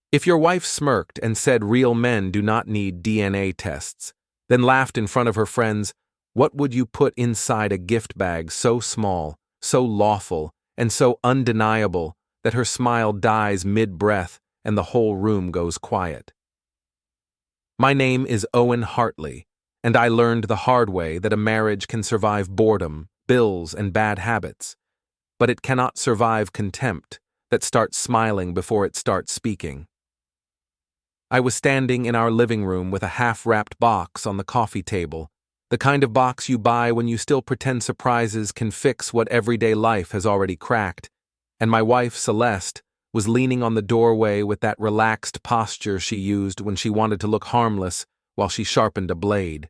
If your wife smirked and said real men do not need DNA tests, then laughed in front of her friends, what would you put inside a gift bag so small, so lawful, and so undeniable that her smile dies mid-breath and the whole room goes quiet? My name is Owen Hartley, and I learned the hard way that a marriage can survive boredom, bills, and bad habits, but it cannot survive contempt that starts smiling before it starts speaking. I was standing in our living room with a half-wrapped box on the coffee table, the kind of box you buy when you still pretend surprises can fix what everyday life has already cracked, and my wife, Celeste, was leaning on the doorway with that relaxed posture she used when she wanted to look harmless while she sharpened a blade.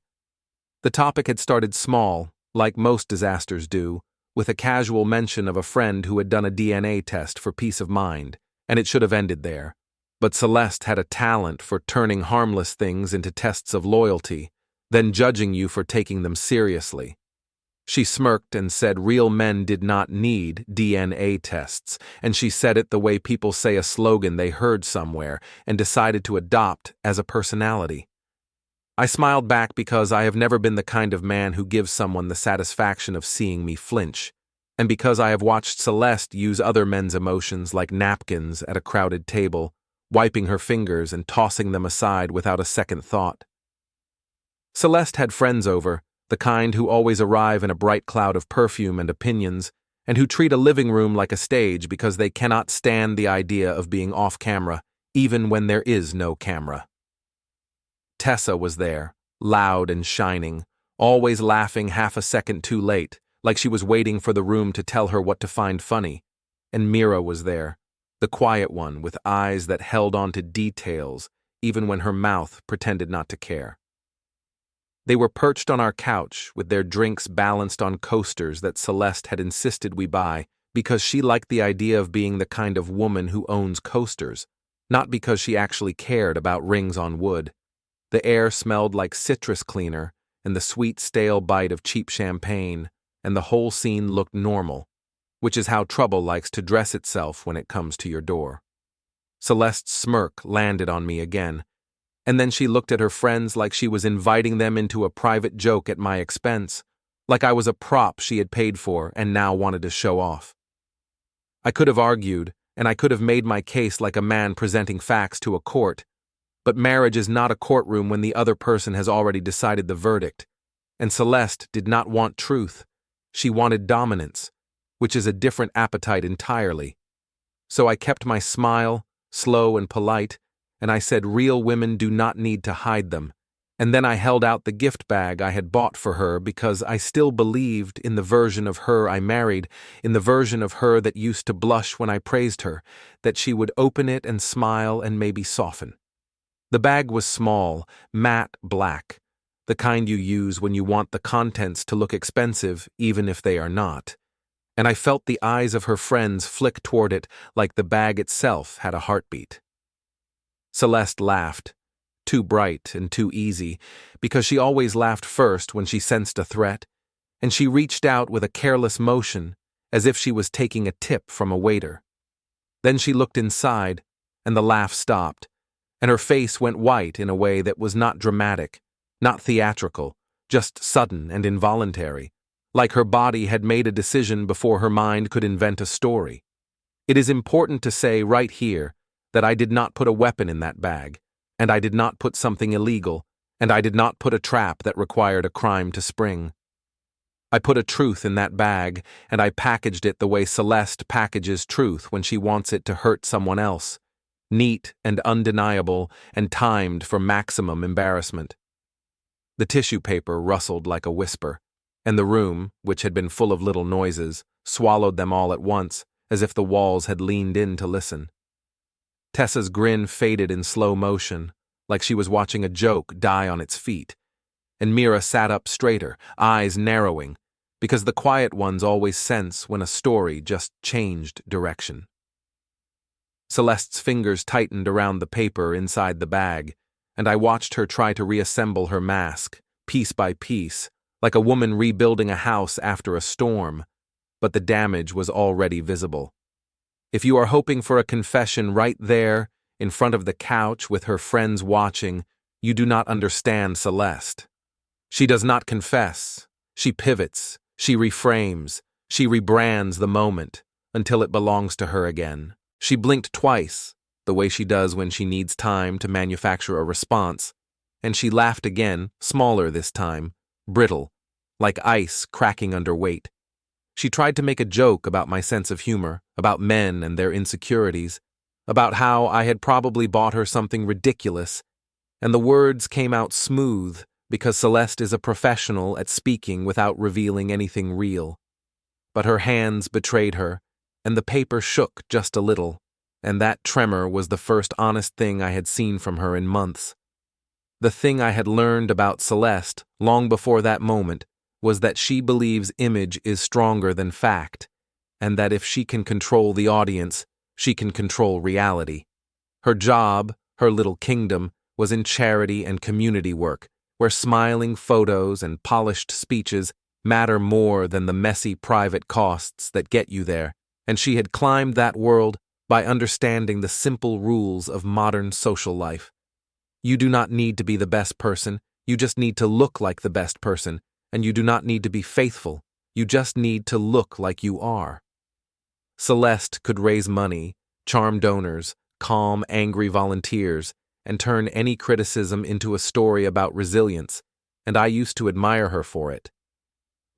The topic had started small, like most disasters do, with a casual mention of a friend who had done a DNA test for peace of mind, and it should have ended there. But Celeste had a talent for turning harmless things into tests of loyalty, then judging you for taking them seriously. She smirked and said real men did not need DNA tests, and she said it the way people say a slogan they heard somewhere and decided to adopt as a personality. I smiled back because I have never been the kind of man who gives someone the satisfaction of seeing me flinch, and because I have watched Celeste use other men's emotions like napkins at a crowded table, wiping her fingers and tossing them aside without a second thought. Celeste had friends over, the kind who always arrive in a bright cloud of perfume and opinions, and who treat a living room like a stage because they cannot stand the idea of being off camera, even when there is no camera. Tessa was there, loud and shining, always laughing half a second too late, like she was waiting for the room to tell her what to find funny. And Mira was there, the quiet one with eyes that held on to details, even when her mouth pretended not to care. They were perched on our couch with their drinks balanced on coasters that Celeste had insisted we buy because she liked the idea of being the kind of woman who owns coasters, not because she actually cared about rings on wood. The air smelled like citrus cleaner and the sweet stale bite of cheap champagne, and the whole scene looked normal, which is how trouble likes to dress itself when it comes to your door. Celeste's smirk landed on me again, and then she looked at her friends like she was inviting them into a private joke at my expense, like I was a prop she had paid for and now wanted to show off. I could have argued, and I could have made my case like a man presenting facts to a court, but marriage is not a courtroom when the other person has already decided the verdict, and Celeste did not want truth. She wanted dominance, which is a different appetite entirely. So I kept my smile, slow and polite, and I said real women do not need to hide them, and then I held out the gift bag I had bought for her because I still believed in the version of her I married, in the version of her that used to blush when I praised her, that she would open it and smile and maybe soften. The bag was small, matte black, the kind you use when you want the contents to look expensive even if they are not, and I felt the eyes of her friends flick toward it like the bag itself had a heartbeat. Celeste laughed, too bright and too easy, because she always laughed first when she sensed a threat, and she reached out with a careless motion as if she was taking a tip from a waiter. Then she looked inside, and the laugh stopped, and her face went white in a way that was not dramatic, not theatrical, just sudden and involuntary, like her body had made a decision before her mind could invent a story. It is important to say right here that I did not put a weapon in that bag, and I did not put something illegal, and I did not put a trap that required a crime to spring. I put a truth in that bag, and I packaged it the way Celeste packages truth when she wants it to hurt someone else, neat and undeniable and timed for maximum embarrassment. The tissue paper rustled like a whisper, and the room, which had been full of little noises, swallowed them all at once, as if the walls had leaned in to listen. Tessa's grin faded in slow motion, like she was watching a joke die on its feet, and Mira sat up straighter, eyes narrowing, because the quiet ones always sense when a story just changed direction. Celeste's fingers tightened around the paper inside the bag, and I watched her try to reassemble her mask, piece by piece, like a woman rebuilding a house after a storm, but the damage was already visible. If you are hoping for a confession right there, in front of the couch with her friends watching, you do not understand Celeste. She does not confess. She pivots. She reframes. She rebrands the moment until it belongs to her again. She blinked twice, the way she does when she needs time to manufacture a response, and she laughed again, smaller this time, brittle, like ice cracking under weight. She tried to make a joke about my sense of humor, about men and their insecurities, about how I had probably bought her something ridiculous, and the words came out smooth because Celeste is a professional at speaking without revealing anything real. But her hands betrayed her, and the paper shook just a little, and that tremor was the first honest thing I had seen from her in months. The thing I had learned about Celeste long before that moment was that she believes image is stronger than fact, and that if she can control the audience, she can control reality. Her job, her little kingdom, was in charity and community work, where smiling photos and polished speeches matter more than the messy private costs that get you there, and she had climbed that world by understanding the simple rules of modern social life. You do not need to be the best person, you just need to look like the best person, and you do not need to be faithful, you just need to look like you are. Celeste could raise money, charm donors, calm angry volunteers, and turn any criticism into a story about resilience, and I used to admire her for it.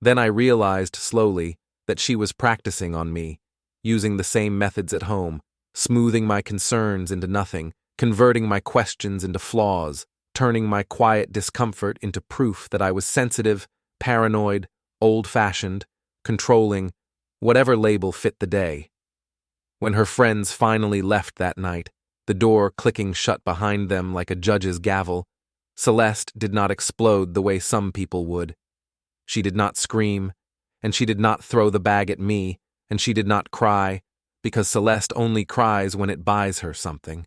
Then I realized slowly that she was practicing on me, using the same methods at home, smoothing my concerns into nothing, converting my questions into flaws, turning my quiet discomfort into proof that I was sensitive, paranoid, old-fashioned, controlling, whatever label fit the day. When her friends finally left that night, the door clicking shut behind them like a judge's gavel, Celeste did not explode the way some people would. She did not scream, and she did not throw the bag at me, and she did not cry, because Celeste only cries when it buys her something.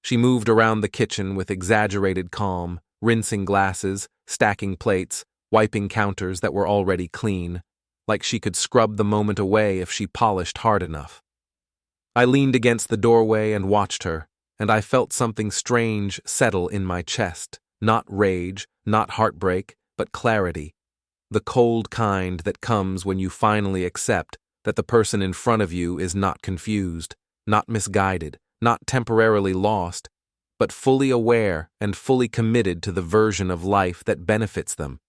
She moved around the kitchen with exaggerated calm, rinsing glasses, stacking plates, wiping counters that were already clean, like she could scrub the moment away if she polished hard enough. I leaned against the doorway and watched her, and I felt something strange settle in my chest, not rage, not heartbreak, but clarity, the cold kind that comes when you finally accept that the person in front of you is not confused, not misguided, not temporarily lost, but fully aware and fully committed to the version of life that benefits them.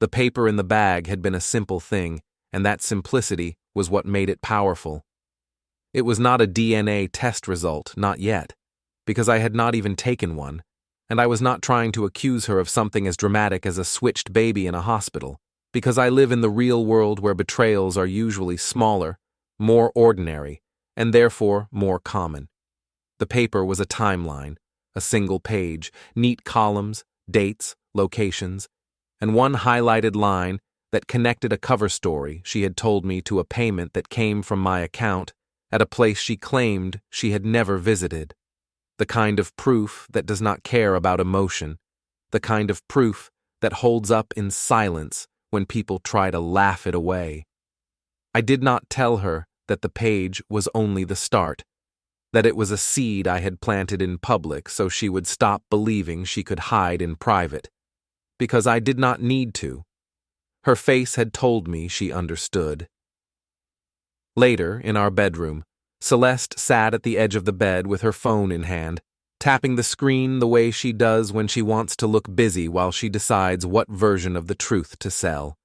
The paper in the bag had been a simple thing, and that simplicity was what made it powerful. It was not a DNA test result, not yet, because I had not even taken one, and I was not trying to accuse her of something as dramatic as a switched baby in a hospital, because I live in the real world where betrayals are usually smaller, more ordinary, and therefore more common. The paper was a timeline, a single page, neat columns, dates, locations, and one highlighted line that connected a cover story she had told me to a payment that came from my account at a place she claimed she had never visited. The kind of proof that does not care about emotion, the kind of proof that holds up in silence when people try to laugh it away. I did not tell her that the page was only the start, that it was a seed I had planted in public so she would stop believing she could hide in private, because I did not need to. Her face had told me she understood. Later, in our bedroom, Celeste sat at the edge of the bed with her phone in hand, tapping the screen the way she does when she wants to look busy while she decides what version of the truth to sell.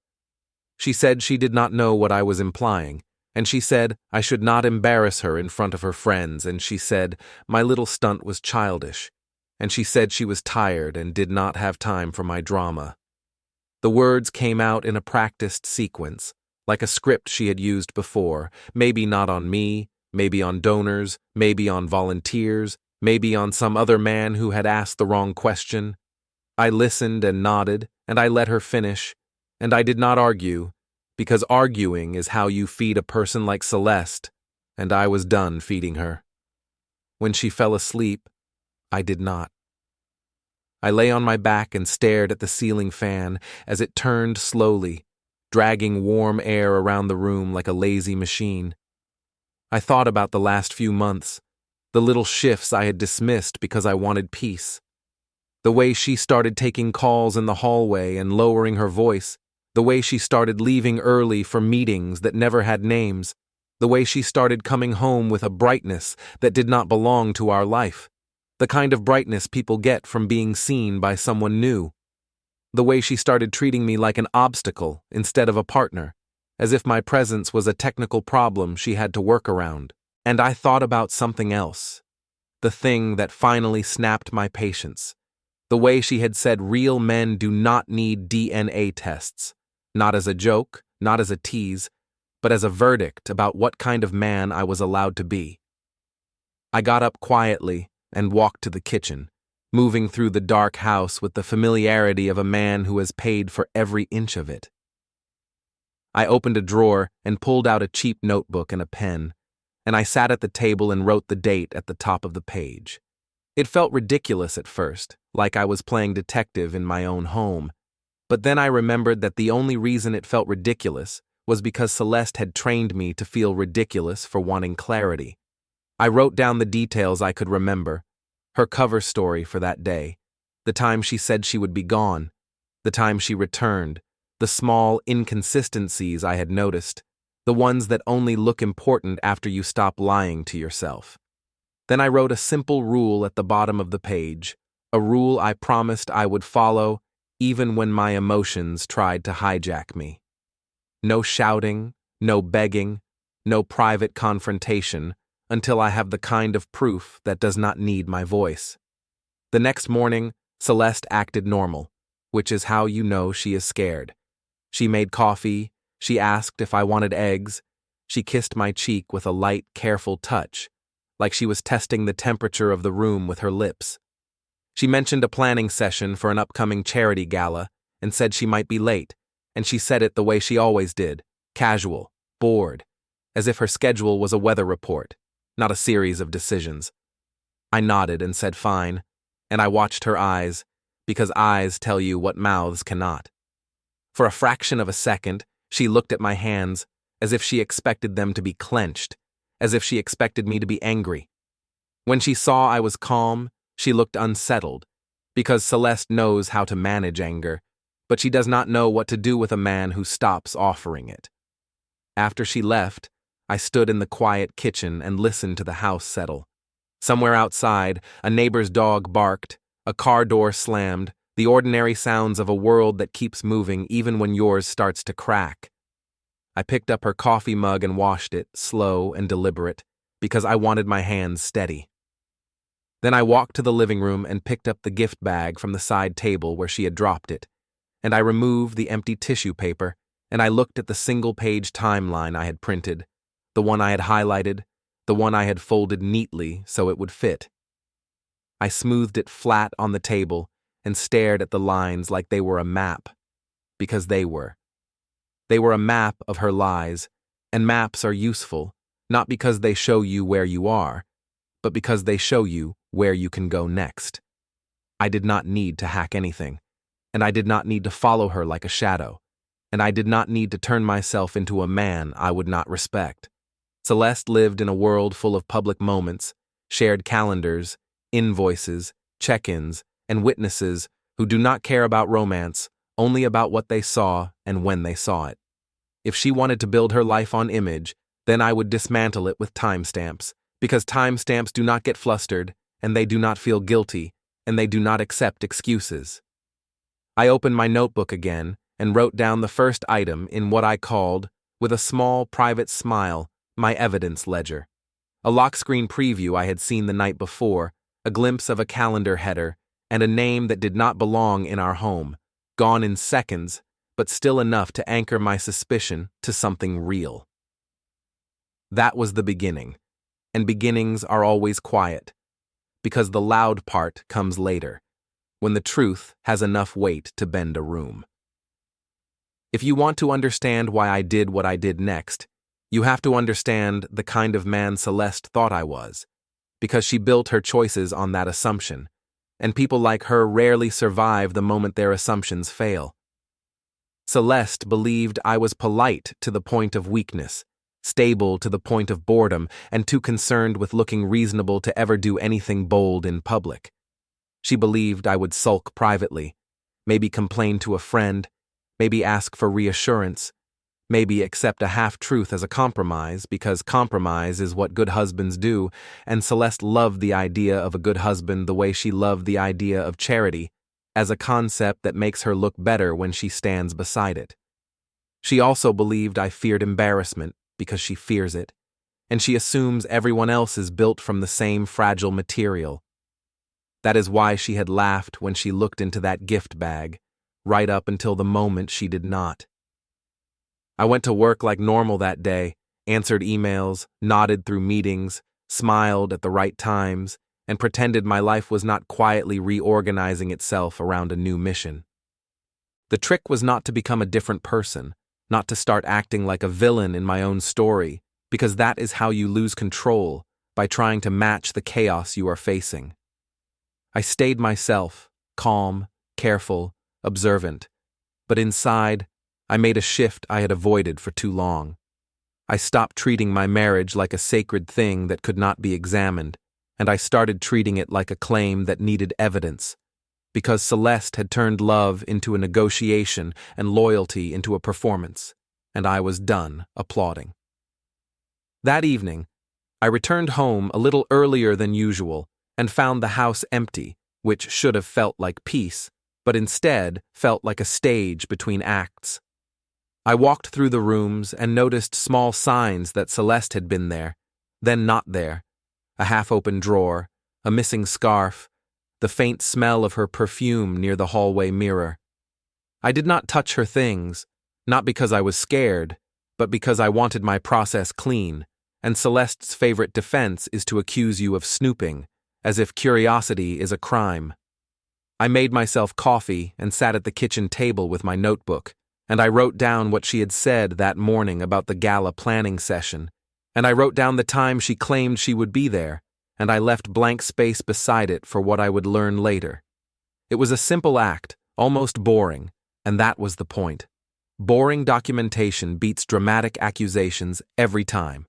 She said she did not know what I was implying, and she said I should not embarrass her in front of her friends, and she said my little stunt was childish, and she said she was tired and did not have time for my drama. The words came out in a practiced sequence, like a script she had used before, maybe not on me, maybe on donors, maybe on volunteers, maybe on some other man who had asked the wrong question. I listened and nodded, and I let her finish, and I did not argue, because arguing is how you feed a person like Celeste, and I was done feeding her. When she fell asleep, I did not. I lay on my back and stared at the ceiling fan as it turned slowly, dragging warm air around the room like a lazy machine. I thought about the last few months, the little shifts I had dismissed because I wanted peace. The way she started taking calls in the hallway and lowering her voice, the way she started leaving early for meetings that never had names, the way she started coming home with a brightness that did not belong to our life, the kind of brightness people get from being seen by someone new. The way she started treating me like an obstacle instead of a partner, as if my presence was a technical problem she had to work around. And I thought about something else, the thing that finally snapped my patience. The way she had said real men do not need DNA tests, not as a joke, not as a tease, but as a verdict about what kind of man I was allowed to be. I got up quietly and walked to the kitchen, moving through the dark house with the familiarity of a man who has paid for every inch of it. I opened a drawer and pulled out a cheap notebook and a pen, and I sat at the table and wrote the date at the top of the page. It felt ridiculous at first, like I was playing detective in my own home, but then I remembered that the only reason it felt ridiculous was because Celeste had trained me to feel ridiculous for wanting clarity. I wrote down the details I could remember, her cover story for that day, the time she said she would be gone, the time she returned, the small inconsistencies I had noticed, the ones that only look important after you stop lying to yourself. Then I wrote a simple rule at the bottom of the page, a rule I promised I would follow even when my emotions tried to hijack me. No shouting, no begging, no private confrontation until I have the kind of proof that does not need my voice. The next morning, Celeste acted normal, which is how you know she is scared. She made coffee, she asked if I wanted eggs, she kissed my cheek with a light, careful touch, like she was testing the temperature of the room with her lips. She mentioned a planning session for an upcoming charity gala and said she might be late, and she said it the way she always did, casual, bored, as if her schedule was a weather report, not a series of decisions. I nodded and said fine, and I watched her eyes, because eyes tell you what mouths cannot. For a fraction of a second, she looked at my hands as if she expected them to be clenched, as if she expected me to be angry. When she saw I was calm, she looked unsettled, because Celeste knows how to manage anger, but she does not know what to do with a man who stops offering it. After she left, I stood in the quiet kitchen and listened to the house settle. Somewhere outside, a neighbor's dog barked, a car door slammed, the ordinary sounds of a world that keeps moving even when yours starts to crack. I picked up her coffee mug and washed it, slow and deliberate, because I wanted my hands steady. Then I walked to the living room and picked up the gift bag from the side table where she had dropped it, and I removed the empty tissue paper, and I looked at the single-page timeline I had printed, the one I had highlighted, the one I had folded neatly so it would fit. I smoothed it flat on the table and stared at the lines like they were a map, because they were. They were a map of her lies, and maps are useful, not because they show you where you are, but because they show you where you can go next. I did not need to hack anything, and I did not need to follow her like a shadow, and I did not need to turn myself into a man I would not respect. Celeste lived in a world full of public moments, shared calendars, invoices, check-ins, and witnesses who do not care about romance, only about what they saw and when they saw it. If she wanted to build her life on image, then I would dismantle it with timestamps, because timestamps do not get flustered, and they do not feel guilty, and they do not accept excuses. I opened my notebook again and wrote down the first item in what I called, with a small private smile, my evidence ledger. A lock screen preview I had seen the night before, a glimpse of a calendar header, and a name that did not belong in our home, gone in seconds, but still enough to anchor my suspicion to something real. That was the beginning, and beginnings are always quiet, because the loud part comes later, when the truth has enough weight to bend a room. If you want to understand why I did what I did next, you have to understand the kind of man Celeste thought I was, because she built her choices on that assumption, and people like her rarely survive the moment their assumptions fail. Celeste believed I was polite to the point of weakness, stable to the point of boredom, and too concerned with looking reasonable to ever do anything bold in public. She believed I would sulk privately, maybe complain to a friend, maybe ask for reassurance, maybe accept a half-truth as a compromise, because compromise is what good husbands do, and Celeste loved the idea of a good husband the way she loved the idea of charity, as a concept that makes her look better when she stands beside it. She also believed I feared embarrassment, because she fears it, and she assumes everyone else is built from the same fragile material. That is why she had laughed when she looked into that gift bag, right up until the moment she did not. I went to work like normal that day, answered emails, nodded through meetings, smiled at the right times, and pretended my life was not quietly reorganizing itself around a new mission. The trick was not to become a different person, not to start acting like a villain in my own story, because that is how you lose control, by trying to match the chaos you are facing. I stayed myself, calm, careful, observant, but inside, I made a shift I had avoided for too long. I stopped treating my marriage like a sacred thing that could not be examined, and I started treating it like a claim that needed evidence, because Celeste had turned love into a negotiation and loyalty into a performance, and I was done applauding. That evening, I returned home a little earlier than usual and found the house empty, which should have felt like peace, but instead felt like a stage between acts. I walked through the rooms and noticed small signs that Celeste had been there, then not there, a half-open drawer, a missing scarf, the faint smell of her perfume near the hallway mirror. I did not touch her things, not because I was scared, but because I wanted my process clean, and Celeste's favorite defense is to accuse you of snooping, as if curiosity is a crime. I made myself coffee and sat at the kitchen table with my notebook, and I wrote down what she had said that morning about the gala planning session, and I wrote down the time she claimed she would be there, and I left blank space beside it for what I would learn later. It was a simple act, almost boring, and that was the point. Boring documentation beats dramatic accusations every time.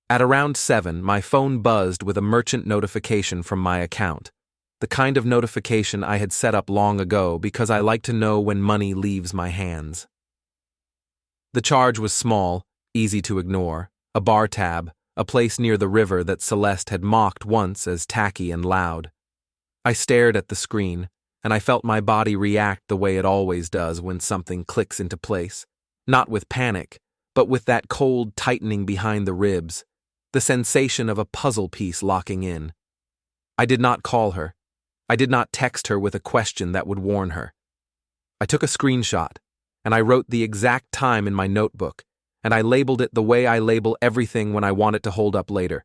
At around 7, my phone buzzed with a merchant notification from my account. The kind of notification I had set up long ago because I like to know when money leaves my hands. The charge was small, easy to ignore, a bar tab, a place near the river that Celeste had mocked once as tacky and loud. I stared at the screen, and I felt my body react the way it always does when something clicks into place, not with panic, but with that cold tightening behind the ribs, the sensation of a puzzle piece locking in. I did not call her. I did not text her with a question that would warn her. I took a screenshot, and I wrote the exact time in my notebook, and I labeled it the way I label everything when I want it to hold up later: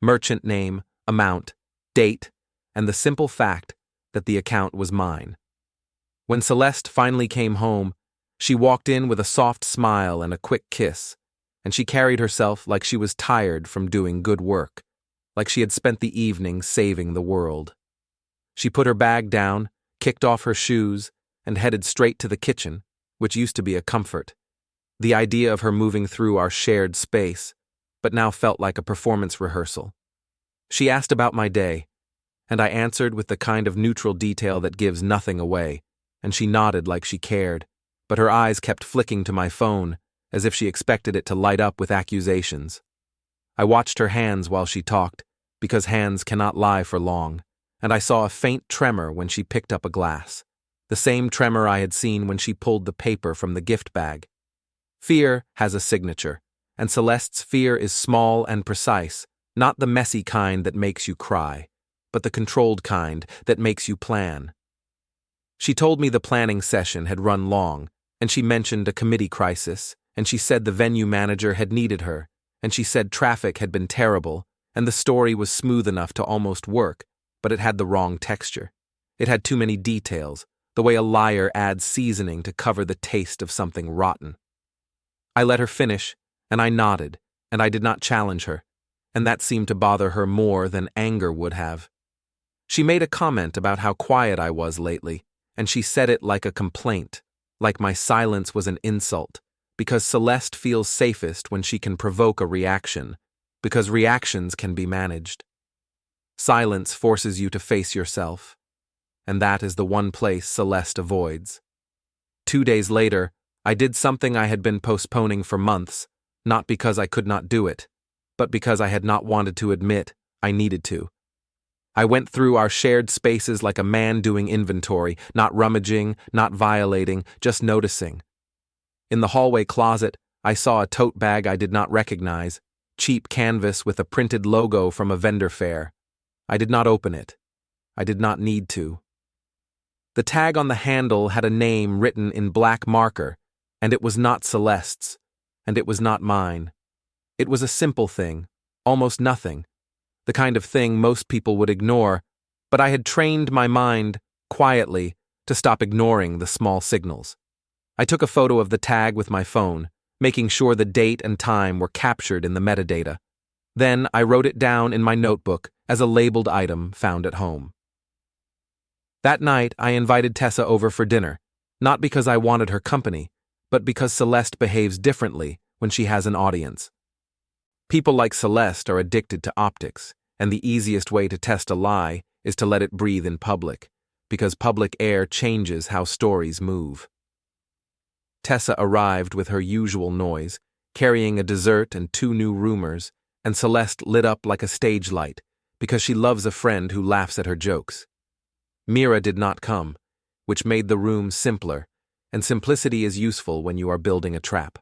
merchant name, amount, date, and the simple fact that the account was mine. When Celeste finally came home, she walked in with a soft smile and a quick kiss, and she carried herself like she was tired from doing good work, like she had spent the evening saving the world. She put her bag down, kicked off her shoes, and headed straight to the kitchen, which used to be a comfort. The idea of her moving through our shared space, but now felt like a performance rehearsal. She asked about my day, and I answered with the kind of neutral detail that gives nothing away, and she nodded like she cared, but her eyes kept flicking to my phone, as if she expected it to light up with accusations. I watched her hands while she talked, because hands cannot lie for long, and I saw a faint tremor when she picked up a glass, the same tremor I had seen when she pulled the paper from the gift bag. Fear has a signature, and Celeste's fear is small and precise, not the messy kind that makes you cry, but the controlled kind that makes you plan. She told me the planning session had run long, and she mentioned a committee crisis, and she said the venue manager had needed her, and she said traffic had been terrible, and the story was smooth enough to almost work, but it had the wrong texture. It had too many details, the way a liar adds seasoning to cover the taste of something rotten. I let her finish, and I nodded, and I did not challenge her, and that seemed to bother her more than anger would have. She made a comment about how quiet I was lately, and she said it like a complaint, like my silence was an insult, because Celeste feels safest when she can provoke a reaction, because reactions can be managed. Silence forces you to face yourself, and that is the one place Celeste avoids. 2 days later, I did something I had been postponing for months, not because I could not do it, but because I had not wanted to admit I needed to. I went through our shared spaces like a man doing inventory, not rummaging, not violating, just noticing. In the hallway closet, I saw a tote bag I did not recognize, cheap canvas with a printed logo from a vendor fair. I did not open it. I did not need to. The tag on the handle had a name written in black marker, and it was not Celeste's, and it was not mine. It was a simple thing, almost nothing, the kind of thing most people would ignore, but I had trained my mind, quietly, to stop ignoring the small signals. I took a photo of the tag with my phone, making sure the date and time were captured in the metadata. Then I wrote it down in my notebook as a labeled item found at home. That night, I invited Tessa over for dinner, not because I wanted her company, but because Celeste behaves differently when she has an audience. People like Celeste are addicted to optics, and the easiest way to test a lie is to let it breathe in public, because public air changes how stories move. Tessa arrived with her usual noise, carrying a dessert and 2 new roomers, and Celeste lit up like a stage light, because she loves a friend who laughs at her jokes. Mira did not come, which made the room simpler, and simplicity is useful when you are building a trap.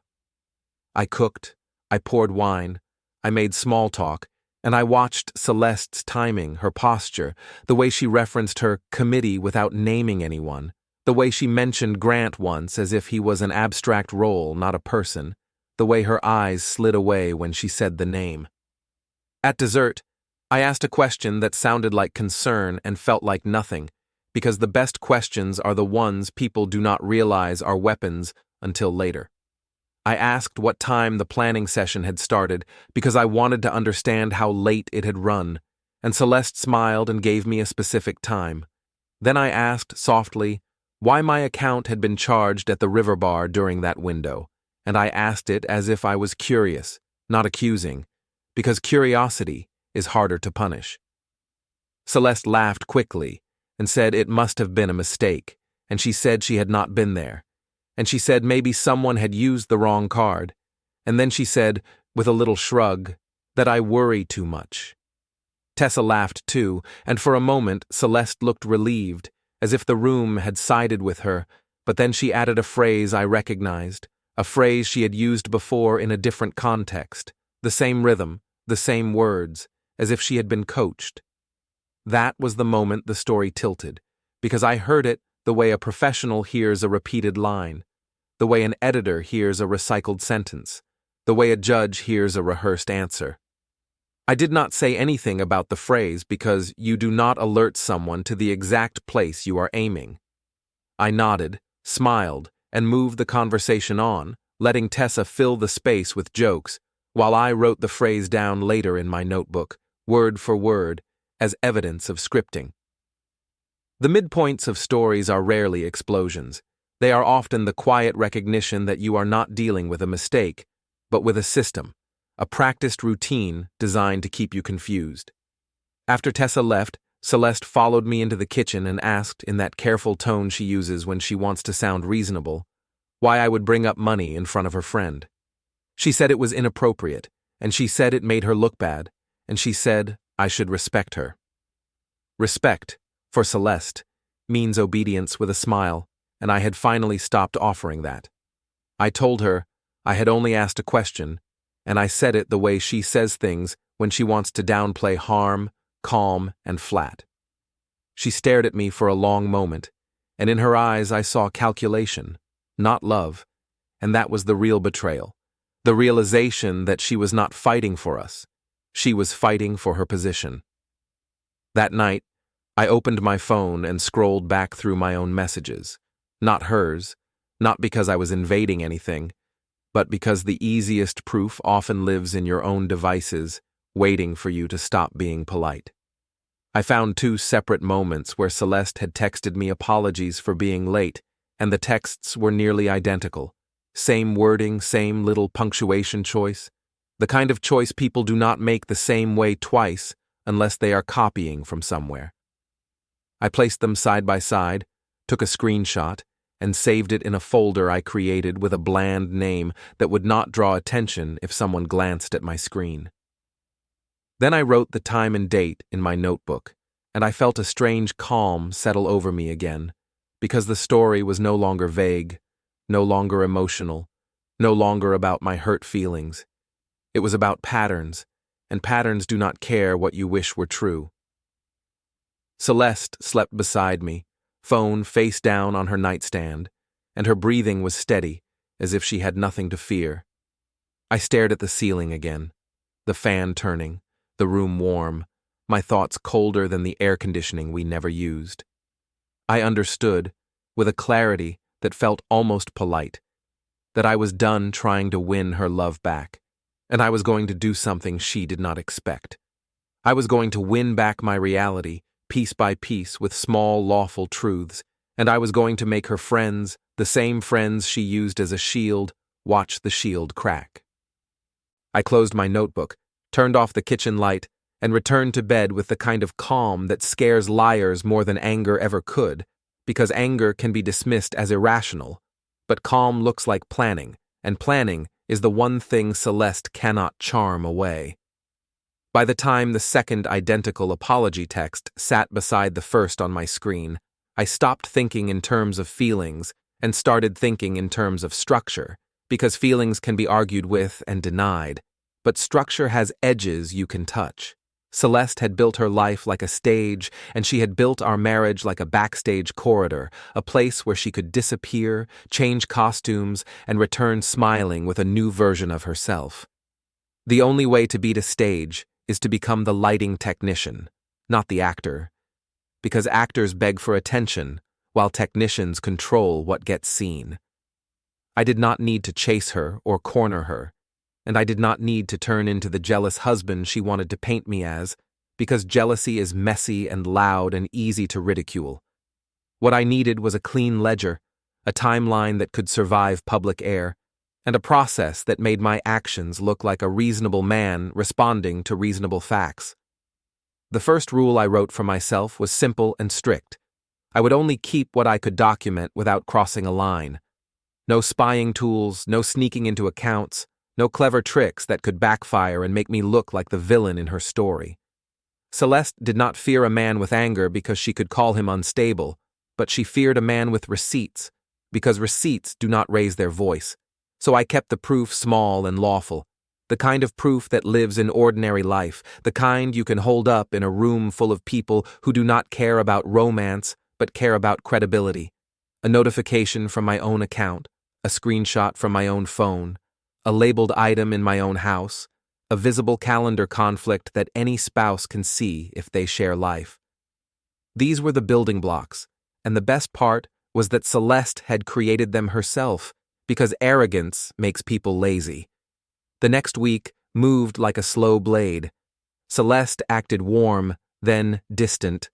I cooked, I poured wine, I made small talk, and I watched Celeste's timing, her posture, the way she referenced her committee without naming anyone, the way she mentioned Grant once as if he was an abstract role, not a person, the way her eyes slid away when she said the name. At dessert, I asked a question that sounded like concern and felt like nothing, because the best questions are the ones people do not realize are weapons until later. I asked what time the planning session had started because I wanted to understand how late it had run, and Celeste smiled and gave me a specific time. Then I asked softly why my account had been charged at the river bar during that window, and I asked it as if I was curious, not accusing, because curiosity is harder to punish. Celeste laughed quickly and said it must have been a mistake, and she said she had not been there. And she said maybe someone had used the wrong card, and then she said, with a little shrug, that I worry too much. Tessa laughed too, and for a moment Celeste looked relieved, as if the room had sided with her, but then she added a phrase I recognized, a phrase she had used before in a different context, the same rhythm, the same words, as if she had been coached. That was the moment the story tilted, because I heard it the way a professional hears a repeated line, the way an editor hears a recycled sentence, the way a judge hears a rehearsed answer. I did not say anything about the phrase because you do not alert someone to the exact place you are aiming. I nodded, smiled, and moved the conversation on, letting Tessa fill the space with jokes, while I wrote the phrase down later in my notebook, word for word, as evidence of scripting. The midpoints of stories are rarely explosions. They are often the quiet recognition that you are not dealing with a mistake, but with a system, a practiced routine designed to keep you confused. After Tessa left, Celeste followed me into the kitchen and asked, in that careful tone she uses when she wants to sound reasonable, why I would bring up money in front of her friend. She said it was inappropriate, and she said it made her look bad, and she said I should respect her. Respect, for Celeste, means obedience with a smile, and I had finally stopped offering that. I told her I had only asked a question, and I said it the way she says things when she wants to downplay harm, calm, and flat. She stared at me for a long moment, and in her eyes I saw calculation, not love, and that was the real betrayal, the realization that she was not fighting for us. She was fighting for her position. That night, I opened my phone and scrolled back through my own messages, not hers, not because I was invading anything, but because the easiest proof often lives in your own devices, waiting for you to stop being polite. I found 2 separate moments where Celeste had texted me apologies for being late, and the texts were nearly identical, Same wording, same little punctuation choice. The kind of choice people do not make the same way twice unless they are copying from somewhere. I placed them side by side, took a screenshot, and saved it in a folder I created with a bland name that would not draw attention if someone glanced at my screen. Then I wrote the time and date in my notebook, and I felt a strange calm settle over me again, because the story was no longer vague, no longer emotional, no longer about my hurt feelings. It was about patterns, and patterns do not care what you wish were true. Celeste slept beside me, phone face down on her nightstand, and her breathing was steady, as if she had nothing to fear. I stared at the ceiling again, the fan turning, the room warm, my thoughts colder than the air conditioning we never used. I understood, with a clarity that felt almost polite, that I was done trying to win her love back, and I was going to do something she did not expect. I was going to win back my reality, piece by piece, with small, lawful truths, and I was going to make her friends, the same friends she used as a shield, watch the shield crack. I closed my notebook, turned off the kitchen light, and returned to bed with the kind of calm that scares liars more than anger ever could, because anger can be dismissed as irrational, but calm looks like planning, and planning is the one thing Celeste cannot charm away. By the time the second identical apology text sat beside the first on my screen, I stopped thinking in terms of feelings and started thinking in terms of structure, because feelings can be argued with and denied, but structure has edges you can touch. Celeste had built her life like a stage, and she had built our marriage like a backstage corridor, a place where she could disappear, change costumes, and return smiling with a new version of herself. The only way to beat a stage is to become the lighting technician, not the actor, because actors beg for attention, while technicians control what gets seen. I did not need to chase her or corner her, and I did not need to turn into the jealous husband she wanted to paint me as, because jealousy is messy and loud and easy to ridicule. What I needed was a clean ledger, a timeline that could survive public air, and a process that made my actions look like a reasonable man responding to reasonable facts. The first rule I wrote for myself was simple and strict. I would only keep what I could document without crossing a line. No spying tools, no sneaking into accounts, no clever tricks that could backfire and make me look like the villain in her story. Celeste did not fear a man with anger because she could call him unstable, but she feared a man with receipts, because receipts do not raise their voice. So I kept the proof small and lawful, the kind of proof that lives in ordinary life, the kind you can hold up in a room full of people who do not care about romance but care about credibility. A notification from my own account, a screenshot from my own phone, a labeled item in my own house, a visible calendar conflict that any spouse can see if they share life. These were the building blocks, and the best part was that Celeste had created them herself, because arrogance makes people lazy. The next week moved like a slow blade. Celeste acted warm, then distant,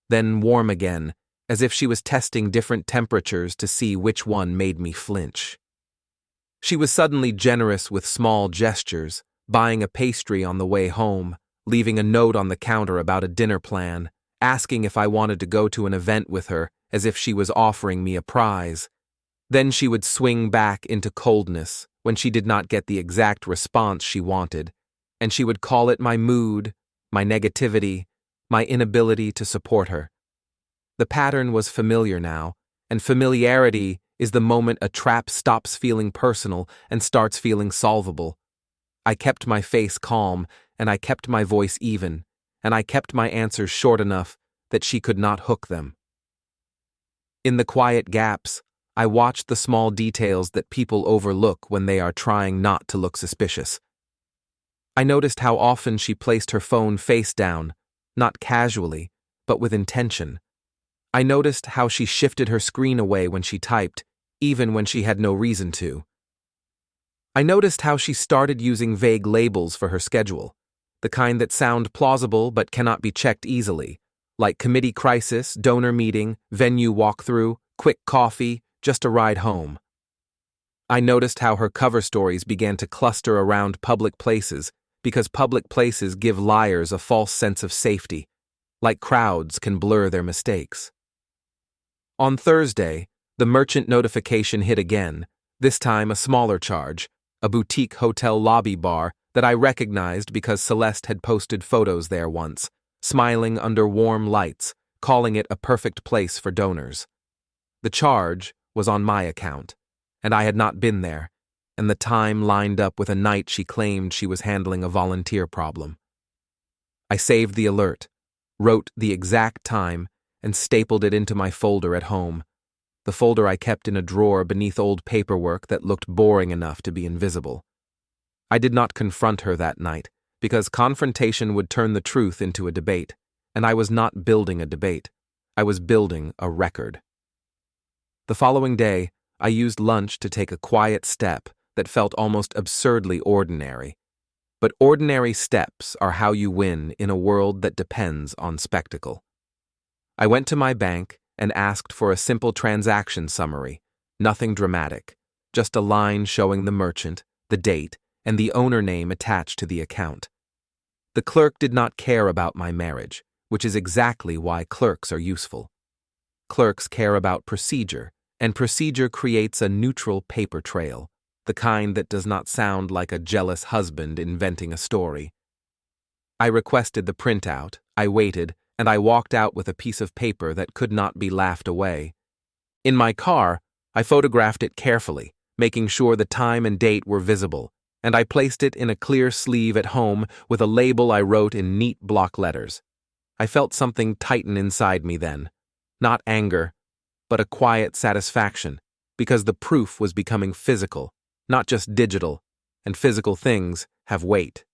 then warm again, as if she was testing different temperatures to see which one made me flinch. She was suddenly generous with small gestures, buying a pastry on the way home, leaving a note on the counter about a dinner plan, asking if I wanted to go to an event with her, as if she was offering me a prize. Then she would swing back into coldness when she did not get the exact response she wanted, and she would call it my mood, my negativity, my inability to support her. The pattern was familiar now, and familiarity is the moment a trap stops feeling personal and starts feeling solvable. I kept my face calm, and I kept my voice even, and I kept my answers short enough that she could not hook them. In the quiet gaps, I watched the small details that people overlook when they are trying not to look suspicious. I noticed how often she placed her phone face down, not casually, but with intention. I noticed how she shifted her screen away when she typed, even when she had no reason to. I noticed how she started using vague labels for her schedule, the kind that sound plausible but cannot be checked easily, like committee crisis, donor meeting, venue walkthrough, quick coffee, just a ride home. I noticed how her cover stories began to cluster around public places because public places give liars a false sense of safety, like crowds can blur their mistakes. On Thursday, the merchant notification hit again, this time a smaller charge, a boutique hotel lobby bar that I recognized because Celeste had posted photos there once, smiling under warm lights, calling it a perfect place for donors. The charge was on my account, and I had not been there, and the time lined up with a night she claimed she was handling a volunteer problem. I saved the alert, wrote the exact time, and stapled it into my folder at home, the folder I kept in a drawer beneath old paperwork that looked boring enough to be invisible. I did not confront her that night, because confrontation would turn the truth into a debate, and I was not building a debate. I was building a record. The following day, I used lunch to take a quiet step that felt almost absurdly ordinary. But ordinary steps are how you win in a world that depends on spectacle. I went to my bank and asked for a simple transaction summary, nothing dramatic, just a line showing the merchant, the date, and the owner name attached to the account. The clerk did not care about my marriage, which is exactly why clerks are useful. Clerks care about procedure, and procedure creates a neutral paper trail, the kind that does not sound like a jealous husband inventing a story. I requested the printout, I waited, and I walked out with a piece of paper that could not be laughed away. In my car, I photographed it carefully, making sure the time and date were visible, and I placed it in a clear sleeve at home with a label I wrote in neat block letters. I felt something tighten inside me then. Not anger, but a quiet satisfaction, because the proof was becoming physical, not just digital, and physical things have weight.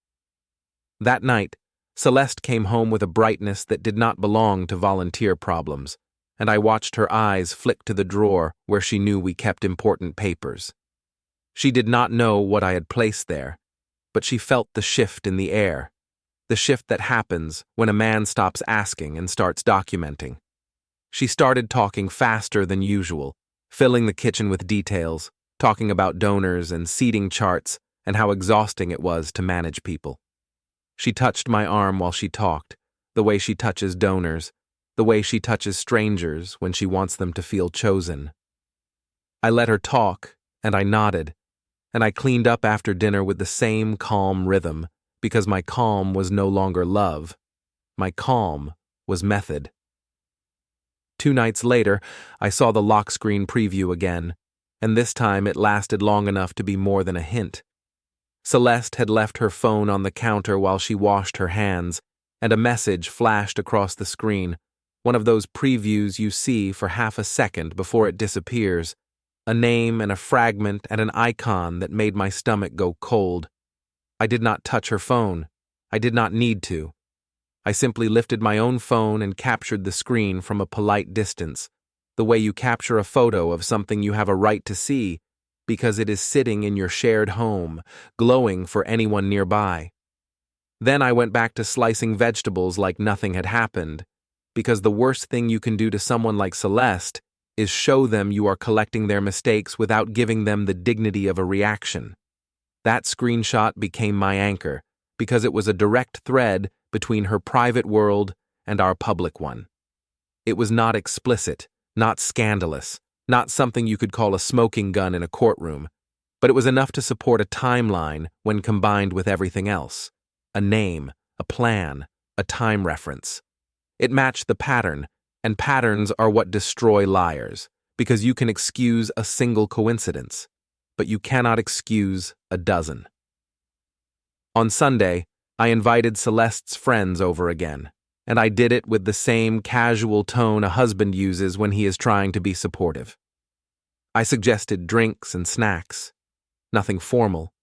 That night, Celeste came home with a brightness that did not belong to volunteer problems, and I watched her eyes flick to the drawer where she knew we kept important papers. She did not know what I had placed there, but she felt the shift in the air, the shift that happens when a man stops asking and starts documenting. She started talking faster than usual, filling the kitchen with details, talking about donors and seating charts and how exhausting it was to manage people. She touched my arm while she talked, the way she touches donors, the way she touches strangers when she wants them to feel chosen. I let her talk, and I nodded, and I cleaned up after dinner with the same calm rhythm, because my calm was no longer love. My calm was method. 2 nights later, I saw the lock screen preview again, and this time it lasted long enough to be more than a hint. Celeste had left her phone on the counter while she washed her hands, and a message flashed across the screen, one of those previews you see for half a second before it disappears, a name and a fragment and an icon that made my stomach go cold. I did not touch her phone. I did not need to. I simply lifted my own phone and captured the screen from a polite distance, the way you capture a photo of something you have a right to see, because it is sitting in your shared home, glowing for anyone nearby. Then I went back to slicing vegetables like nothing had happened, because the worst thing you can do to someone like Celeste is show them you are collecting their mistakes without giving them the dignity of a reaction. That screenshot became my anchor, because it was a direct thread between her private world and our public one. It was not explicit, not scandalous, not something you could call a smoking gun in a courtroom, but it was enough to support a timeline when combined with everything else. A name, a plan, a time reference. It matched the pattern, and patterns are what destroy liars, because you can excuse a single coincidence, but you cannot excuse a dozen. On Sunday, I invited Celeste's friends over again, and I did it with the same casual tone a husband uses when he is trying to be supportive. I suggested drinks and snacks. Nothing formal,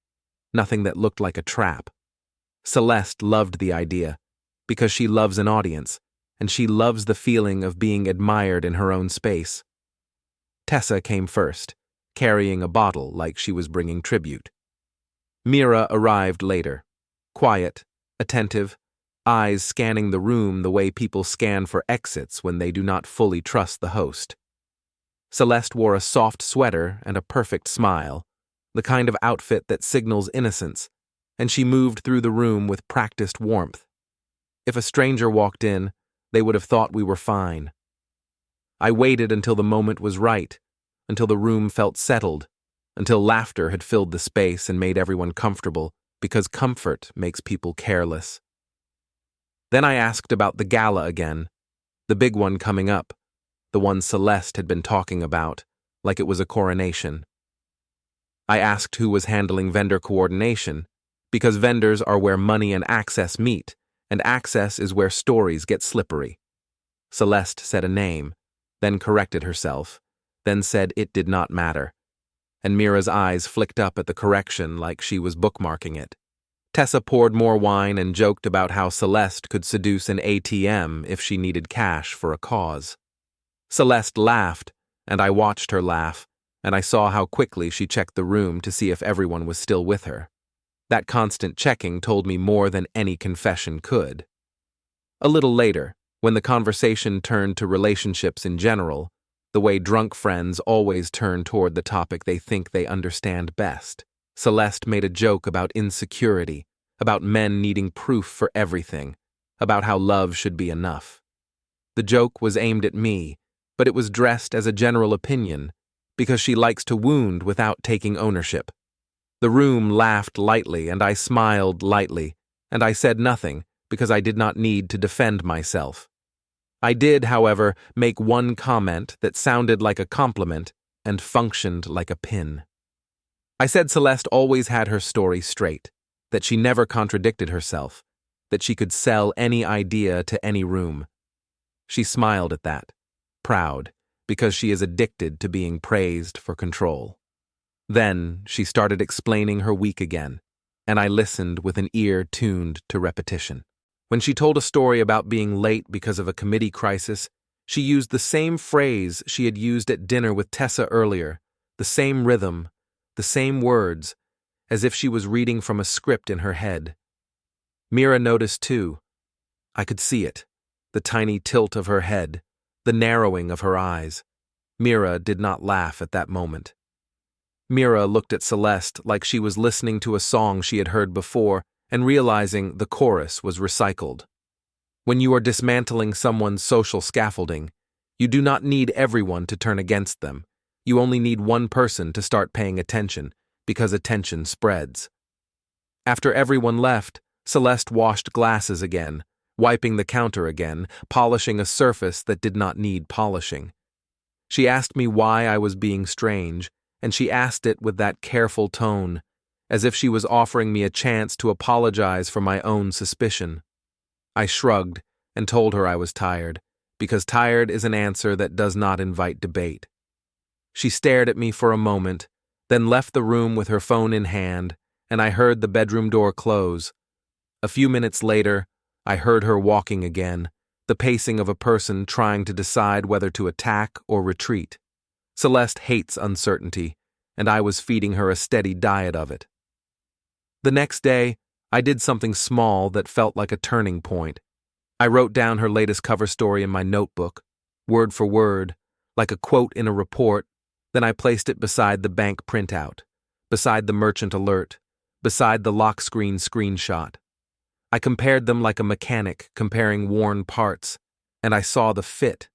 nothing that looked like a trap. Celeste loved the idea, because she loves an audience, and she loves the feeling of being admired in her own space. Tessa came first, carrying a bottle like she was bringing tribute. Mira arrived later, quiet, attentive, eyes scanning the room the way people scan for exits when they do not fully trust the host. Celeste wore a soft sweater and a perfect smile, the kind of outfit that signals innocence, and she moved through the room with practiced warmth. If a stranger walked in, they would have thought we were fine. I waited until the moment was right, until the room felt settled, until laughter had filled the space and made everyone comfortable, because comfort makes people careless. Then I asked about the gala again, the big one coming up, the one Celeste had been talking about, like it was a coronation. I asked who was handling vendor coordination, because vendors are where money and access meet, and access is where stories get slippery. Celeste said a name, then corrected herself, then said it did not matter, and Mira's eyes flicked up at the correction like she was bookmarking it. Tessa poured more wine and joked about how Celeste could seduce an ATM if she needed cash for a cause. Celeste laughed, and I watched her laugh, and I saw how quickly she checked the room to see if everyone was still with her. That constant checking told me more than any confession could. A little later, when the conversation turned to relationships in general, the way drunk friends always turn toward the topic they think they understand best, Celeste made a joke about insecurity, about men needing proof for everything, about how love should be enough. The joke was aimed at me, but it was dressed as a general opinion, because she likes to wound without taking ownership. The room laughed lightly, and I smiled lightly, and I said nothing, because I did not need to defend myself. I did, however, make one comment that sounded like a compliment and functioned like a pin. I said Celeste always had her story straight, that she never contradicted herself, that she could sell any idea to any room. She smiled at that, proud, because she is addicted to being praised for control. Then she started explaining her week again, and I listened with an ear tuned to repetition. When she told a story about being late because of a committee crisis, she used the same phrase she had used at dinner with Tessa earlier, the same rhythm, the same words, as if she was reading from a script in her head. Mira noticed too. I could see it, the tiny tilt of her head, the narrowing of her eyes. Mira did not laugh at that moment. Mira looked at Celeste like she was listening to a song she had heard before and realizing the chorus was recycled. When you are dismantling someone's social scaffolding, you do not need everyone to turn against them. You only need one person to start paying attention, because attention spreads. After everyone left, Celeste washed glasses again, wiping the counter again, polishing a surface that did not need polishing. She asked me why I was being strange, and she asked it with that careful tone, as if she was offering me a chance to apologize for my own suspicion. I shrugged and told her I was tired, because tired is an answer that does not invite debate. She stared at me for a moment, then left the room with her phone in hand, and I heard the bedroom door close. A few minutes later, I heard her walking again, the pacing of a person trying to decide whether to attack or retreat. Celeste hates uncertainty, and I was feeding her a steady diet of it. The next day, I did something small that felt like a turning point. I wrote down her latest cover story in my notebook, word for word, like a quote in a report. Then I placed it beside the bank printout, beside the merchant alert, beside the lock screen screenshot. I compared them like a mechanic comparing worn parts, and I saw the fit,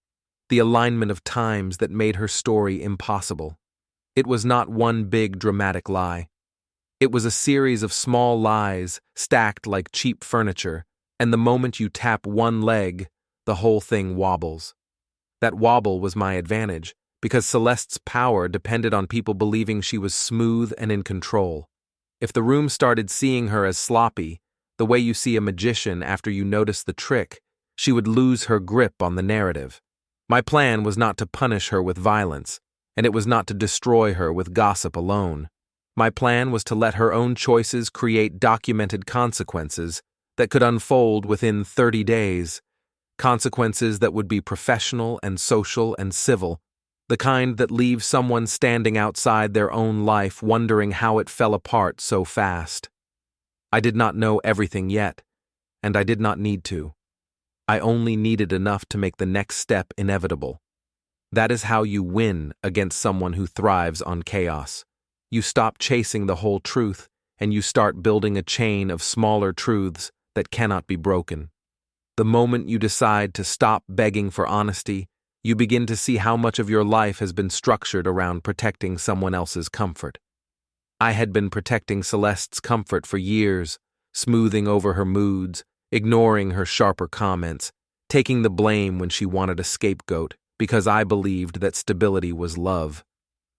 the alignment of times that made her story impossible. It was not one big dramatic lie. It was a series of small lies stacked like cheap furniture, and the moment you tap one leg, the whole thing wobbles. That wobble was my advantage, because Celeste's power depended on people believing she was smooth and in control. If the room started seeing her as sloppy, the way you see a magician after you notice the trick, she would lose her grip on the narrative. My plan was not to punish her with violence, and it was not to destroy her with gossip alone. My plan was to let her own choices create documented consequences that could unfold within 30 days, consequences that would be professional and social and civil, the kind that leave someone standing outside their own life wondering how it fell apart so fast. I did not know everything yet, and I did not need to. I only needed enough to make the next step inevitable. That is how you win against someone who thrives on chaos. You stop chasing the whole truth, and you start building a chain of smaller truths that cannot be broken. The moment you decide to stop begging for honesty, you begin to see how much of your life has been structured around protecting someone else's comfort. I had been protecting Celeste's comfort for years, smoothing over her moods, ignoring her sharper comments, taking the blame when she wanted a scapegoat, because I believed that stability was love.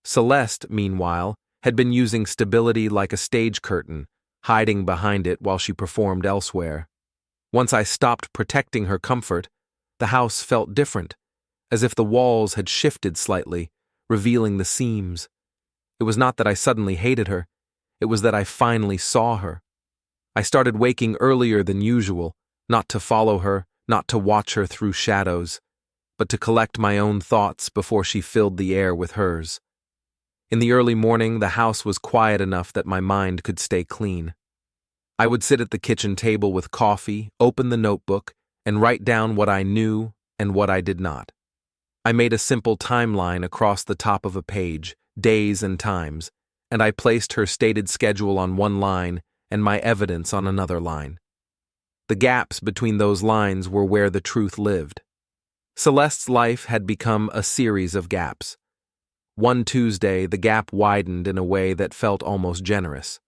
Celeste, meanwhile, had been using stability like a stage curtain, hiding behind it while she performed elsewhere. Once I stopped protecting her comfort, the house felt different, as if the walls had shifted slightly, revealing the seams. It was not that I suddenly hated her, it was that I finally saw her. I started waking earlier than usual, not to follow her, not to watch her through shadows, but to collect my own thoughts before she filled the air with hers. In the early morning, the house was quiet enough that my mind could stay clean. I would sit at the kitchen table with coffee, open the notebook, and write down what I knew and what I did not. I made a simple timeline across the top of a page, days and times, and I placed her stated schedule on one line and my evidence on another line. The gaps between those lines were where the truth lived. Celeste's life had become a series of gaps. One Tuesday, the gap widened in a way that felt almost generous.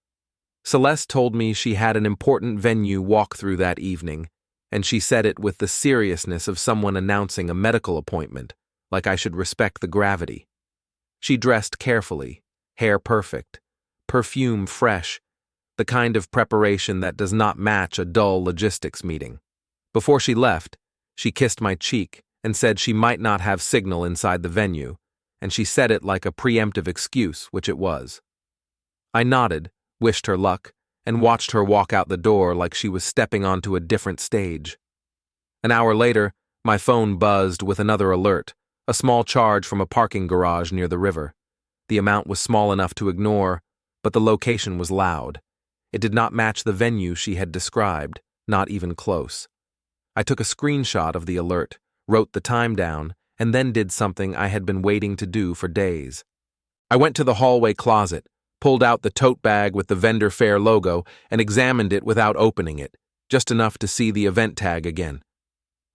Celeste told me she had an important venue walkthrough that evening, and she said it with the seriousness of someone announcing a medical appointment, like I should respect the gravity. She dressed carefully, hair perfect, perfume fresh, the kind of preparation that does not match a dull logistics meeting. Before she left, she kissed my cheek and said she might not have signal inside the venue, and she said it like a preemptive excuse, which it was. I nodded, wished her luck, and watched her walk out the door like she was stepping onto a different stage. An hour later, my phone buzzed with another alert, a small charge from a parking garage near the river. The amount was small enough to ignore, but the location was loud. It did not match the venue she had described, not even close. I took a screenshot of the alert, wrote the time down, and then did something I had been waiting to do for days. I went to the hallway closet, pulled out the tote bag with the vendor fair logo, and examined it without opening it, just enough to see the event tag again.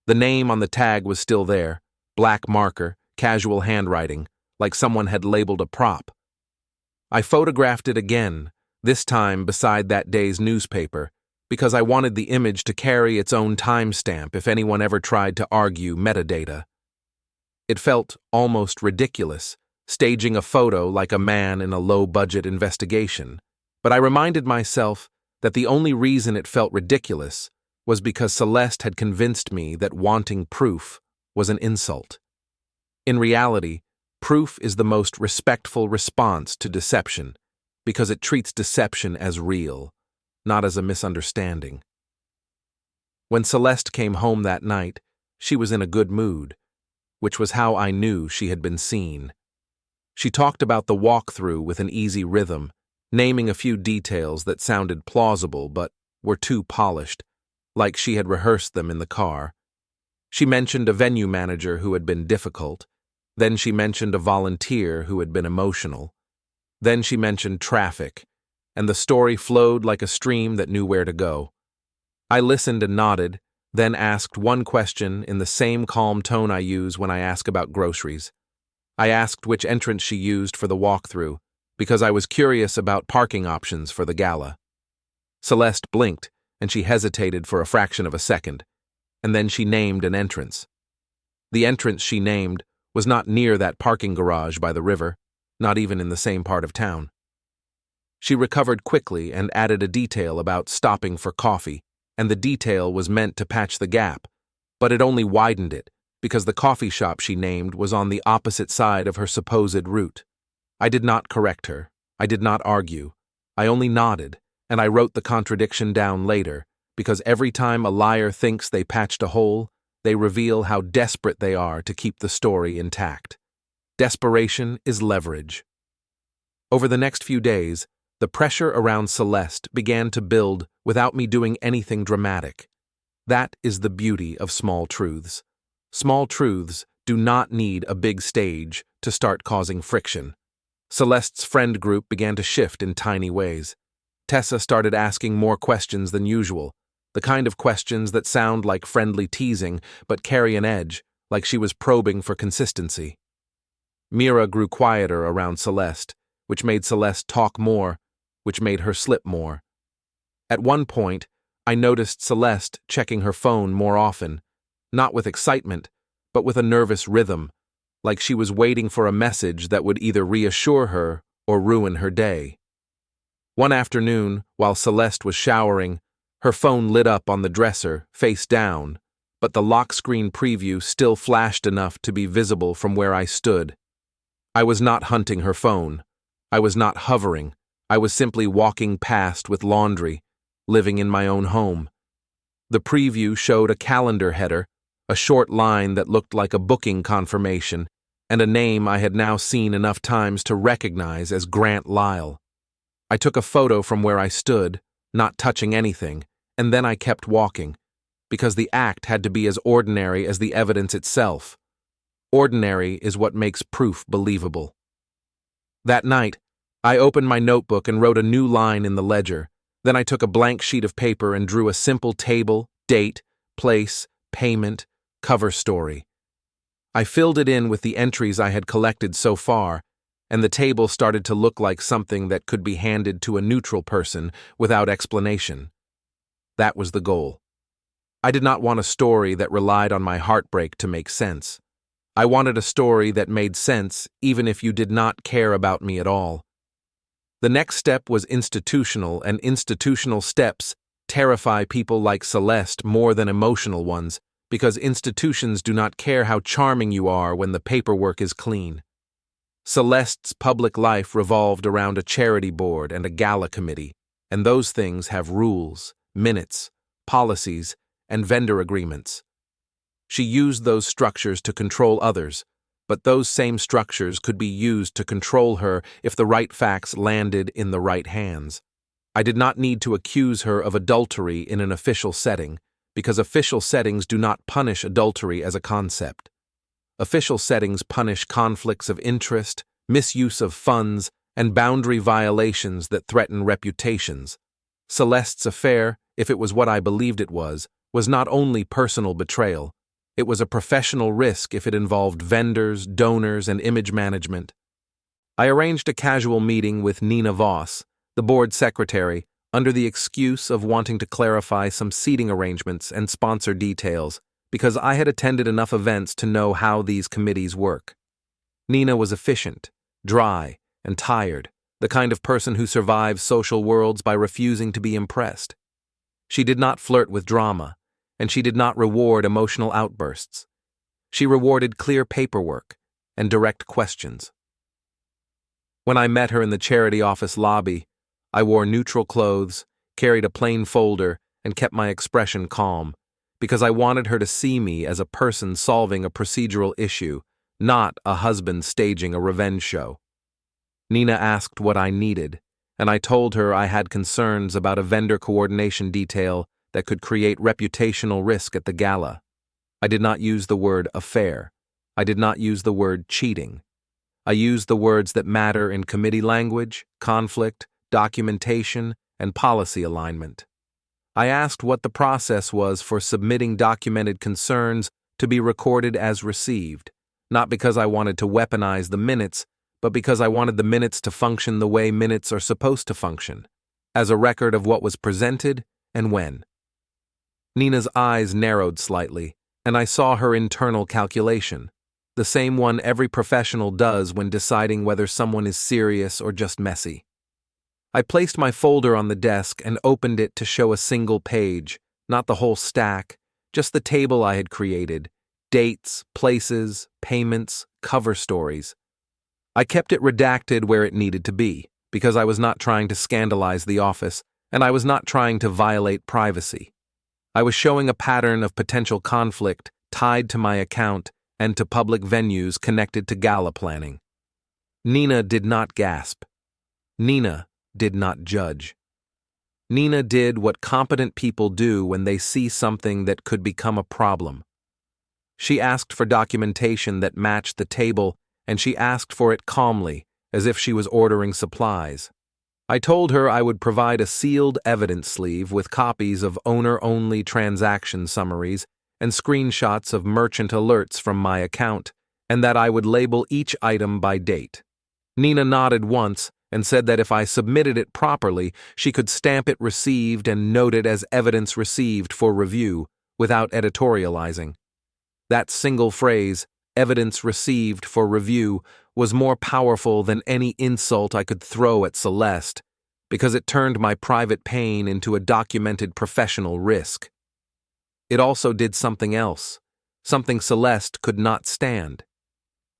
The name on the tag was still there, black marker, casual handwriting, like someone had labeled a prop. I photographed it again, this time beside that day's newspaper, because I wanted the image to carry its own timestamp if anyone ever tried to argue metadata. It felt almost ridiculous, staging a photo like a man in a low-budget investigation, but I reminded myself that the only reason it felt ridiculous was because Celeste had convinced me that wanting proof was an insult. In reality, proof is the most respectful response to deception, because it treats deception as real, not as a misunderstanding. When Celeste came home that night, she was in a good mood, which was how I knew she had been seen. She talked about the walkthrough with an easy rhythm, naming a few details that sounded plausible but were too polished, like she had rehearsed them in the car. She mentioned a venue manager who had been difficult. Then she mentioned a volunteer who had been emotional. Then she mentioned traffic, and the story flowed like a stream that knew where to go. I listened and nodded, then asked one question in the same calm tone I use when I ask about groceries. I asked which entrance she used for the walkthrough, because I was curious about parking options for the gala. Celeste blinked, and she hesitated for a fraction of a second, and then she named an entrance. The entrance she named was not near that parking garage by the river, not even in the same part of town. She recovered quickly and added a detail about stopping for coffee, and the detail was meant to patch the gap, but it only widened it, because the coffee shop she named was on the opposite side of her supposed route. I did not correct her. I did not argue. I only nodded, and I wrote the contradiction down later, because every time a liar thinks they patched a hole, they reveal how desperate they are to keep the story intact. Desperation is leverage. Over the next few days, the pressure around Celeste began to build without me doing anything dramatic. That is the beauty of small truths. Small truths do not need a big stage to start causing friction. Celeste's friend group began to shift in tiny ways. Tessa started asking more questions than usual, the kind of questions that sound like friendly teasing but carry an edge, like she was probing for consistency. Mira grew quieter around Celeste, which made Celeste talk more, which made her slip more. At one point, I noticed Celeste checking her phone more often, not with excitement, but with a nervous rhythm, like she was waiting for a message that would either reassure her or ruin her day. One afternoon, while Celeste was showering, her phone lit up on the dresser, face down, but the lock screen preview still flashed enough to be visible from where I stood. I was not hunting her phone. I was not hovering. I was simply walking past with laundry, living in my own home. The preview showed a calendar header, a short line that looked like a booking confirmation, and a name I had now seen enough times to recognize as Grant Lyle. I took a photo from where I stood, not touching anything, and then I kept walking, because the act had to be as ordinary as the evidence itself. Ordinary is what makes proof believable. That night, I opened my notebook and wrote a new line in the ledger. Then I took a blank sheet of paper and drew a simple table, date, place, payment, cover story. I filled it in with the entries I had collected so far, and the table started to look like something that could be handed to a neutral person without explanation. That was the goal. I did not want a story that relied on my heartbreak to make sense. I wanted a story that made sense even if you did not care about me at all. The next step was institutional, and institutional steps terrify people like Celeste more than emotional ones, because institutions do not care how charming you are when the paperwork is clean. Celeste's public life revolved around a charity board and a gala committee, and those things have rules, minutes, policies, and vendor agreements. She used those structures to control others, but those same structures could be used to control her if the right facts landed in the right hands. I did not need to accuse her of adultery in an official setting, because official settings do not punish adultery as a concept. Official settings punish conflicts of interest, misuse of funds, and boundary violations that threaten reputations. Celeste's affair, if it was what I believed it was not only personal betrayal. It was a professional risk if it involved vendors, donors, and image management. I arranged a casual meeting with Nina Voss, the board secretary, under the excuse of wanting to clarify some seating arrangements and sponsor details, because I had attended enough events to know how these committees work. Nina was efficient, dry, and tired, the kind of person who survives social worlds by refusing to be impressed. She did not flirt with drama, and she did not reward emotional outbursts. She rewarded clear paperwork and direct questions. When I met her in the charity office lobby, I wore neutral clothes, carried a plain folder, and kept my expression calm, because I wanted her to see me as a person solving a procedural issue, not a husband staging a revenge show. Nina asked what I needed, and I told her I had concerns about a vendor coordination detail that could create reputational risk at the gala. I did not use the word affair. I did not use the word cheating. I used the words that matter in committee language, conflict, documentation, and policy alignment. I asked what the process was for submitting documented concerns to be recorded as received, not because I wanted to weaponize the minutes, but because I wanted the minutes to function the way minutes are supposed to function, as a record of what was presented and when. Nina's eyes narrowed slightly, and I saw her internal calculation, the same one every professional does when deciding whether someone is serious or just messy. I placed my folder on the desk and opened it to show a single page, not the whole stack, just the table I had created, dates, places, payments, cover stories. I kept it redacted where it needed to be, because I was not trying to scandalize the office, and I was not trying to violate privacy. I was showing a pattern of potential conflict tied to my account and to public venues connected to gala planning. Nina did not gasp. Nina did not judge. Nina did what competent people do when they see something that could become a problem. She asked for documentation that matched the table, and she asked for it calmly, as if she was ordering supplies. I told her I would provide a sealed evidence sleeve with copies of owner-only transaction summaries and screenshots of merchant alerts from my account, and that I would label each item by date. Nina nodded once and said that if I submitted it properly, she could stamp it received and note it as evidence received for review, without editorializing. That single phrase, evidence received for review, was more powerful than any insult I could throw at Celeste, because it turned my private pain into a documented professional risk. It also did something else, something Celeste could not stand.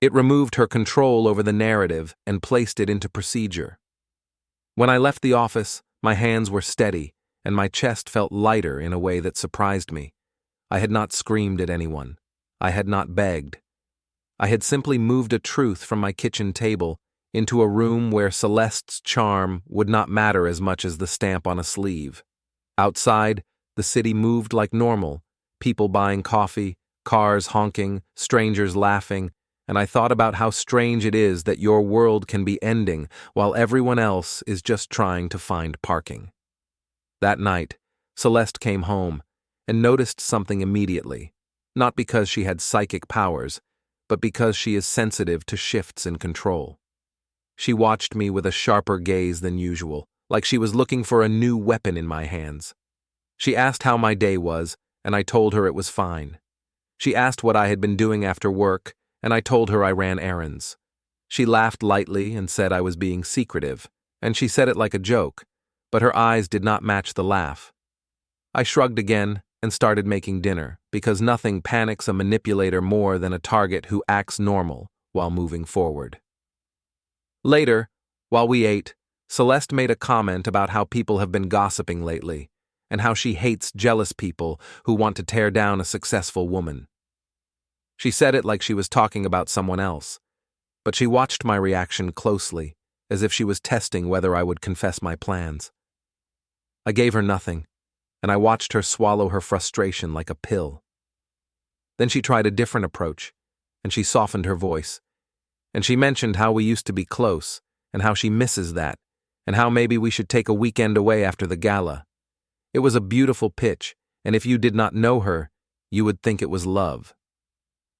It removed her control over the narrative and placed it into procedure. When I left the office, my hands were steady, and my chest felt lighter in a way that surprised me. I had not screamed at anyone. I had not begged. I had simply moved a truth from my kitchen table into a room where Celeste's charm would not matter as much as the stamp on a sleeve. Outside, the city moved like normal, people buying coffee, cars honking, strangers laughing, and I thought about how strange it is that your world can be ending while everyone else is just trying to find parking. That night, Celeste came home and noticed something immediately, not because she had psychic powers, but because she is sensitive to shifts in control. She watched me with a sharper gaze than usual, like she was looking for a new weapon in my hands. She asked how my day was, and I told her it was fine. She asked what I had been doing after work, and I told her I ran errands. She laughed lightly and said I was being secretive, and she said it like a joke, but her eyes did not match the laugh. I shrugged again and started making dinner, because nothing panics a manipulator more than a target who acts normal while moving forward. Later, while we ate, Celeste made a comment about how people have been gossiping lately, and how she hates jealous people who want to tear down a successful woman. She said it like she was talking about someone else, but she watched my reaction closely, as if she was testing whether I would confess my plans. I gave her nothing, and I watched her swallow her frustration like a pill. Then she tried a different approach, and she softened her voice, and she mentioned how we used to be close, and how she misses that, and how maybe we should take a weekend away after the gala. It was a beautiful pitch, and if you did not know her, you would think it was love.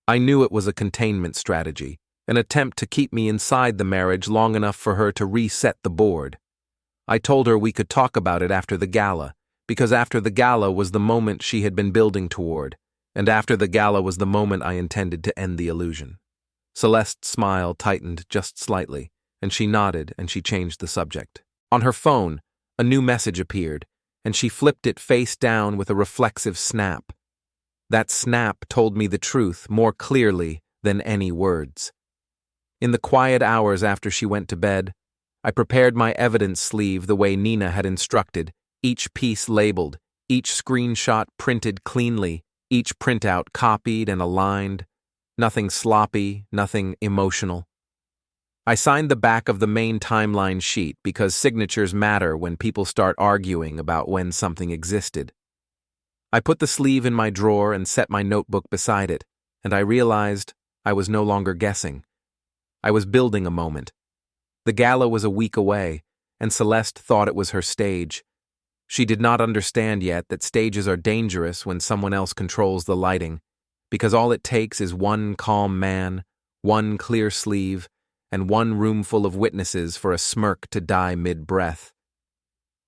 I knew it was a containment strategy, an attempt to keep me inside the marriage long enough for her to reset the board. I told her we could talk about it after the gala, because after the gala was the moment she had been building toward, and after the gala was the moment I intended to end the illusion. Celeste's smile tightened just slightly, and she nodded and she changed the subject. On her phone, a new message appeared, and she flipped it face down with a reflexive snap. That snap told me the truth more clearly than any words. In the quiet hours after she went to bed, I prepared my evidence sleeve the way Nina had instructed, each piece labeled, each screenshot printed cleanly, each printout copied and aligned. Nothing sloppy, nothing emotional. I signed the back of the main timeline sheet because signatures matter when people start arguing about when something existed. I put the sleeve in my drawer and set my notebook beside it, and I realized I was no longer guessing. I was building a moment. The gala was a week away, and Celeste thought it was her stage. She did not understand yet that stages are dangerous when someone else controls the lighting, because all it takes is one calm man, one clear sleeve, and one room full of witnesses for a smirk to die mid-breath.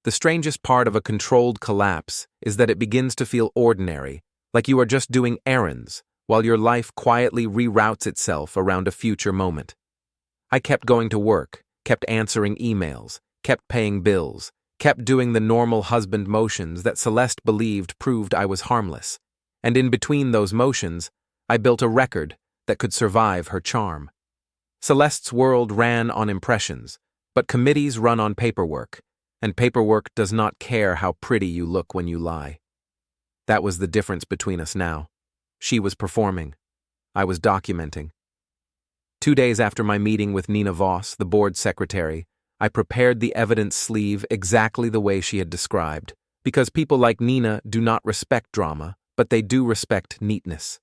The strangest part of a controlled collapse is that it begins to feel ordinary, like you are just doing errands, while your life quietly reroutes itself around a future moment. I kept going to work, kept answering emails, kept paying bills, kept doing the normal husband motions that Celeste believed proved I was harmless, and in between those motions, I built a record that could survive her charm. Celeste's world ran on impressions, but committees run on paperwork, and paperwork does not care how pretty you look when you lie. That was the difference between us now. She was performing. I was documenting. 2 days after my meeting with Nina Voss, the board secretary, I prepared the evidence sleeve exactly the way she had described, because people like Nina do not respect drama, but they do respect neatness.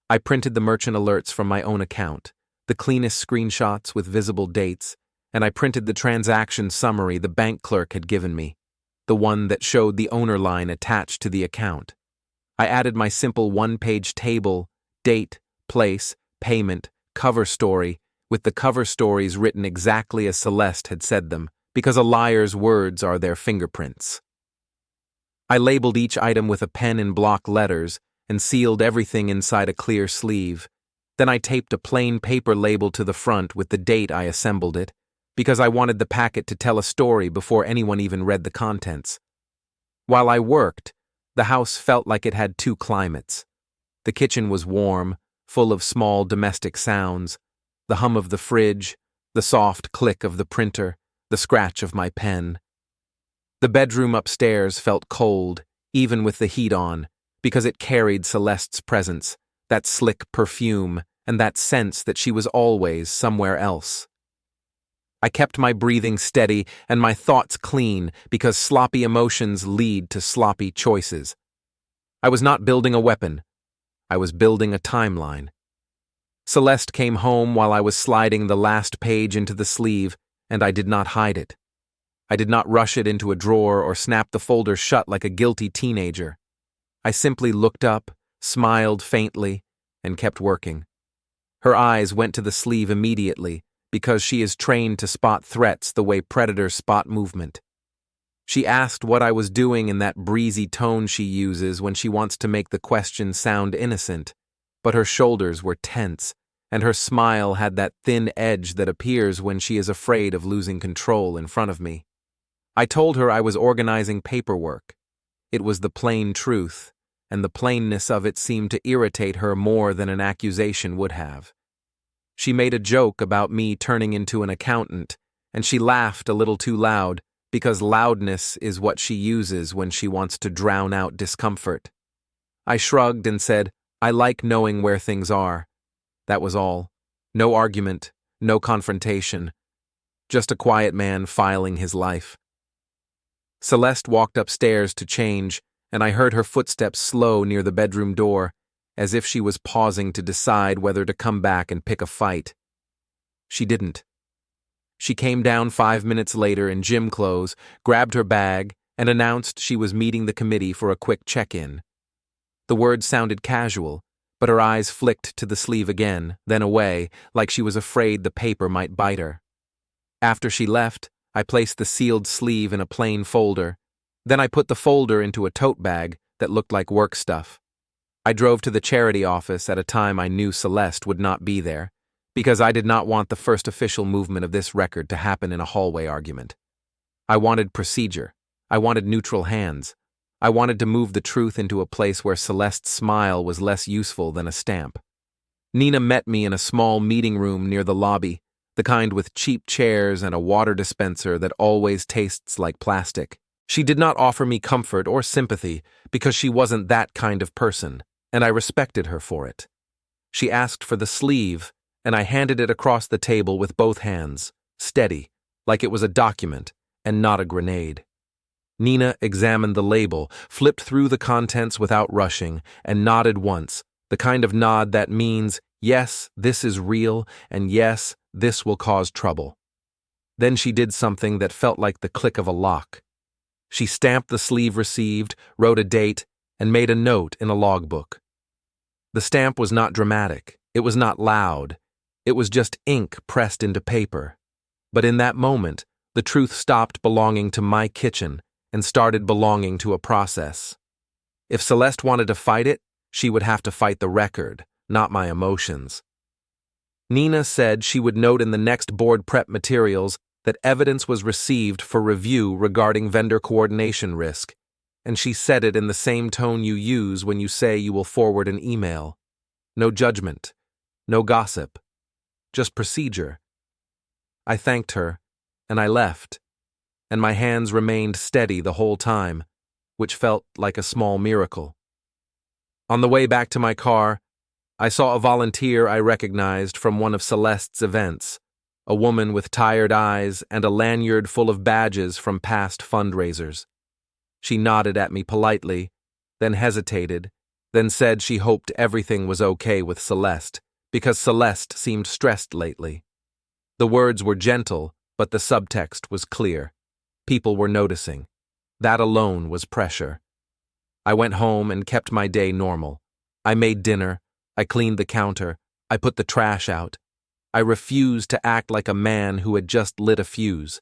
I printed the merchant alerts from my own account, the cleanest screenshots with visible dates, and I printed the transaction summary the bank clerk had given me, the one that showed the owner line attached to the account. I added my simple one-page table, date, place, payment, cover story, with the cover stories written exactly as Celeste had said them, because a liar's words are their fingerprints. I labeled each item with a pen in block letters and sealed everything inside a clear sleeve. Then I taped a plain paper label to the front with the date I assembled it, because I wanted the packet to tell a story before anyone even read the contents. While I worked, the house felt like it had two climates. The kitchen was warm, full of small domestic sounds, the hum of the fridge, the soft click of the printer, the scratch of my pen. The bedroom upstairs felt cold, even with the heat on, because it carried Celeste's presence, that slick perfume, and that sense that she was always somewhere else. I kept my breathing steady and my thoughts clean because sloppy emotions lead to sloppy choices. I was not building a weapon. I was building a timeline. Celeste came home while I was sliding the last page into the sleeve, and I did not hide it. I did not rush it into a drawer or snap the folder shut like a guilty teenager. I simply looked up, smiled faintly, and kept working. Her eyes went to the sleeve immediately, because she is trained to spot threats the way predators spot movement. She asked what I was doing in that breezy tone she uses when she wants to make the question sound innocent, but her shoulders were tense, and her smile had that thin edge that appears when she is afraid of losing control in front of me. I told her I was organizing paperwork. It was the plain truth, and the plainness of it seemed to irritate her more than an accusation would have. She made a joke about me turning into an accountant, and she laughed a little too loud, because loudness is what she uses when she wants to drown out discomfort. I shrugged and said, I like knowing where things are. That was all. No argument, no confrontation. Just a quiet man filing his life. Celeste walked upstairs to change, and I heard her footsteps slow near the bedroom door, as if she was pausing to decide whether to come back and pick a fight. She didn't. She came down 5 minutes later in gym clothes, grabbed her bag, and announced she was meeting the committee for a quick check-in. The words sounded casual, but her eyes flicked to the sleeve again, then away, like she was afraid the paper might bite her. After she left, I placed the sealed sleeve in a plain folder. Then I put the folder into a tote bag that looked like work stuff. I drove to the charity office at a time I knew Celeste would not be there, because I did not want the first official movement of this record to happen in a hallway argument. I wanted procedure. I wanted neutral hands. I wanted to move the truth into a place where Celeste's smile was less useful than a stamp. Nina met me in a small meeting room near the lobby, the kind with cheap chairs and a water dispenser that always tastes like plastic. She did not offer me comfort or sympathy because she wasn't that kind of person, and I respected her for it. She asked for the sleeve, and I handed it across the table with both hands, steady, like it was a document and not a grenade. Nina examined the label, flipped through the contents without rushing, and nodded once, the kind of nod that means, yes, this is real, and yes, this will cause trouble. Then she did something that felt like the click of a lock. She stamped the sleeve received, wrote a date, and made a note in a logbook. The stamp was not dramatic. It was not loud. It was just ink pressed into paper. But in that moment, the truth stopped belonging to my kitchen and started belonging to a process. If Celeste wanted to fight it, she would have to fight the record, not my emotions. Nina said she would note in the next board prep materials that evidence was received for review regarding vendor coordination risk, and she said it in the same tone you use when you say you will forward an email. No judgment, no gossip, just procedure. I thanked her, and I left, and my hands remained steady the whole time, which felt like a small miracle. On the way back to my car, I saw a volunteer I recognized from one of Celeste's events, a woman with tired eyes and a lanyard full of badges from past fundraisers. She nodded at me politely, then hesitated, then said she hoped everything was okay with Celeste, because Celeste seemed stressed lately. The words were gentle, but the subtext was clear. People were noticing. That alone was pressure. I went home and kept my day normal. I made dinner, I cleaned the counter, I put the trash out. I refused to act like a man who had just lit a fuse.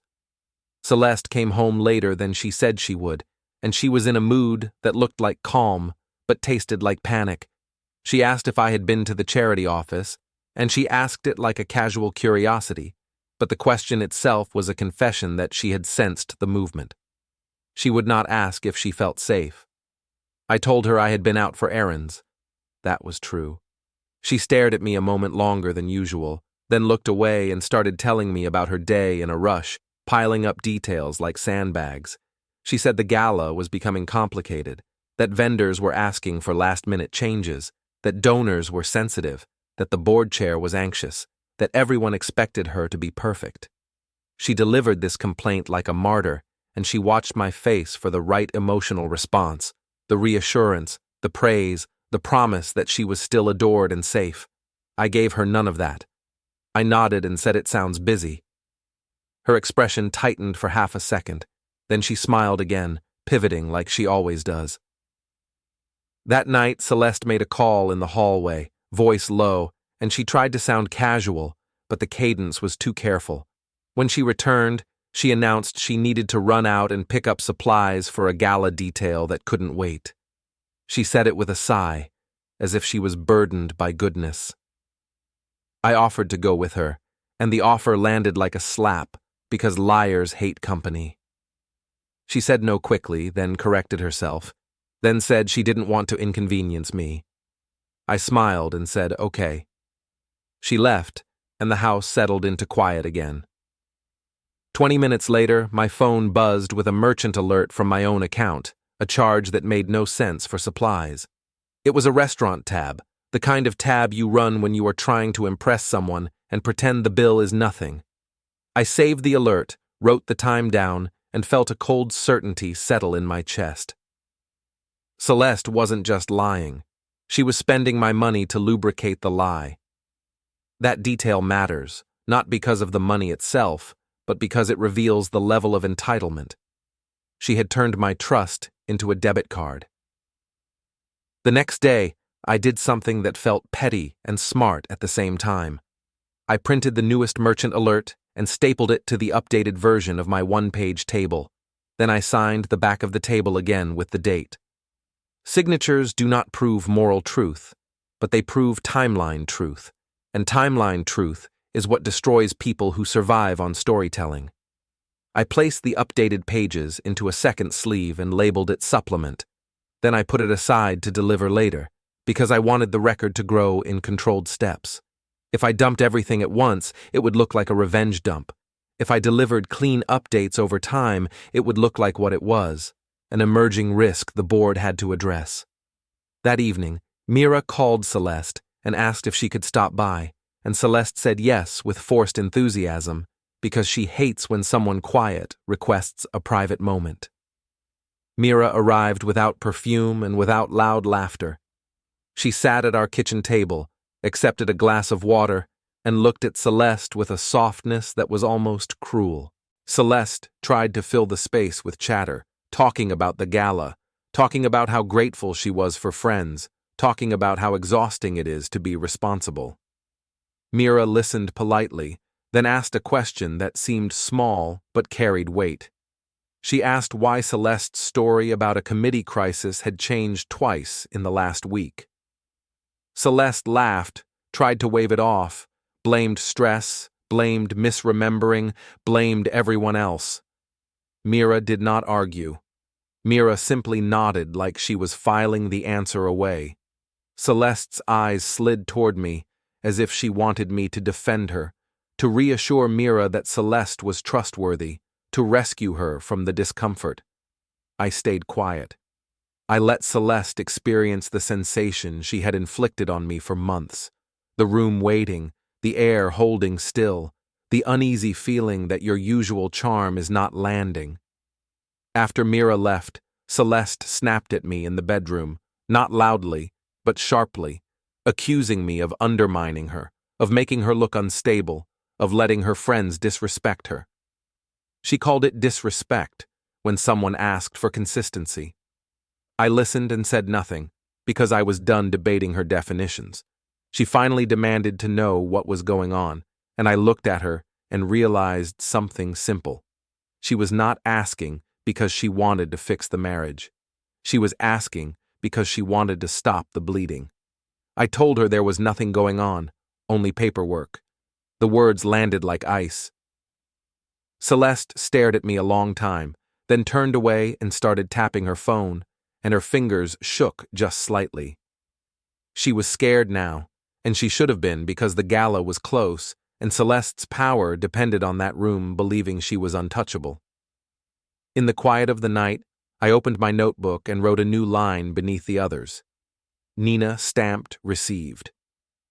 Celeste came home later than she said she would, and she was in a mood that looked like calm, but tasted like panic. She asked if I had been to the charity office, and she asked it like a casual curiosity, but the question itself was a confession that she had sensed the movement. She would not ask if she felt safe. I told her I had been out for errands. That was true. She stared at me a moment longer than usual, then looked away and started telling me about her day in a rush, piling up details like sandbags. She said the gala was becoming complicated, that vendors were asking for last-minute changes, that donors were sensitive, that the board chair was anxious, that everyone expected her to be perfect. She delivered this complaint like a martyr, and she watched my face for the right emotional response, the reassurance, the praise, the promise that she was still adored and safe. I gave her none of that. I nodded and said it sounds busy. Her expression tightened for half a second, then she smiled again, pivoting like she always does. That night, Celeste made a call in the hallway, voice low, and she tried to sound casual, but the cadence was too careful. When she returned, she announced she needed to run out and pick up supplies for a gala detail that couldn't wait. She said it with a sigh, as if she was burdened by goodness. I offered to go with her, and the offer landed like a slap, because liars hate company. She said no quickly, then corrected herself, then said she didn't want to inconvenience me. I smiled and said, okay. She left, and the house settled into quiet again. 20 minutes later, my phone buzzed with a merchant alert from my own account, a charge that made no sense for supplies. It was a restaurant tab, the kind of tab you run when you are trying to impress someone and pretend the bill is nothing. I saved the alert, wrote the time down, and felt a cold certainty settle in my chest. Celeste wasn't just lying. She was spending my money to lubricate the lie. That detail matters, not because of the money itself, but because it reveals the level of entitlement. She had turned my trust into a debit card. The next day, I did something that felt petty and smart at the same time. I printed the newest merchant alert and stapled it to the updated version of my one-page table. Then I signed the back of the table again with the date. Signatures do not prove moral truth, but they prove timeline truth, and timeline truth is what destroys people who survive on storytelling. I placed the updated pages into a second sleeve and labeled it supplement. Then I put it aside to deliver later, because I wanted the record to grow in controlled steps. If I dumped everything at once, it would look like a revenge dump. If I delivered clean updates over time, it would look like what it was, an emerging risk the board had to address. That evening, Mira called Celeste and asked if she could stop by, and Celeste said yes with forced enthusiasm, because she hates when someone quiet requests a private moment. Mira arrived without perfume and without loud laughter. She sat at our kitchen table, accepted a glass of water, and looked at Celeste with a softness that was almost cruel. Celeste tried to fill the space with chatter, talking about the gala, talking about how grateful she was for friends, talking about how exhausting it is to be responsible. Mira listened politely, then asked a question that seemed small but carried weight. She asked why Celeste's story about a committee crisis had changed twice in the last week. Celeste laughed, tried to wave it off, blamed stress, blamed misremembering, blamed everyone else. Mira did not argue. Mira simply nodded like she was filing the answer away. Celeste's eyes slid toward me, as if she wanted me to defend her, to reassure Mira that Celeste was trustworthy, to rescue her from the discomfort. I stayed quiet. I let Celeste experience the sensation she had inflicted on me for months, the room waiting, the air holding still, the uneasy feeling that your usual charm is not landing. After Mira left, Celeste snapped at me in the bedroom, not loudly, but sharply, accusing me of undermining her, of making her look unstable, of letting her friends disrespect her. She called it disrespect when someone asked for consistency. I listened and said nothing, because I was done debating her definitions. She finally demanded to know what was going on, and I looked at her and realized something simple. She was not asking because she wanted to fix the marriage. She was asking because she wanted to stop the bleeding. I told her there was nothing going on, only paperwork. The words landed like ice. Celeste stared at me a long time, then turned away and started tapping her phone, and her fingers shook just slightly. She was scared now, and she should have been because the gala was close, and Celeste's power depended on that room believing she was untouchable. In the quiet of the night, I opened my notebook and wrote a new line beneath the others. Nina stamped received.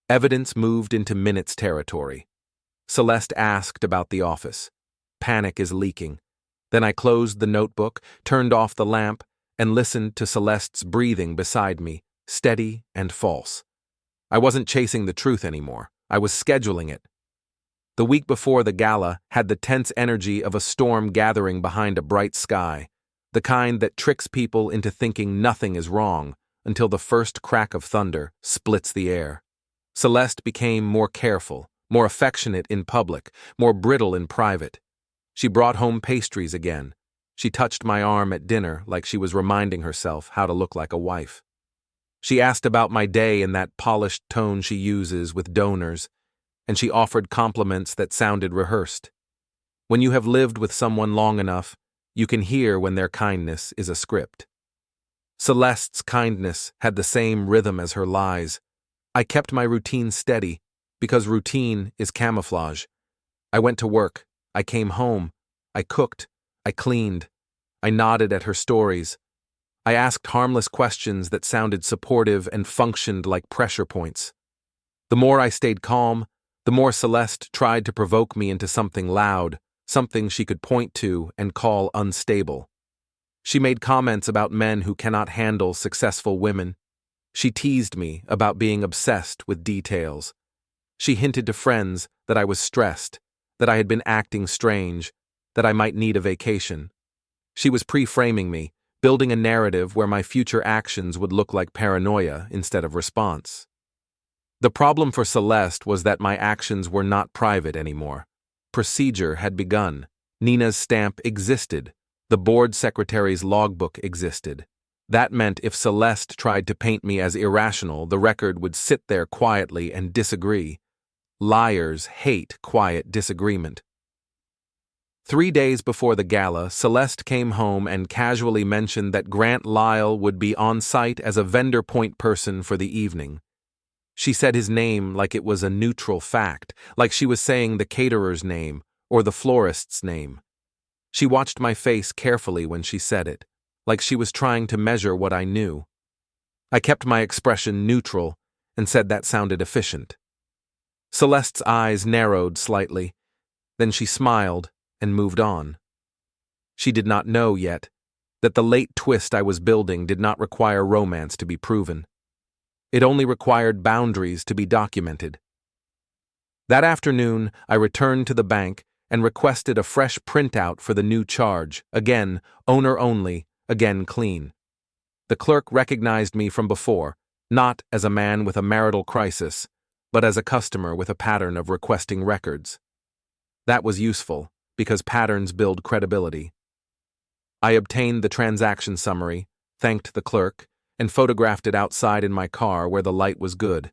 Evidence moved into minutes territory. Celeste asked about the office. Panic is leaking. Then I closed the notebook, turned off the lamp, and listened to Celeste's breathing beside me, steady and false. I wasn't chasing the truth anymore. I was scheduling it. The week before the gala had the tense energy of a storm gathering behind a bright sky, the kind that tricks people into thinking nothing is wrong until the first crack of thunder splits the air. Celeste became more careful, more affectionate in public, more brittle in private. She brought home pastries again. She touched my arm at dinner like she was reminding herself how to look like a wife. She asked about my day in that polished tone she uses with donors, and she offered compliments that sounded rehearsed. When you have lived with someone long enough, you can hear when their kindness is a script. Celeste's kindness had the same rhythm as her lies. I kept my routine steady, because routine is camouflage. I went to work, I came home, I cooked, I cleaned, I nodded at her stories. I asked harmless questions that sounded supportive and functioned like pressure points. The more I stayed calm, the more Celeste tried to provoke me into something loud, something she could point to and call unstable. She made comments about men who cannot handle successful women. She teased me about being obsessed with details. She hinted to friends that I was stressed, that I had been acting strange, that I might need a vacation. She was pre-framing me, building a narrative where my future actions would look like paranoia instead of response. The problem for Celeste was that my actions were not private anymore. Procedure had begun. Nina's stamp existed. The board secretary's logbook existed. That meant if Celeste tried to paint me as irrational, the record would sit there quietly and disagree. Liars hate quiet disagreement. 3 days before the gala, Celeste came home and casually mentioned that Grant Lyle would be on site as a vendor point person for the evening. She said his name like it was a neutral fact, like she was saying the caterer's name or the florist's name. She watched my face carefully when she said it, like she was trying to measure what I knew. I kept my expression neutral and said that sounded efficient. Celeste's eyes narrowed slightly. Then she smiled and moved on. She did not know yet that the late twist I was building did not require romance to be proven. It only required boundaries to be documented. That afternoon, I returned to the bank and requested a fresh printout for the new charge, again, owner only, again clean. The clerk recognized me from before, not as a man with a marital crisis, but as a customer with a pattern of requesting records. That was useful, because patterns build credibility. I obtained the transaction summary, thanked the clerk, and photographed it outside in my car where the light was good.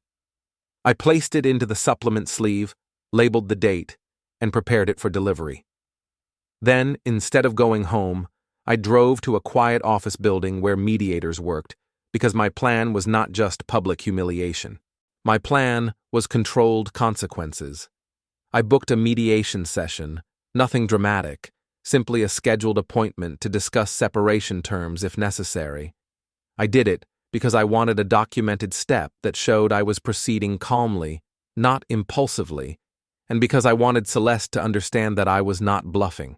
I placed it into the supplement sleeve, labeled the date, and prepared it for delivery. Then, instead of going home, I drove to a quiet office building where mediators worked, because my plan was not just public humiliation. My plan was controlled consequences. I booked a mediation session, nothing dramatic, simply a scheduled appointment to discuss separation terms if necessary. I did it because I wanted a documented step that showed I was proceeding calmly, not impulsively, and because I wanted Celeste to understand that I was not bluffing.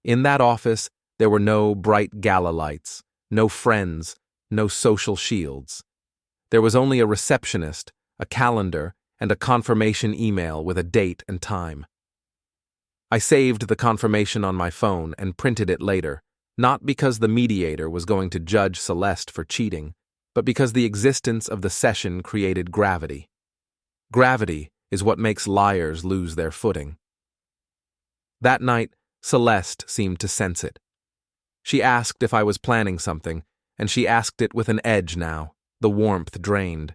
In that office, there were no bright gala lights, no friends, no social shields. There was only a receptionist, a calendar, and a confirmation email with a date and time. I saved the confirmation on my phone and printed it later, not because the mediator was going to judge Celeste for cheating, but because the existence of the session created gravity. Gravity is what makes liars lose their footing. That night, Celeste seemed to sense it. She asked if I was planning something, and she asked it with an edge now, the warmth drained.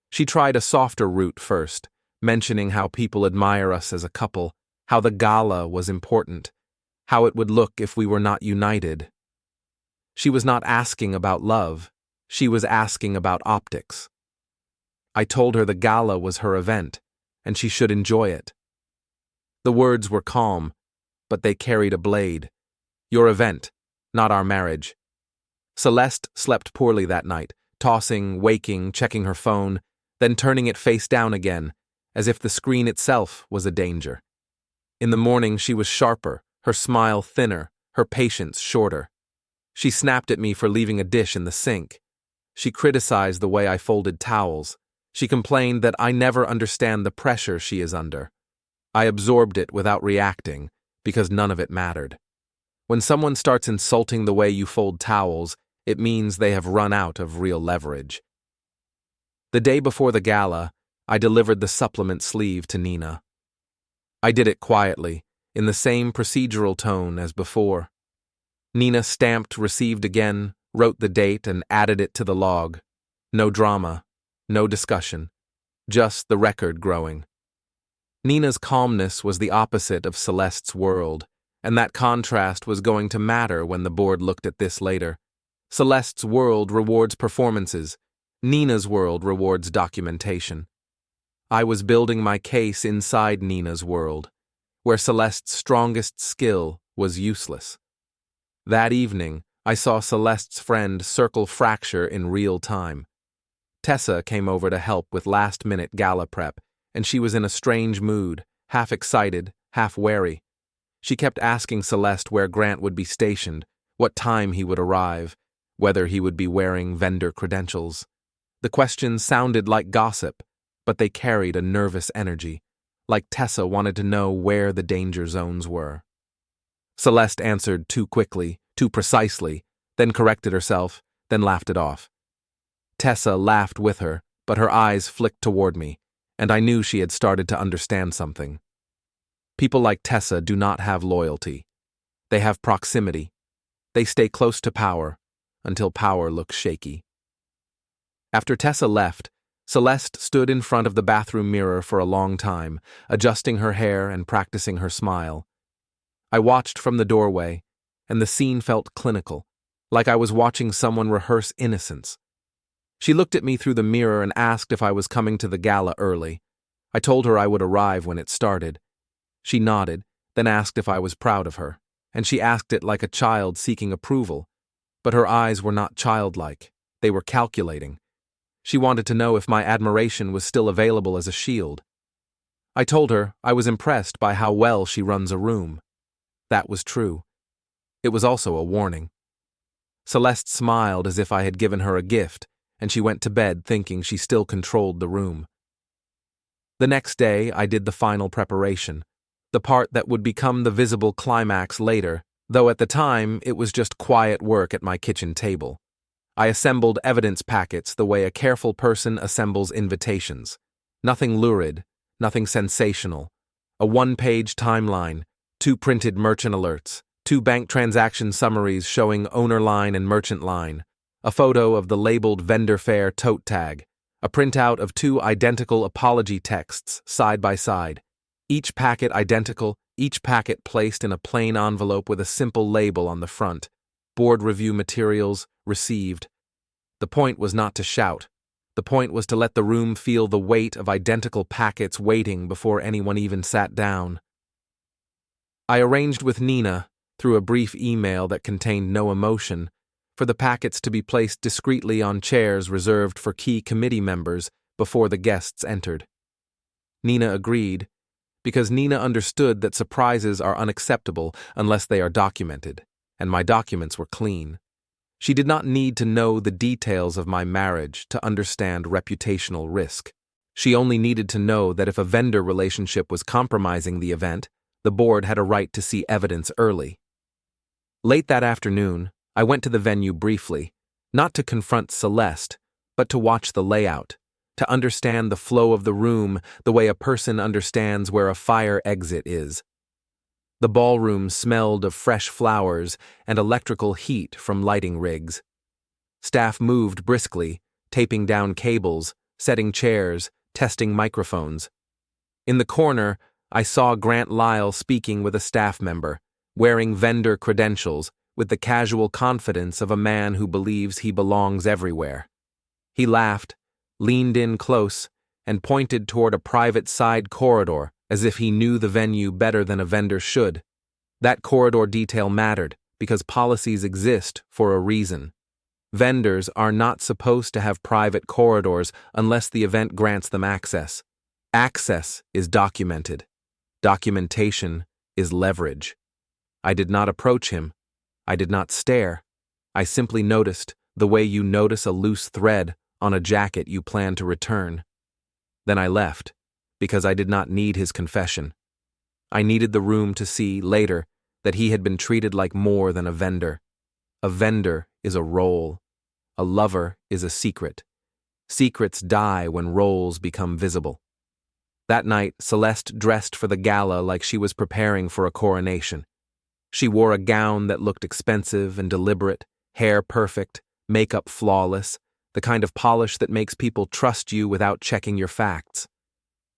She tried a softer route first, mentioning how people admire us as a couple, how the gala was important, how it would look if we were not united. She was not asking about love, she was asking about optics. I told her the gala was her event, and she should enjoy it. The words were calm, but they carried a blade. Your event, not our marriage. Celeste slept poorly that night, tossing, waking, checking her phone, then turning it face down again, as if the screen itself was a danger. In the morning she was sharper, her smile thinner, her patience shorter. She snapped at me for leaving a dish in the sink. She criticized the way I folded towels. She complained that I never understand the pressure she is under. I absorbed it without reacting, because none of it mattered. When someone starts insulting the way you fold towels, it means they have run out of real leverage. The day before the gala, I delivered the supplement sleeve to Nina. I did it quietly, in the same procedural tone as before. Nina stamped received again, wrote the date, and added it to the log. No drama, no discussion, just the record growing. Nina's calmness was the opposite of Celeste's world, and that contrast was going to matter when the board looked at this later. Celeste's world rewards performances, Nina's world rewards documentation. I was building my case inside Nina's world, where Celeste's strongest skill was useless. That evening, I saw Celeste's friend circle fracture in real time. Tessa came over to help with last-minute gala prep, and she was in a strange mood, half excited, half wary. She kept asking Celeste where Grant would be stationed, what time he would arrive, whether he would be wearing vendor credentials. The questions sounded like gossip, but they carried a nervous energy, like Tessa wanted to know where the danger zones were. Celeste answered too quickly, too precisely, then corrected herself, then laughed it off. Tessa laughed with her, but her eyes flicked toward me, and I knew she had started to understand something. People like Tessa do not have loyalty. They have proximity. They stay close to power, until power looks shaky. After Tessa left, Celeste stood in front of the bathroom mirror for a long time, adjusting her hair and practicing her smile. I watched from the doorway, and the scene felt clinical, like I was watching someone rehearse innocence. She looked at me through the mirror and asked if I was coming to the gala early. I told her I would arrive when it started. She nodded, then asked if I was proud of her, and she asked it like a child seeking approval, but her eyes were not childlike, they were calculating. She wanted to know if my admiration was still available as a shield. I told her I was impressed by how well she runs a room. That was true. It was also a warning. Celeste smiled as if I had given her a gift, and she went to bed thinking she still controlled the room. The next day, I did the final preparation, the part that would become the visible climax later, though at the time it was just quiet work at my kitchen table. I assembled evidence packets the way a careful person assembles invitations. Nothing lurid, nothing sensational. A one-page timeline, 2 printed merchant alerts, 2 bank transaction summaries showing owner line and merchant line, a photo of the labeled vendor fare tote tag, a printout of 2 identical apology texts side by side, each packet identical, each packet placed in a plain envelope with a simple label on the front. Board review materials, received. The point was not to shout. The point was to let the room feel the weight of identical packets waiting before anyone even sat down. I arranged with Nina, through a brief email that contained no emotion, for the packets to be placed discreetly on chairs reserved for key committee members before the guests entered. Nina agreed, because Nina understood that surprises are unacceptable unless they are documented, and my documents were clean. She did not need to know the details of my marriage to understand reputational risk. She only needed to know that if a vendor relationship was compromising the event, the board had a right to see evidence early. Late that afternoon, I went to the venue briefly, not to confront Celeste, but to watch the layout, to understand the flow of the room the way a person understands where a fire exit is. The ballroom smelled of fresh flowers and electrical heat from lighting rigs. Staff moved briskly, taping down cables, setting chairs, testing microphones. In the corner, I saw Grant Lyle speaking with a staff member, wearing vendor credentials, with the casual confidence of a man who believes he belongs everywhere. He laughed, leaned in close, and pointed toward a private side corridor as if he knew the venue better than a vendor should. That corridor detail mattered because policies exist for a reason. Vendors are not supposed to have private corridors unless the event grants them access. Access is documented. Documentation is leverage. I did not approach him. I did not stare. I simply noticed the way you notice a loose thread on a jacket you plan to return. Then I left, because I did not need his confession. I needed the room to see, later, that he had been treated like more than a vendor. A vendor is a role. A lover is a secret. Secrets die when roles become visible. That night, Celeste dressed for the gala like she was preparing for a coronation. She wore a gown that looked expensive and deliberate, hair perfect, makeup flawless, the kind of polish that makes people trust you without checking your facts.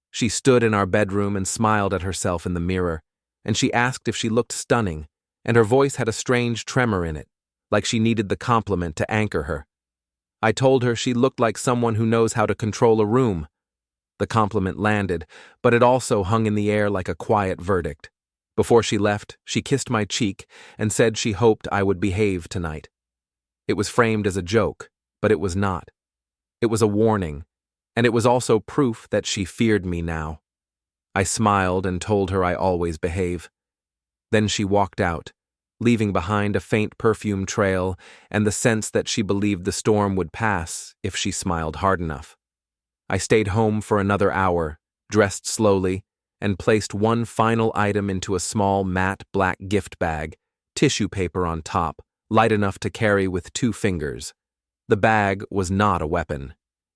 She stood in our bedroom and smiled at herself in the mirror, and she asked if she looked stunning, and her voice had a strange tremor in it, like she needed the compliment to anchor her. I told her she looked like someone who knows how to control a room. The compliment landed, but it also hung in the air like a quiet verdict. Before she left, she kissed my cheek and said she hoped I would behave tonight. It was framed as a joke, but it was not. It was a warning, and it was also proof that she feared me now. I smiled and told her I always behave. Then she walked out, leaving behind a faint perfume trail and the sense that she believed the storm would pass if she smiled hard enough. I stayed home for another hour, dressed slowly, and placed one final item into a small matte black gift bag, tissue paper on top, light enough to carry with 2 fingers. The bag was not a weapon.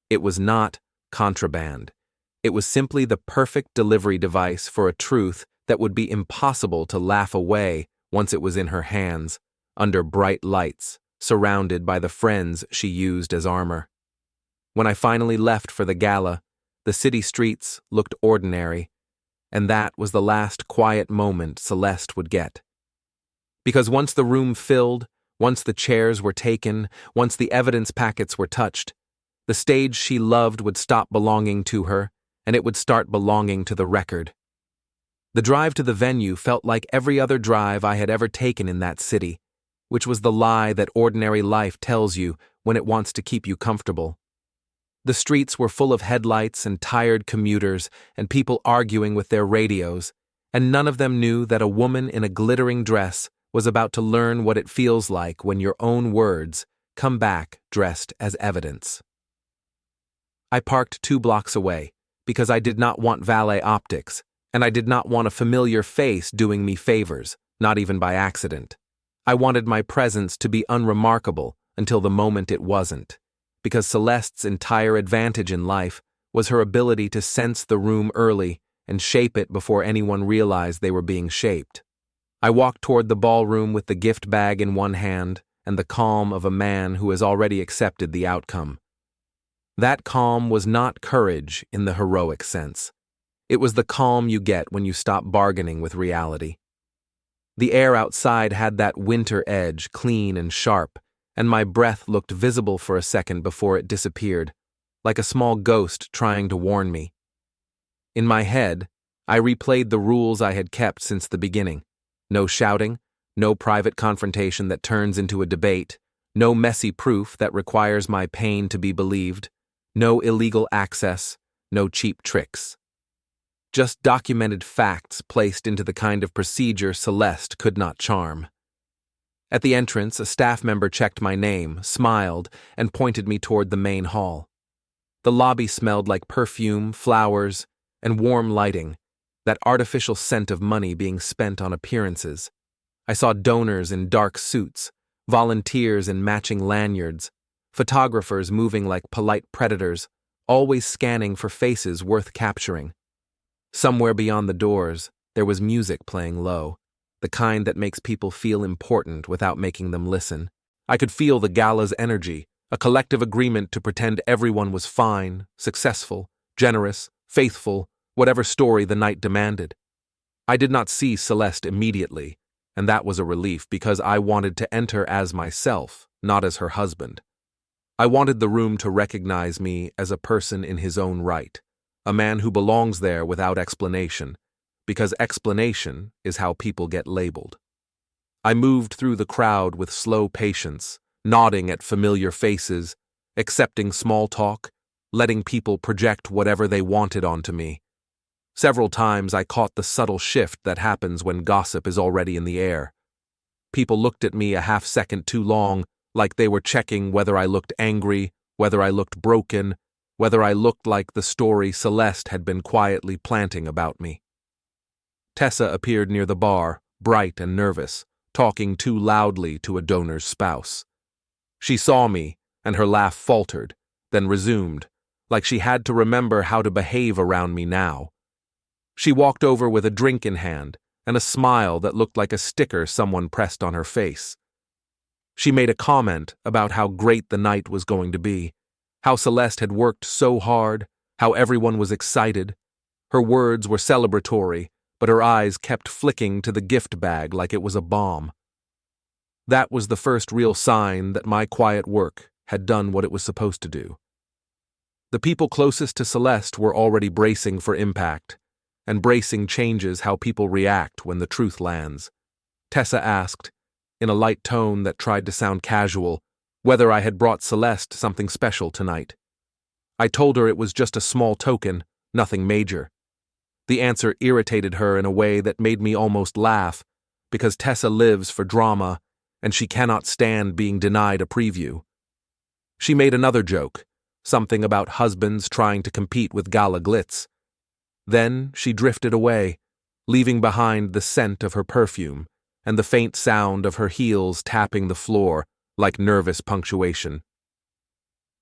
It was not contraband. It was simply the perfect delivery device for a truth that would be impossible to laugh away once it was in her hands, under bright lights, surrounded by the friends she used as armor. When I finally left for the gala, the city streets looked ordinary, and that was the last quiet moment Celeste would get. Because once the room filled, once the chairs were taken, once the evidence packets were touched, the stage she loved would stop belonging to her, and it would start belonging to the record. The drive to the venue felt like every other drive I had ever taken in that city, which was the lie that ordinary life tells you when it wants to keep you comfortable. The streets were full of headlights and tired commuters and people arguing with their radios, and none of them knew that a woman in a glittering dress was about to learn what it feels like when your own words come back dressed as evidence. I parked 2 blocks away because I did not want valet optics, and I did not want a familiar face doing me favors, not even by accident. I wanted my presence to be unremarkable until the moment it wasn't, because Celeste's entire advantage in life was her ability to sense the room early and shape it before anyone realized they were being shaped. I walked toward the ballroom with the gift bag in one hand and the calm of a man who has already accepted the outcome. That calm was not courage in the heroic sense. It was the calm you get when you stop bargaining with reality. The air outside had that winter edge, clean and sharp, and my breath looked visible for a second before it disappeared, like a small ghost trying to warn me. In my head, I replayed the rules I had kept since the beginning. No shouting, no private confrontation that turns into a debate, no messy proof that requires my pain to be believed, no illegal access, no cheap tricks. Just documented facts placed into the kind of procedure Celeste could not charm. At the entrance, a staff member checked my name, smiled, and pointed me toward the main hall. The lobby smelled like perfume, flowers, and warm lighting, that artificial scent of money being spent on appearances. I saw donors in dark suits, volunteers in matching lanyards, photographers moving like polite predators, always scanning for faces worth capturing. Somewhere beyond the doors, there was music playing low, the kind that makes people feel important without making them listen. I could feel the gala's energy, a collective agreement to pretend everyone was fine, successful, generous, faithful, whatever story the night demanded. I did not see Celeste immediately, and that was a relief because I wanted to enter as myself, not as her husband. I wanted the room to recognize me as a person in his own right, a man who belongs there without explanation, because explanation is how people get labeled. I moved through the crowd with slow patience, nodding at familiar faces, accepting small talk, letting people project whatever they wanted onto me. Several times I caught the subtle shift that happens when gossip is already in the air. People looked at me a half-second too long, like they were checking whether I looked angry, whether I looked broken, whether I looked like the story Celeste had been quietly planting about me. Tessa appeared near the bar, bright and nervous, talking too loudly to a donor's spouse. She saw me, and her laugh faltered, then resumed, like she had to remember how to behave around me now. She walked over with a drink in hand and a smile that looked like a sticker someone pressed on her face. She made a comment about how great the night was going to be, how Celeste had worked so hard, how everyone was excited. Her words were celebratory, but her eyes kept flicking to the gift bag like it was a bomb. That was the first real sign that my quiet work had done what it was supposed to do. The people closest to Celeste were already bracing for impact, and bracing changes how people react when the truth lands. Tessa asked, in a light tone that tried to sound casual, whether I had brought Celeste something special tonight. I told her it was just a small token, nothing major. The answer irritated her in a way that made me almost laugh, because Tessa lives for drama, and she cannot stand being denied a preview. She made another joke, something about husbands trying to compete with gala glitz. Then she drifted away, leaving behind the scent of her perfume and the faint sound of her heels tapping the floor like nervous punctuation.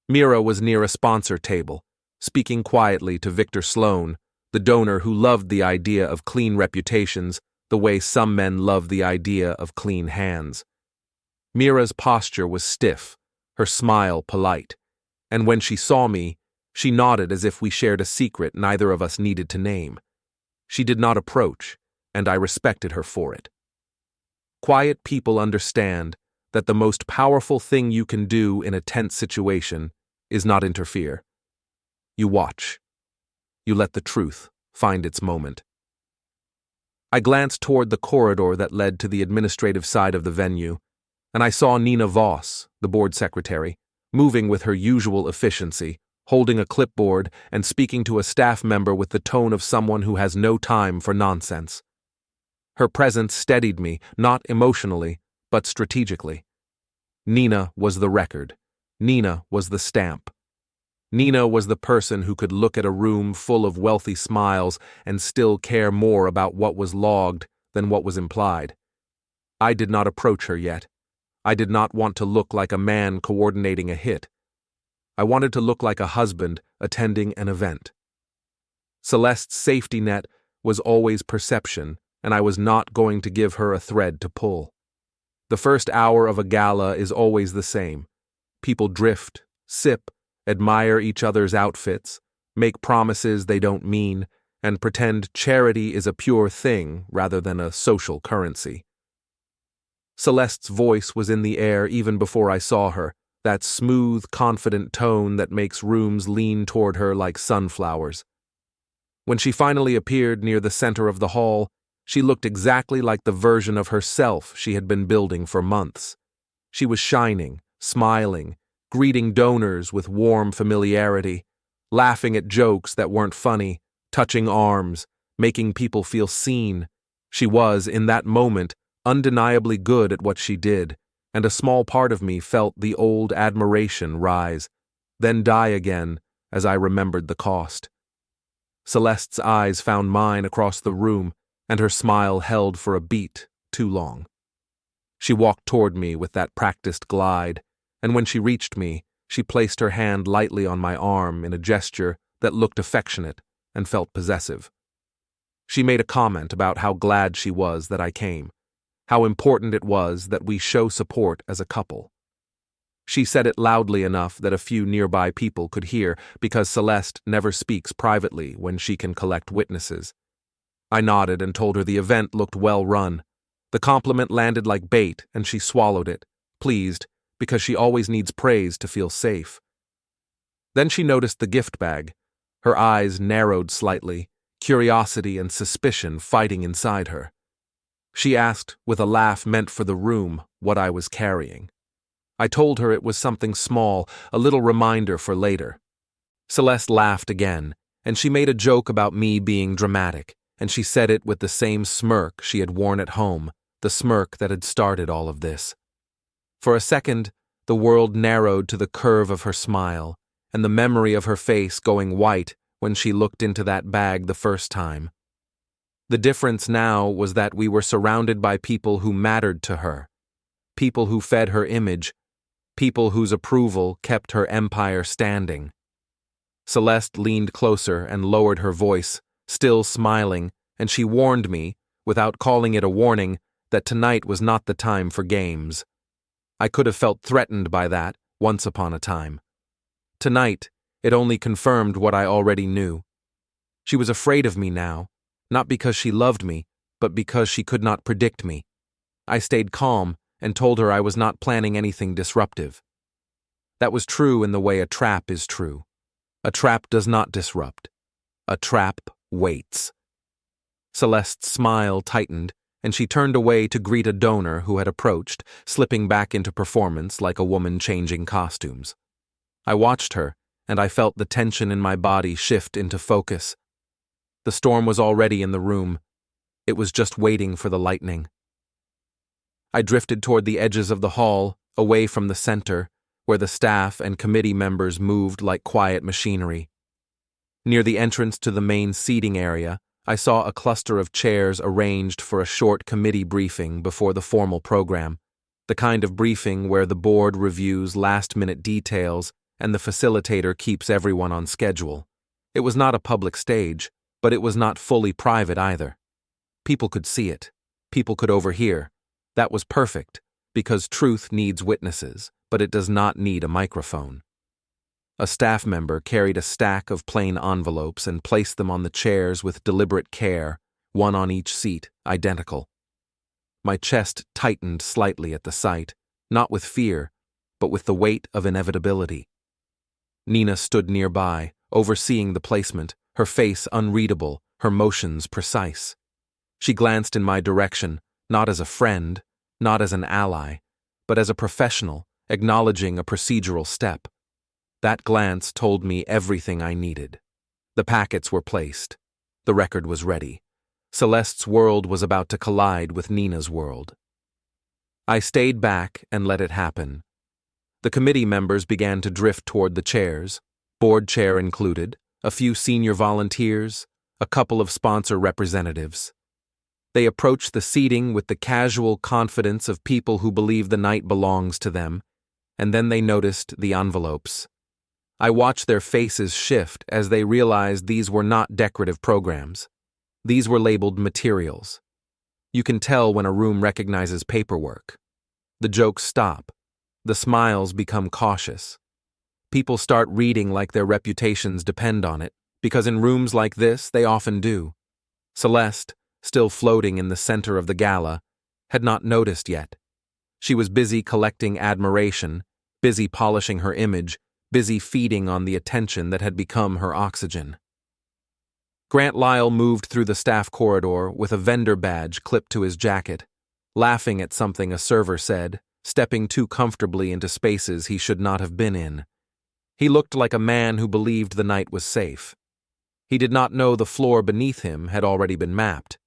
Mira was near a sponsor table, speaking quietly to Victor Sloan, the donor who loved the idea of clean reputations the way some men love the idea of clean hands. Mira's posture was stiff, her smile polite, and when she saw me, she nodded as if we shared a secret neither of us needed to name. She did not approach, and I respected her for it. Quiet people understand that the most powerful thing you can do in a tense situation is not interfere. You watch. You let the truth find its moment. I glanced toward the corridor that led to the administrative side of the venue, and I saw Nina Voss, the board secretary, moving with her usual efficiency, holding a clipboard and speaking to a staff member with the tone of someone who has no time for nonsense. Her presence steadied me, not emotionally, but strategically. Nina was the record. Nina was the stamp. Nina was the person who could look at a room full of wealthy smiles and still care more about what was logged than what was implied. I did not approach her yet. I did not want to look like a man coordinating a hit. I wanted to look like a husband attending an event. Celeste's safety net was always perception, and I was not going to give her a thread to pull. The first hour of a gala is always the same. People drift, sip, admire each other's outfits, make promises they don't mean, and pretend charity is a pure thing rather than a social currency. Celeste's voice was in the air even before I saw her, that smooth, confident tone that makes rooms lean toward her like sunflowers. When she finally appeared near the center of the hall, she looked exactly like the version of herself she had been building for months. She was shining, smiling, greeting donors with warm familiarity, laughing at jokes that weren't funny, touching arms, making people feel seen. She was, in that moment, undeniably good at what she did, and a small part of me felt the old admiration rise, then die again, as I remembered the cost. Celeste's eyes found mine across the room, and her smile held for a beat too long. She walked toward me with that practiced glide, and when she reached me, she placed her hand lightly on my arm in a gesture that looked affectionate and felt possessive. She made a comment about how glad she was that I came, how important it was that we show support as a couple. She said it loudly enough that a few nearby people could hear, because Celeste never speaks privately when she can collect witnesses. I nodded and told her the event looked well run. The compliment landed like bait, and she swallowed it, pleased, because she always needs praise to feel safe. Then she noticed the gift bag. Her eyes narrowed slightly, curiosity and suspicion fighting inside her. She asked, with a laugh meant for the room, what I was carrying. I told her it was something small, a little reminder for later. Celeste laughed again, and she made a joke about me being dramatic, and she said it with the same smirk she had worn at home, the smirk that had started all of this. For a second, the world narrowed to the curve of her smile, and the memory of her face going white when she looked into that bag the first time. The difference now was that we were surrounded by people who mattered to her, people who fed her image, people whose approval kept her empire standing. Celeste leaned closer and lowered her voice, still smiling, and she warned me, without calling it a warning, that tonight was not the time for games. I could have felt threatened by that once upon a time. Tonight, it only confirmed what I already knew. She was afraid of me now, not because she loved me, but because she could not predict me. I stayed calm and told her I was not planning anything disruptive. That was true in the way a trap is true. A trap does not disrupt. A trap waits. Celeste's smile tightened, and she turned away to greet a donor who had approached, slipping back into performance like a woman changing costumes. I watched her, and I felt the tension in my body shift into focus. The storm was already in the room. It was just waiting for the lightning. I drifted toward the edges of the hall, away from the center, where the staff and committee members moved like quiet machinery. Near the entrance to the main seating area, I saw a cluster of chairs arranged for a short committee briefing before the formal program, the kind of briefing where the board reviews last-minute details and the facilitator keeps everyone on schedule. It was not a public stage, but it was not fully private either. People could see it. People could overhear. That was perfect, because truth needs witnesses, but it does not need a microphone. A staff member carried a stack of plain envelopes and placed them on the chairs with deliberate care, one on each seat, identical. My chest tightened slightly at the sight, not with fear, but with the weight of inevitability. Nina stood nearby, overseeing the placement, her face unreadable, her motions precise. She glanced in my direction, not as a friend, not as an ally, but as a professional, acknowledging a procedural step. That glance told me everything I needed. The packets were placed. The record was ready. Celeste's world was about to collide with Nina's world. I stayed back and let it happen. The committee members began to drift toward the chairs, board chair included, a few senior volunteers, a couple of sponsor representatives. They approached the seating with the casual confidence of people who believe the night belongs to them, and then they noticed the envelopes. I watched their faces shift as they realized these were not decorative programs. These were labeled materials. You can tell when a room recognizes paperwork. The jokes stop. The smiles become cautious. People start reading like their reputations depend on it, because in rooms like this, they often do. Celeste, still floating in the center of the gala, had not noticed yet. She was busy collecting admiration, busy polishing her image, busy feeding on the attention that had become her oxygen. Grant Lyle moved through the staff corridor with a vendor badge clipped to his jacket, laughing at something a server said, stepping too comfortably into spaces he should not have been in. He looked like a man who believed the night was safe. He did not know the floor beneath him had already been mapped.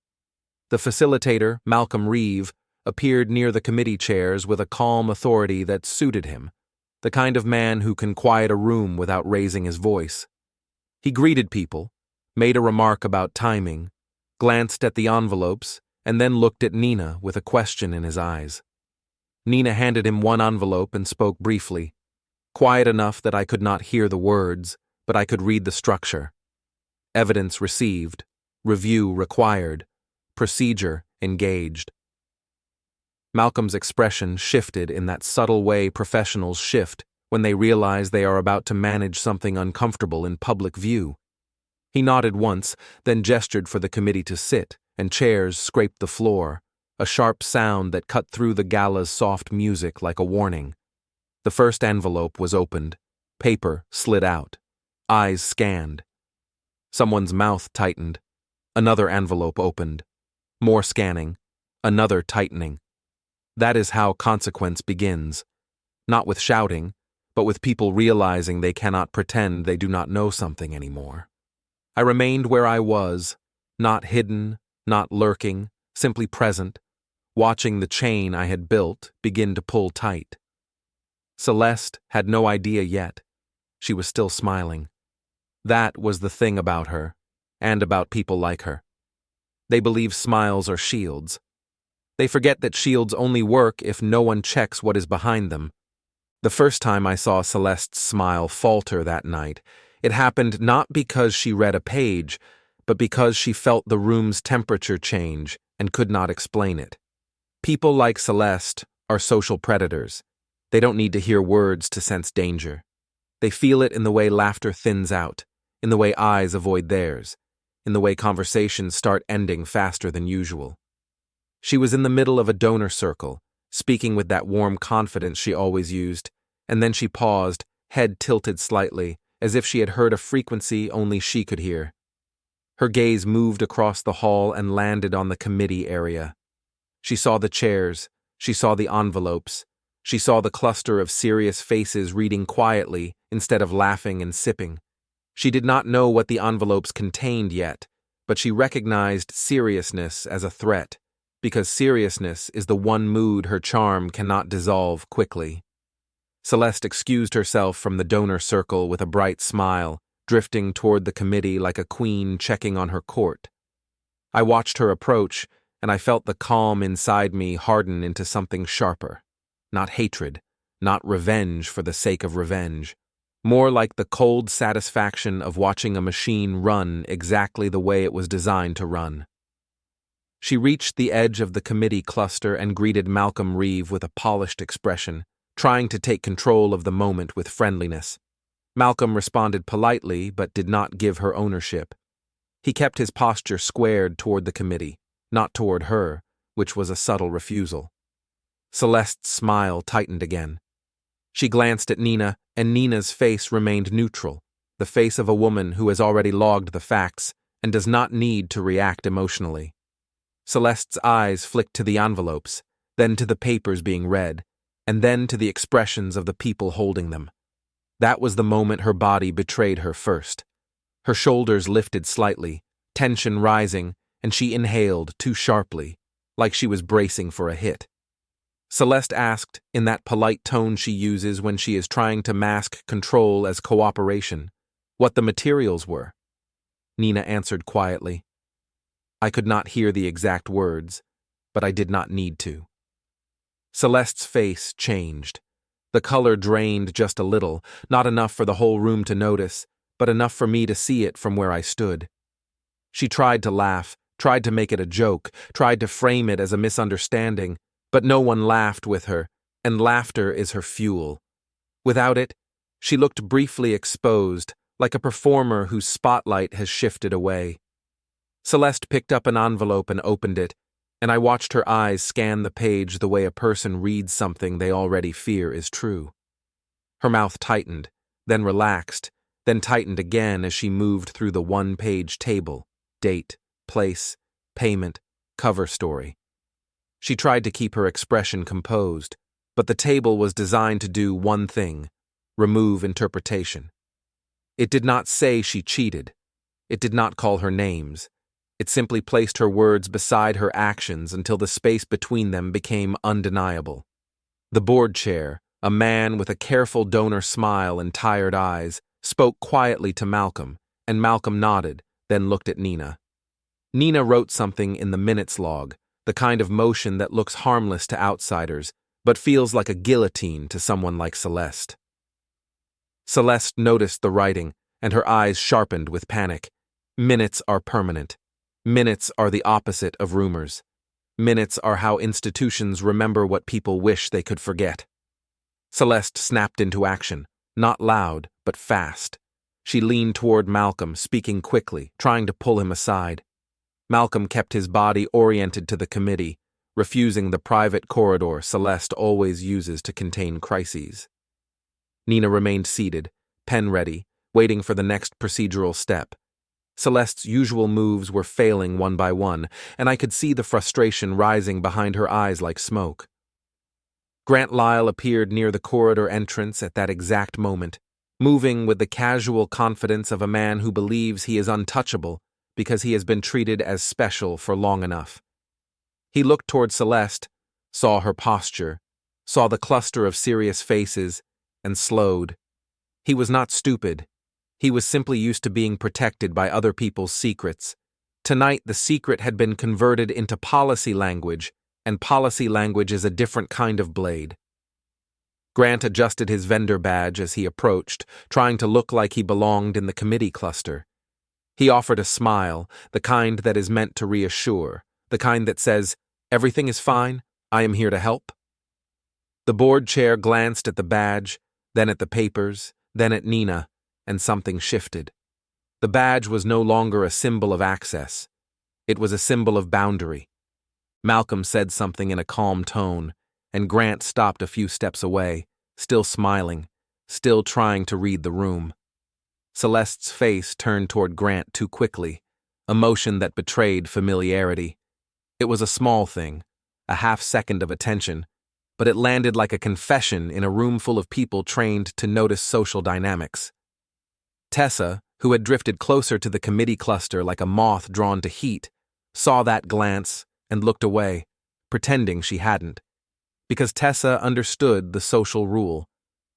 The facilitator, Malcolm Reeve, appeared near the committee chairs with a calm authority that suited him, the kind of man who can quiet a room without raising his voice. He greeted people, made a remark about timing, glanced at the envelopes, and then looked at Nina with a question in his eyes. Nina handed him one envelope and spoke briefly, quiet enough that I could not hear the words, but I could read the structure. Evidence received, review required, procedure engaged. Malcolm's expression shifted in that subtle way professionals shift when they realize they are about to manage something uncomfortable in public view. He nodded once, then gestured for the committee to sit, and chairs scraped the floor, a sharp sound that cut through the gala's soft music like a warning. The first envelope was opened, paper slid out, eyes scanned. Someone's mouth tightened. Another envelope opened. More scanning. Another tightening. That is how consequence begins. Not with shouting, but with people realizing they cannot pretend they do not know something anymore. I remained where I was, not hidden, not lurking, simply present, watching the chain I had built begin to pull tight. Celeste had no idea yet. She was still smiling. That was the thing about her, and about people like her. They believe smiles are shields. They forget that shields only work if no one checks what is behind them. The first time I saw Celeste's smile falter that night, it happened not because she read a page, but because she felt the room's temperature change and could not explain it. People like Celeste are social predators. They don't need to hear words to sense danger. They feel it in the way laughter thins out, in the way eyes avoid theirs, in the way conversations start ending faster than usual. She was in the middle of a donor circle, speaking with that warm confidence she always used, and then she paused, head tilted slightly, as if she had heard a frequency only she could hear. Her gaze moved across the hall and landed on the committee area. She saw the chairs, she saw the envelopes, she saw the cluster of serious faces reading quietly instead of laughing and sipping. She did not know what the envelopes contained yet, but she recognized seriousness as a threat, because seriousness is the one mood her charm cannot dissolve quickly. Celeste excused herself from the donor circle with a bright smile, drifting toward the committee like a queen checking on her court. I watched her approach, and I felt the calm inside me harden into something sharper. Not hatred, not revenge for the sake of revenge. More like the cold satisfaction of watching a machine run exactly the way it was designed to run. She reached the edge of the committee cluster and greeted Malcolm Reeve with a polished expression, trying to take control of the moment with friendliness. Malcolm responded politely but did not give her ownership. He kept his posture squared toward the committee, not toward her, which was a subtle refusal. Celeste's smile tightened again. She glanced at Nina, and Nina's face remained neutral, the face of a woman who has already logged the facts and does not need to react emotionally. Celeste's eyes flicked to the envelopes, then to the papers being read, and then to the expressions of the people holding them. That was the moment her body betrayed her first. Her shoulders lifted slightly, tension rising, and she inhaled too sharply, like she was bracing for a hit. Celeste asked, in that polite tone she uses when she is trying to mask control as cooperation, what the materials were. Nina answered quietly. I could not hear the exact words, but I did not need to. Celeste's face changed. The color drained just a little, not enough for the whole room to notice, but enough for me to see it from where I stood. She tried to laugh, tried to make it a joke, tried to frame it as a misunderstanding, but no one laughed with her, and laughter is her fuel. Without it, she looked briefly exposed, like a performer whose spotlight has shifted away. Celeste picked up an envelope and opened it, and I watched her eyes scan the page the way a person reads something they already fear is true. Her mouth tightened, then relaxed, then tightened again as she moved through the one-page table: date, place, payment, cover story. She tried to keep her expression composed, but the table was designed to do one thing: remove interpretation. It did not say she cheated. It did not call her names. It simply placed her words beside her actions until the space between them became undeniable. The board chair, a man with a careful donor smile and tired eyes, spoke quietly to Malcolm, and Malcolm nodded, then looked at Nina. Nina wrote something in the minutes log, the kind of motion that looks harmless to outsiders, but feels like a guillotine to someone like Celeste. Celeste noticed the writing, and her eyes sharpened with panic. Minutes are permanent. Minutes are the opposite of rumors. Minutes are how institutions remember what people wish they could forget. Celeste snapped into action, not loud, but fast. She leaned toward Malcolm, speaking quickly, trying to pull him aside. Malcolm kept his body oriented to the committee, refusing the private corridor Celeste always uses to contain crises. Nina remained seated, pen ready, waiting for the next procedural step. Celeste's usual moves were failing one by one, and I could see the frustration rising behind her eyes like smoke. Grant Lyle appeared near the corridor entrance at that exact moment, moving with the casual confidence of a man who believes he is untouchable because he has been treated as special for long enough. He looked toward Celeste, saw her posture, saw the cluster of serious faces, and slowed. He was not stupid. He was simply used to being protected by other people's secrets. Tonight, the secret had been converted into policy language, and policy language is a different kind of blade. Grant adjusted his vendor badge as he approached, trying to look like he belonged in the committee cluster. He offered a smile, the kind that is meant to reassure, the kind that says, "Everything is fine, I am here to help." The board chair glanced at the badge, then at the papers, then at Nina, and something shifted. The badge was no longer a symbol of access. It was a symbol of boundary. Malcolm said something in a calm tone, and Grant stopped a few steps away, still smiling, still trying to read the room. Celeste's face turned toward Grant too quickly, a motion that betrayed familiarity. It was a small thing, a half-second of attention, but it landed like a confession in a room full of people trained to notice social dynamics. Tessa, who had drifted closer to the committee cluster like a moth drawn to heat, saw that glance and looked away, pretending she hadn't. Because Tessa understood the social rule.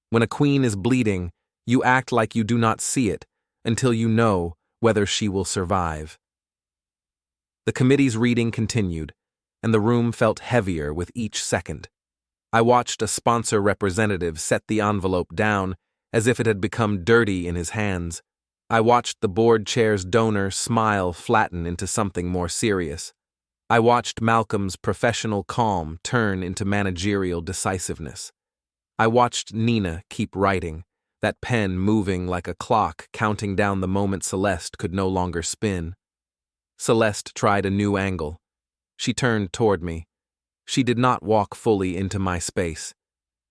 When a queen is bleeding, you act like you do not see it until you know whether she will survive. The committee's reading continued, and the room felt heavier with each second. I watched a sponsor representative set the envelope down as if it had become dirty in his hands. I watched the board chair's donor smile flatten into something more serious. I watched Malcolm's professional calm turn into managerial decisiveness. I watched Nina keep writing, that pen moving like a clock counting down the moment Celeste could no longer spin. Celeste tried a new angle. She turned toward me. She did not walk fully into my space.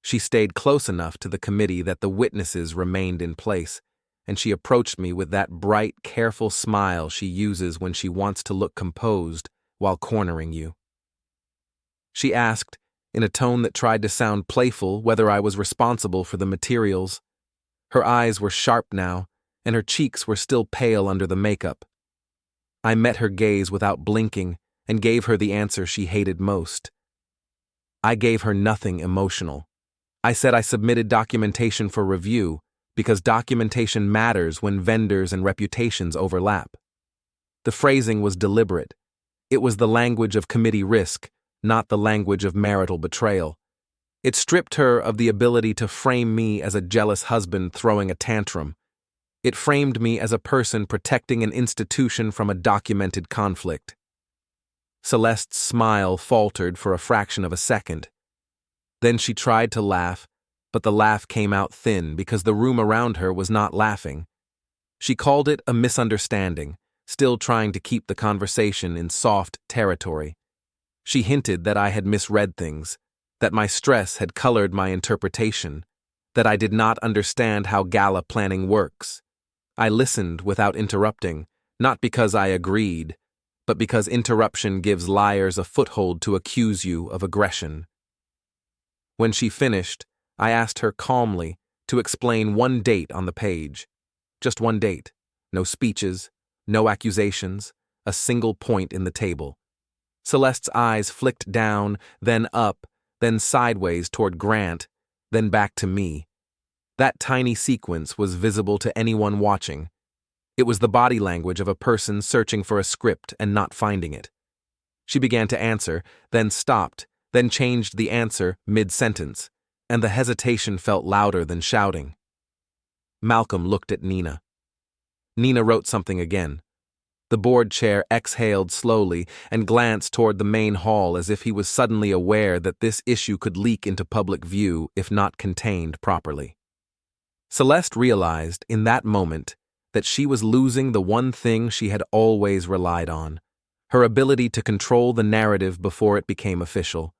She stayed close enough to the committee that the witnesses remained in place, and she approached me with that bright, careful smile she uses when she wants to look composed while cornering you. She asked, in a tone that tried to sound playful, whether I was responsible for the materials. Her eyes were sharp now, and her cheeks were still pale under the makeup. I met her gaze without blinking and gave her the answer she hated most. I gave her nothing emotional. I said I submitted documentation for review because documentation matters when vendors and reputations overlap. The phrasing was deliberate. It was the language of committee risk, not the language of marital betrayal. It stripped her of the ability to frame me as a jealous husband throwing a tantrum. It framed me as a person protecting an institution from a documented conflict. Celeste's smile faltered for a fraction of a second. Then she tried to laugh, but the laugh came out thin because the room around her was not laughing. She called it a misunderstanding, still trying to keep the conversation in soft territory. She hinted that I had misread things, that my stress had colored my interpretation, that I did not understand how gala planning works. I listened without interrupting, not because I agreed, but because interruption gives liars a foothold to accuse you of aggression. When she finished, I asked her calmly to explain one date on the page. Just one date. No speeches, no accusations, a single point in the table. Celeste's eyes flicked down, then up, then sideways toward Grant, then back to me. That tiny sequence was visible to anyone watching. It was the body language of a person searching for a script and not finding it. She began to answer, then stopped, then changed the answer mid-sentence, and the hesitation felt louder than shouting. Malcolm looked at Nina. Nina wrote something again. The board chair exhaled slowly and glanced toward the main hall as if he was suddenly aware that this issue could leak into public view if not contained properly. Celeste realized in that moment that she was losing the one thing she had always relied on, her ability to control the narrative before it became official.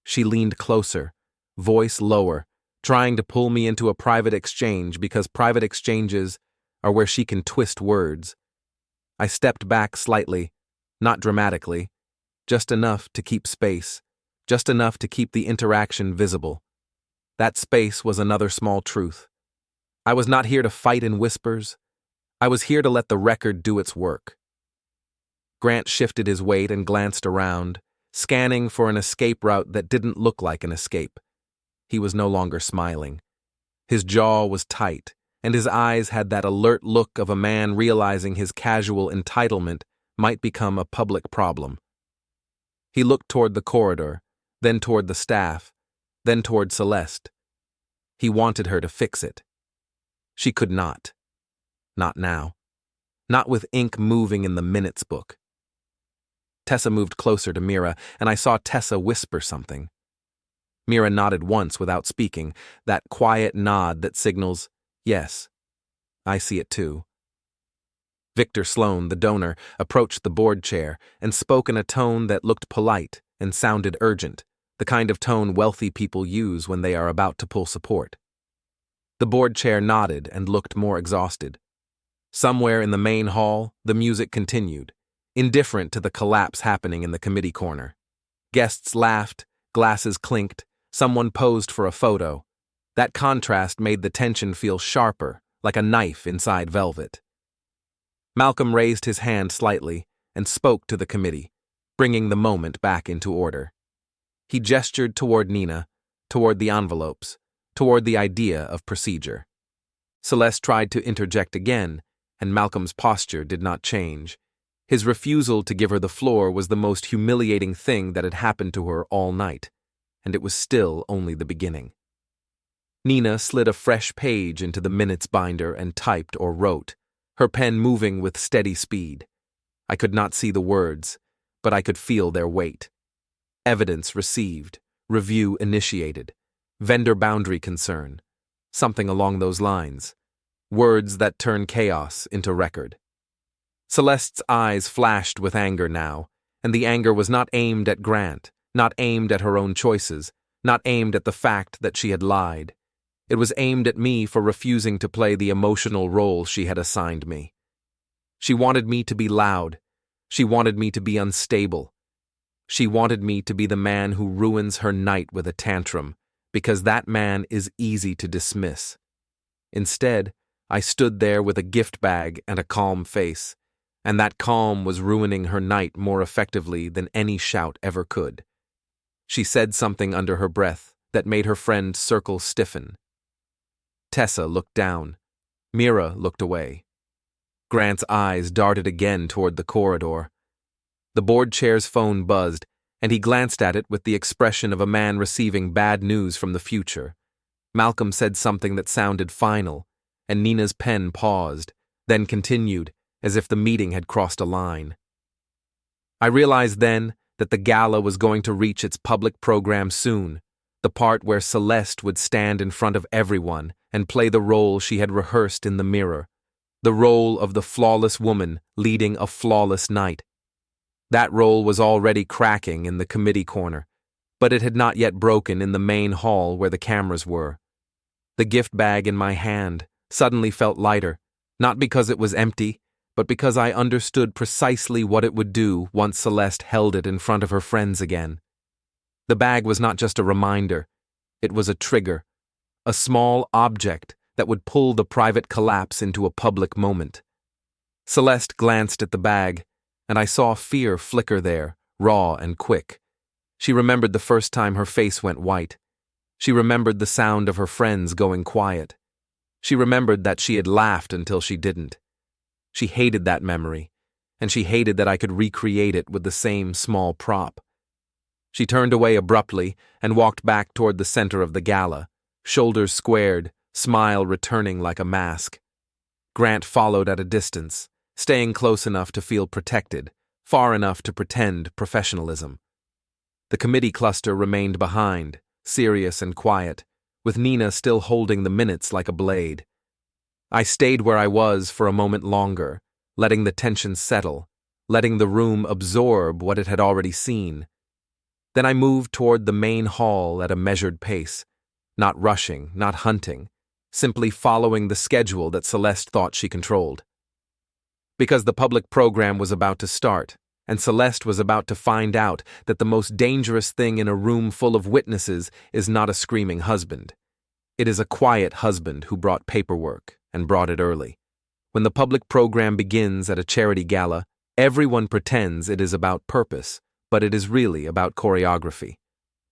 She leaned closer, voice lower, trying to pull me into a private exchange because private exchanges are where she can twist words. I stepped back slightly, not dramatically, just enough to keep space, just enough to keep the interaction visible. That space was another small truth. I was not here to fight in whispers. I was here to let the record do its work. Grant shifted his weight and glanced around, scanning for an escape route that didn't look like an escape. He was no longer smiling. His jaw was tight, and his eyes had that alert look of a man realizing his casual entitlement might become a public problem. He looked toward the corridor, then toward the staff, then toward Celeste. He wanted her to fix it. She could not. Not now. Not with ink moving in the minutes book. Tessa moved closer to Mira, and I saw Tessa whisper something. Mira nodded once without speaking, that quiet nod that signals, yes, I see it too. Victor Sloan, the donor, approached the board chair and spoke in a tone that looked polite and sounded urgent, the kind of tone wealthy people use when they are about to pull support. The board chair nodded and looked more exhausted. Somewhere in the main hall, the music continued, indifferent to the collapse happening in the committee corner. Guests laughed, glasses clinked, someone posed for a photo. That contrast made the tension feel sharper, like a knife inside velvet. Malcolm raised his hand slightly and spoke to the committee, bringing the moment back into order. He gestured toward Nina, toward the envelopes, toward the idea of procedure. Celeste tried to interject again, and Malcolm's posture did not change. His refusal to give her the floor was the most humiliating thing that had happened to her all night, and it was still only the beginning. Nina slid a fresh page into the minutes binder and typed or wrote, her pen moving with steady speed. I could not see the words, but I could feel their weight. Evidence received, review initiated, vendor boundary concern, something along those lines. Words that turn chaos into record. Celeste's eyes flashed with anger now, and the anger was not aimed at Grant, not aimed at her own choices, not aimed at the fact that she had lied. It was aimed at me for refusing to play the emotional role she had assigned me. She wanted me to be loud. She wanted me to be unstable. She wanted me to be the man who ruins her night with a tantrum, because that man is easy to dismiss. Instead, I stood there with a gift bag and a calm face, and that calm was ruining her night more effectively than any shout ever could. She said something under her breath that made her friend's circle stiffen. Tessa looked down. Mira looked away. Grant's eyes darted again toward the corridor. The board chair's phone buzzed, and he glanced at it with the expression of a man receiving bad news from the future. Malcolm said something that sounded final, and Nina's pen paused, then continued, as if the meeting had crossed a line. I realized then that the gala was going to reach its public program soon, the part where Celeste would stand in front of everyone and play the role she had rehearsed in the mirror, the role of the flawless woman leading a flawless night. That role was already cracking in the committee corner, but it had not yet broken in the main hall where the cameras were. The gift bag in my hand suddenly felt lighter, not because it was empty, but because I understood precisely what it would do once Celeste held it in front of her friends again. The bag was not just a reminder, it was a trigger, a small object that would pull the private collapse into a public moment. Celeste glanced at the bag, and I saw fear flicker there, raw and quick. She remembered the first time her face went white. She remembered the sound of her friends going quiet. She remembered that she had laughed until she didn't. She hated that memory, and she hated that I could recreate it with the same small prop. She turned away abruptly and walked back toward the center of the gala, shoulders squared, smile returning like a mask. Grant followed at a distance, staying close enough to feel protected, far enough to pretend professionalism. The committee cluster remained behind, serious and quiet, with Nina still holding the minutes like a blade. I stayed where I was for a moment longer, letting the tension settle, letting the room absorb what it had already seen. Then I moved toward the main hall at a measured pace, not rushing, not hunting, simply following the schedule that Celeste thought she controlled. Because the public program was about to start, and Celeste was about to find out that the most dangerous thing in a room full of witnesses is not a screaming husband. It is a quiet husband who brought paperwork, and brought it early. When the public program begins at a charity gala, everyone pretends it is about purpose, but it is really about choreography.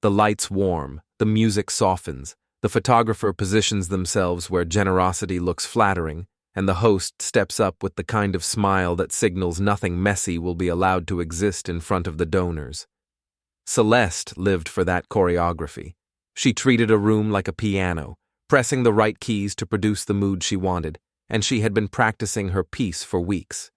The lights warm, the music softens, the photographer positions themselves where generosity looks flattering, and the host steps up with the kind of smile that signals nothing messy will be allowed to exist in front of the donors. Celeste lived for that choreography. She treated a room like a piano, pressing the right keys to produce the mood she wanted, and she had been practicing her piece for weeks.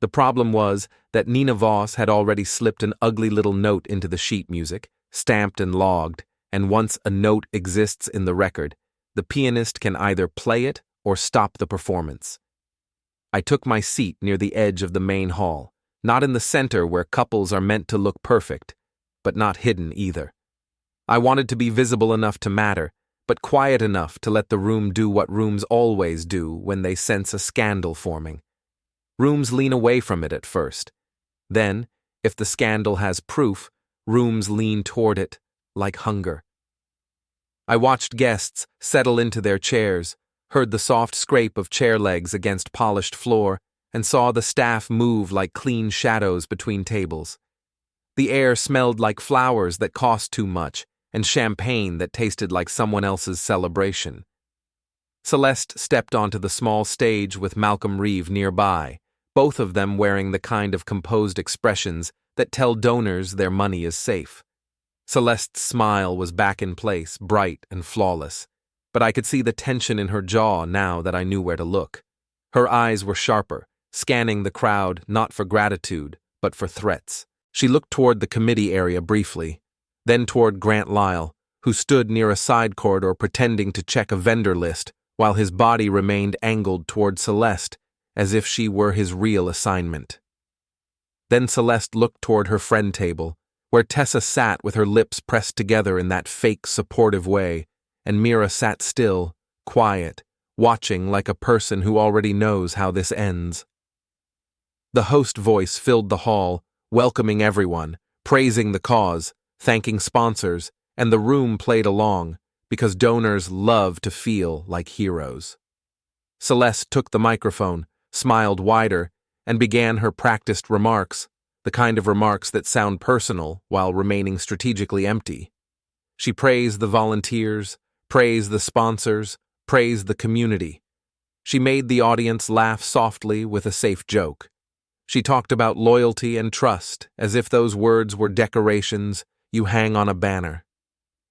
The problem was that Nina Voss had already slipped an ugly little note into the sheet music, stamped and logged, and once a note exists in the record, the pianist can either play it or stop the performance. I took my seat near the edge of the main hall, not in the center where couples are meant to look perfect, but not hidden either. I wanted to be visible enough to matter, but quiet enough to let the room do what rooms always do when they sense a scandal forming. Rooms lean away from it at first. Then, if the scandal has proof, rooms lean toward it, like hunger. I watched guests settle into their chairs, heard the soft scrape of chair legs against polished floor, and saw the staff move like clean shadows between tables. The air smelled like flowers that cost too much, and champagne that tasted like someone else's celebration. Celeste stepped onto the small stage with Malcolm Reeve nearby, both of them wearing the kind of composed expressions that tell donors their money is safe. Celeste's smile was back in place, bright and flawless, but I could see the tension in her jaw now that I knew where to look. Her eyes were sharper, scanning the crowd not for gratitude, but for threats. She looked toward the committee area briefly, then toward Grant Lyle, who stood near a side corridor pretending to check a vendor list, while his body remained angled toward Celeste, as if she were his real assignment. Then Celeste looked toward her friend table, where Tessa sat with her lips pressed together in that fake supportive way, and Mira sat still, quiet, watching like a person who already knows how this ends. The host voice filled the hall, welcoming everyone, praising the cause, thanking sponsors, and the room played along, because donors love to feel like heroes. Celeste took the microphone, smiled wider, and began her practiced remarks, the kind of remarks that sound personal while remaining strategically empty. She praised the volunteers, praised the sponsors, praised the community. She made the audience laugh softly with a safe joke. She talked about loyalty and trust as if those words were decorations you hang on a banner.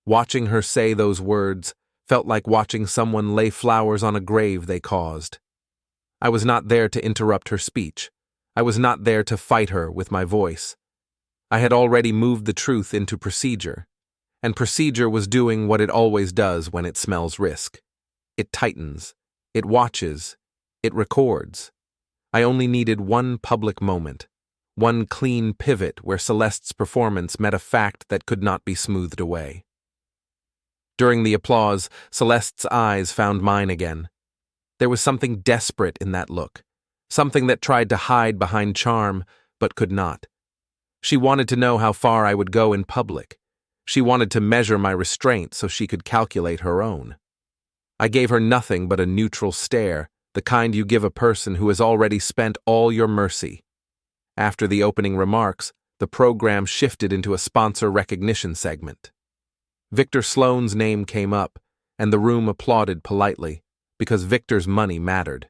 Watching her say those words felt like watching someone lay flowers on a grave they caused. I was not there to interrupt her speech. I was not there to fight her with my voice. I had already moved the truth into procedure, and procedure was doing what it always does when it smells risk. It tightens, it watches, it records. I only needed one public moment, one clean pivot where Celeste's performance met a fact that could not be smoothed away. During the applause, Celeste's eyes found mine again. There was something desperate in that look, something that tried to hide behind charm, but could not. She wanted to know how far I would go in public. She wanted to measure my restraint so she could calculate her own. I gave her nothing but a neutral stare, the kind you give a person who has already spent all your mercy. After the opening remarks, the program shifted into a sponsor recognition segment. Victor Sloane's name came up, and the room applauded politely, because Victor's money mattered.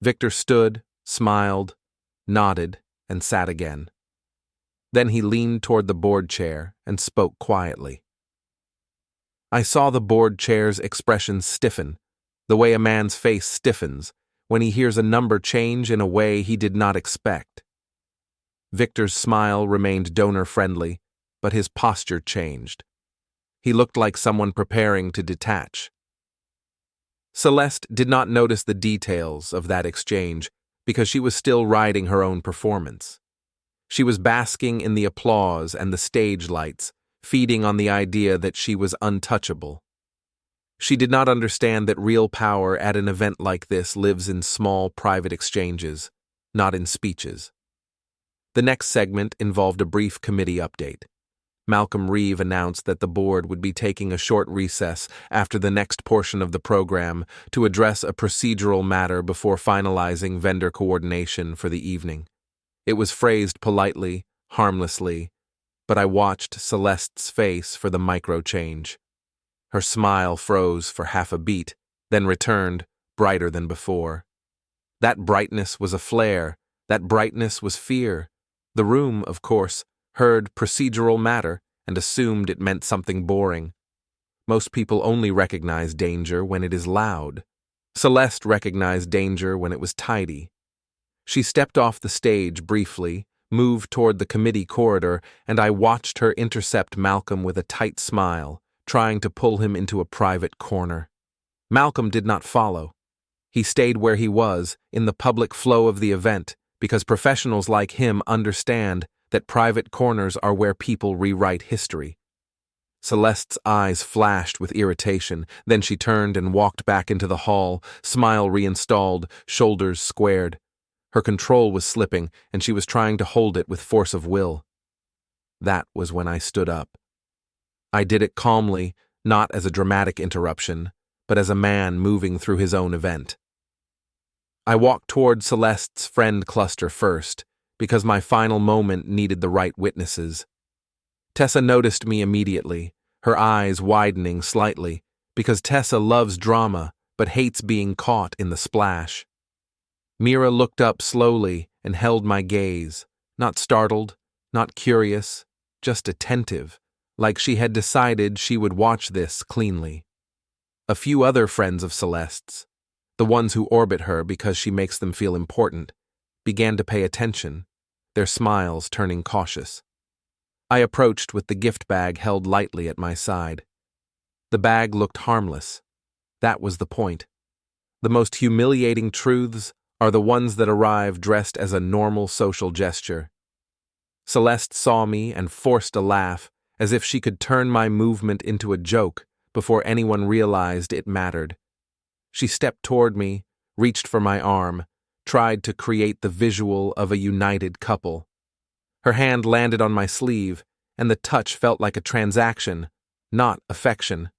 Victor stood, smiled, nodded, and sat again. Then he leaned toward the board chair and spoke quietly. I saw the board chair's expression stiffen, the way a man's face stiffens when he hears a number change in a way he did not expect. Victor's smile remained donor-friendly, but his posture changed. He looked like someone preparing to detach. Celeste did not notice the details of that exchange because she was still riding her own performance. She was basking in the applause and the stage lights, feeding on the idea that she was untouchable. She did not understand that real power at an event like this lives in small private exchanges, not in speeches. The next segment involved a brief committee update. Malcolm Reeve announced that the board would be taking a short recess after the next portion of the program to address a procedural matter before finalizing vendor coordination for the evening. It was phrased politely, harmlessly, but I watched Celeste's face for the micro-change. Her smile froze for half a beat, then returned, brighter than before. That brightness was a flare. That brightness was fear. The room, of course, heard procedural matter and assumed it meant something boring. Most people only recognize danger when it is loud. Celeste recognized danger when it was tidy. She stepped off the stage briefly, moved toward the committee corridor, and I watched her intercept Malcolm with a tight smile, trying to pull him into a private corner. Malcolm did not follow. He stayed where he was, in the public flow of the event, because professionals like him understand that private corners are where people rewrite history. Celeste's eyes flashed with irritation, then she turned and walked back into the hall, smile reinstalled, shoulders squared. Her control was slipping, and she was trying to hold it with force of will. That was when I stood up. I did it calmly, not as a dramatic interruption, but as a man moving through his own event. I walked toward Celeste's friend cluster first, because my final moment needed the right witnesses. Tessa noticed me immediately, her eyes widening slightly, because Tessa loves drama but hates being caught in the splash. Mira looked up slowly and held my gaze, not startled, not curious, just attentive, like she had decided she would watch this cleanly. A few other friends of Celeste's, the ones who orbit her because she makes them feel important, began to pay attention, their smiles turning cautious. I approached with the gift bag held lightly at my side. The bag looked harmless. That was the point. The most humiliating truths are the ones that arrive dressed as a normal social gesture. Celeste saw me and forced a laugh, as if she could turn my movement into a joke before anyone realized it mattered. She stepped toward me, reached for my arm, tried to create the visual of a united couple. Her hand landed on my sleeve, and the touch felt like a transaction, not affection.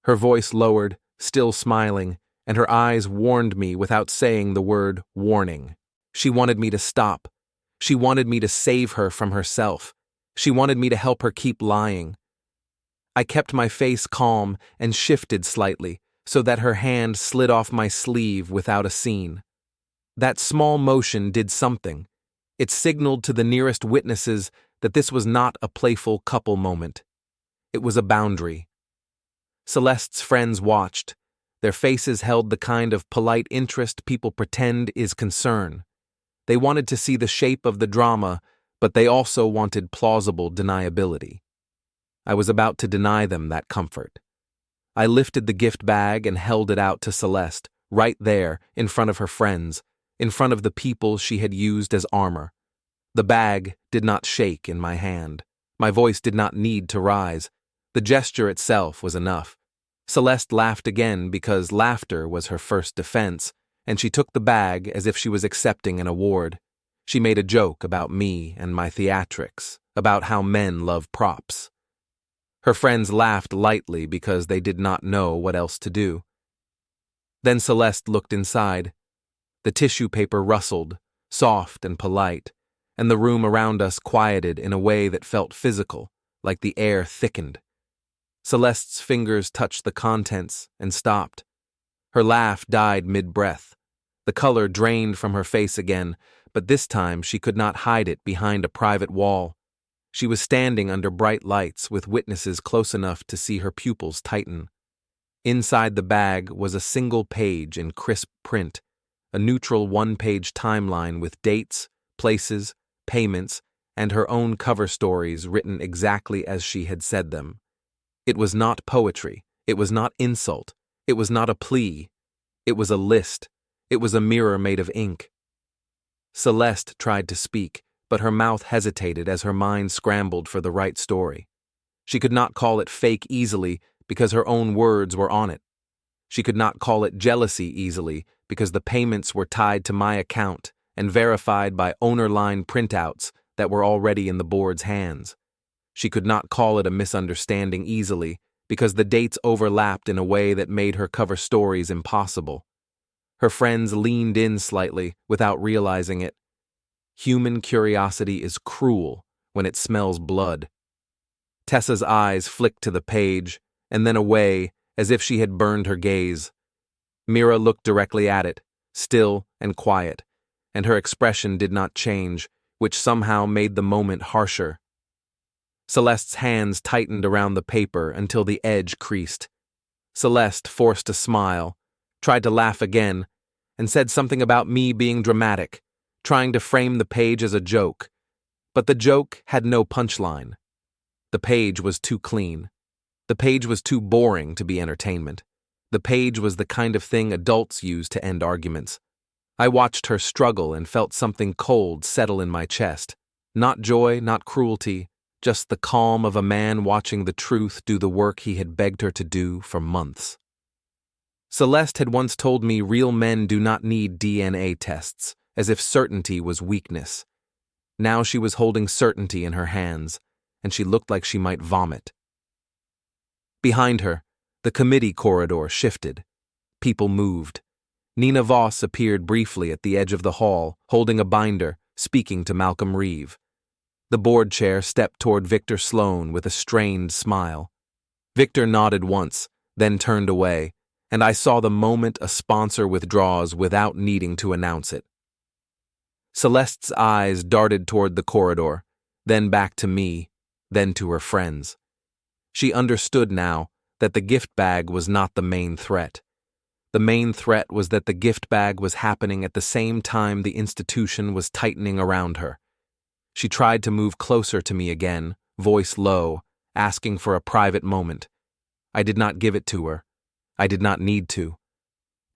Her voice lowered, still smiling, and her eyes warned me without saying the word warning. She wanted me to stop. She wanted me to save her from herself. She wanted me to help her keep lying. I kept my face calm and shifted slightly so that her hand slid off my sleeve without a scene. That small motion did something. It signaled to the nearest witnesses that this was not a playful couple moment. It was a boundary. Celeste's friends watched. Their faces held the kind of polite interest people pretend is concern. They wanted to see the shape of the drama, but they also wanted plausible deniability. I was about to deny them that comfort. I lifted the gift bag and held it out to Celeste, right there, in front of her friends, in front of the people she had used as armor. The bag did not shake in my hand. My voice did not need to rise. The gesture itself was enough. Celeste laughed again because laughter was her first defense, and she took the bag as if she was accepting an award. She made a joke about me and my theatrics, about how men love props. Her friends laughed lightly because they did not know what else to do. Then Celeste looked inside. The tissue paper rustled, soft and polite, and the room around us quieted in a way that felt physical, like the air thickened. Celeste's fingers touched the contents and stopped. Her laugh died mid-breath. The color drained from her face again, but this time she could not hide it behind a private wall. She was standing under bright lights with witnesses close enough to see her pupils tighten. Inside the bag was a single page in crisp print, a neutral one-page timeline with dates, places, payments, and her own cover stories written exactly as she had said them. It was not poetry. It was not insult. It was not a plea. It was a list. It was a mirror made of ink. Celeste tried to speak, but her mouth hesitated as her mind scrambled for the right story. She could not call it fake easily because her own words were on it. She could not call it jealousy easily because the payments were tied to my account and verified by owner line printouts that were already in the board's hands. She could not call it a misunderstanding easily because the dates overlapped in a way that made her cover stories impossible. Her friends leaned in slightly without realizing it. Human curiosity is cruel when it smells blood. Tessa's eyes flicked to the page and then away as if she had burned her gaze. Mira looked directly at it, still and quiet, and her expression did not change, which somehow made the moment harsher. Celeste's hands tightened around the paper until the edge creased. Celeste forced a smile, tried to laugh again, and said something about me being dramatic, trying to frame the page as a joke. But the joke had no punchline. The page was too clean. The page was too boring to be entertainment. The page was the kind of thing adults use to end arguments. I watched her struggle and felt something cold settle in my chest. Not joy, not cruelty, just the calm of a man watching the truth do the work he had begged her to do for months. Celeste had once told me real men do not need DNA tests, as if certainty was weakness. Now she was holding certainty in her hands, and she looked like she might vomit. Behind her, the committee corridor shifted. People moved. Nina Voss appeared briefly at the edge of the hall, holding a binder, speaking to Malcolm Reeve. The board chair stepped toward Victor Sloan with a strained smile. Victor nodded once, then turned away, and I saw the moment a sponsor withdraws without needing to announce it. Celeste's eyes darted toward the corridor, then back to me, then to her friends. She understood now that the gift bag was not the main threat. The main threat was that the gift bag was happening at the same time the institution was tightening around her. She tried to move closer to me again, voice low, asking for a private moment. I did not give it to her. I did not need to.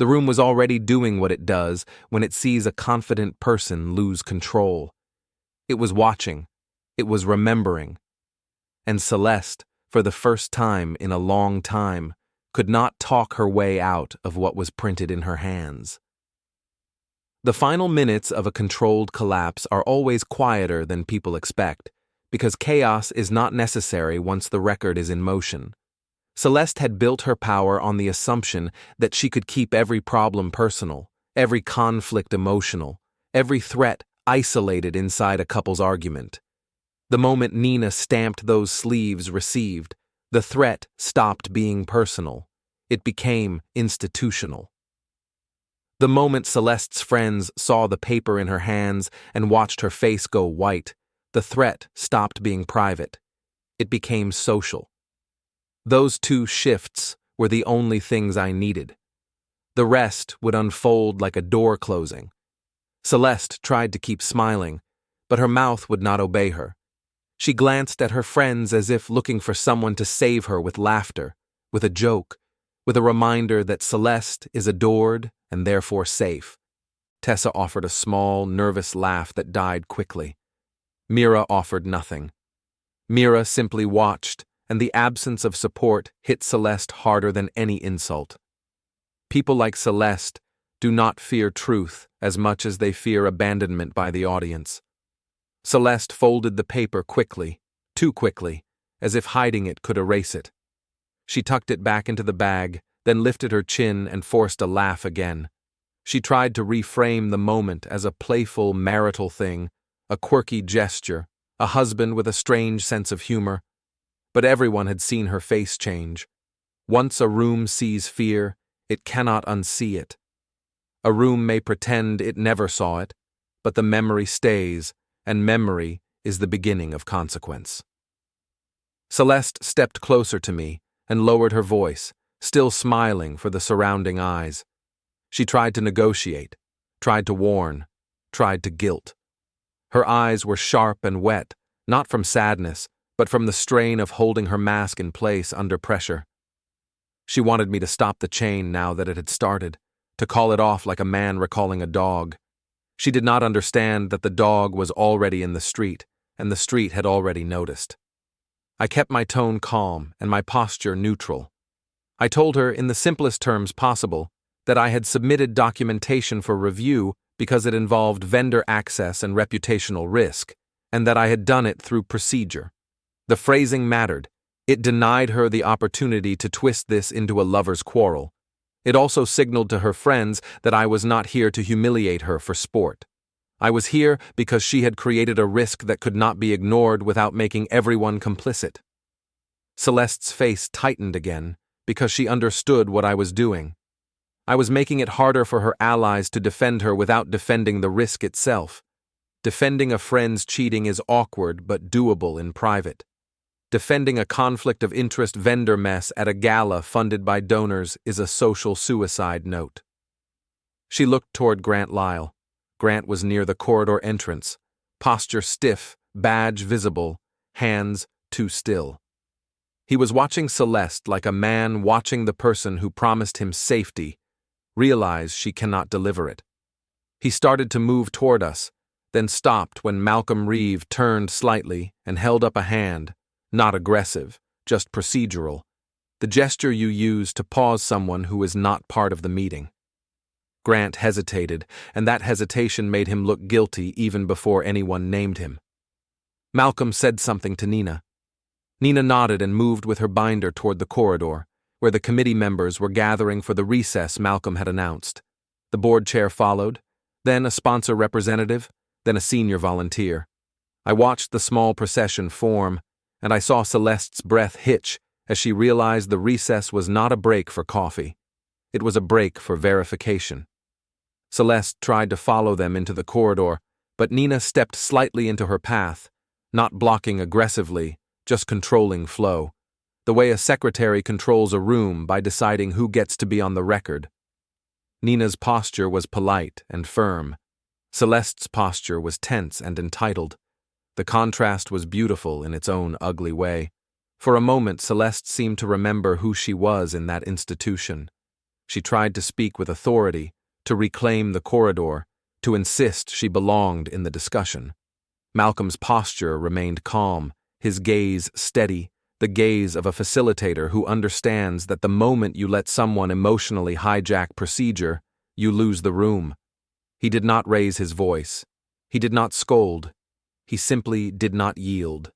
The room was already doing what it does when it sees a confident person lose control. It was watching. It was remembering. And Celeste, for the first time in a long time, could not talk her way out of what was printed in her hands. The final minutes of a controlled collapse are always quieter than people expect, because chaos is not necessary once the record is in motion. Celeste had built her power on the assumption that she could keep every problem personal, every conflict emotional, every threat isolated inside a couple's argument. The moment Nina stamped those sleeves received, the threat stopped being personal. It became institutional. The moment Celeste's friends saw the paper in her hands and watched her face go white, the threat stopped being private. It became social. Those two shifts were the only things I needed. The rest would unfold like a door closing. Celeste tried to keep smiling, but her mouth would not obey her. She glanced at her friends as if looking for someone to save her with laughter, with a joke, with a reminder that Celeste is adored and therefore safe. Tessa offered a small, nervous laugh that died quickly. Mira offered nothing. Mira simply watched, and the absence of support hit Celeste harder than any insult. People like Celeste do not fear truth as much as they fear abandonment by the audience. Celeste folded the paper quickly, too quickly, as if hiding it could erase it. She tucked it back into the bag, then lifted her chin and forced a laugh again. She tried to reframe the moment as a playful marital thing, a quirky gesture, a husband with a strange sense of humor. But everyone had seen her face change. Once a room sees fear, it cannot unsee it. A room may pretend it never saw it, but the memory stays, and memory is the beginning of consequence. Celeste stepped closer to me and lowered her voice, still smiling for the surrounding eyes. She tried to negotiate, tried to warn, tried to guilt. Her eyes were sharp and wet, not from sadness, but from the strain of holding her mask in place under pressure. She wanted me to stop the chain now that it had started, to call it off like a man recalling a dog. She did not understand that the dog was already in the street, and the street had already noticed. I kept my tone calm and my posture neutral. I told her in the simplest terms possible that I had submitted documentation for review because it involved vendor access and reputational risk, and that I had done it through procedure. The phrasing mattered. It denied her the opportunity to twist this into a lover's quarrel. It also signaled to her friends that I was not here to humiliate her for sport. I was here because she had created a risk that could not be ignored without making everyone complicit. Celeste's face tightened again because she understood what I was doing. I was making it harder for her allies to defend her without defending the risk itself. Defending a friend's cheating is awkward but doable in private. Defending a conflict of interest vendor mess at a gala funded by donors is a social suicide note. She looked toward Grant Lyle. Grant was near the corridor entrance, posture stiff, badge visible, hands too still. He was watching Celeste like a man watching the person who promised him safety realize she cannot deliver it. He started to move toward us, then stopped when Malcolm Reeve turned slightly and held up a hand, not aggressive, just procedural, the gesture you use to pause someone who is not part of the meeting. Grant hesitated, and that hesitation made him look guilty even before anyone named him. Malcolm said something to Nina. Nina nodded and moved with her binder toward the corridor, where the committee members were gathering for the recess Malcolm had announced. The board chair followed, then a sponsor representative, then a senior volunteer. I watched the small procession form, and I saw Celeste's breath hitch as she realized the recess was not a break for coffee. It was a break for verification. Celeste tried to follow them into the corridor, but Nina stepped slightly into her path, not blocking aggressively, just controlling flow, the way a secretary controls a room by deciding who gets to be on the record. Nina's posture was polite and firm. Celeste's posture was tense and entitled. The contrast was beautiful in its own ugly way. For a moment, Celeste seemed to remember who she was in that institution. She tried to speak with authority, to reclaim the corridor, to insist she belonged in the discussion. Malcolm's posture remained calm, his gaze steady, the gaze of a facilitator who understands that the moment you let someone emotionally hijack procedure, you lose the room. He did not raise his voice. He did not scold. He simply did not yield.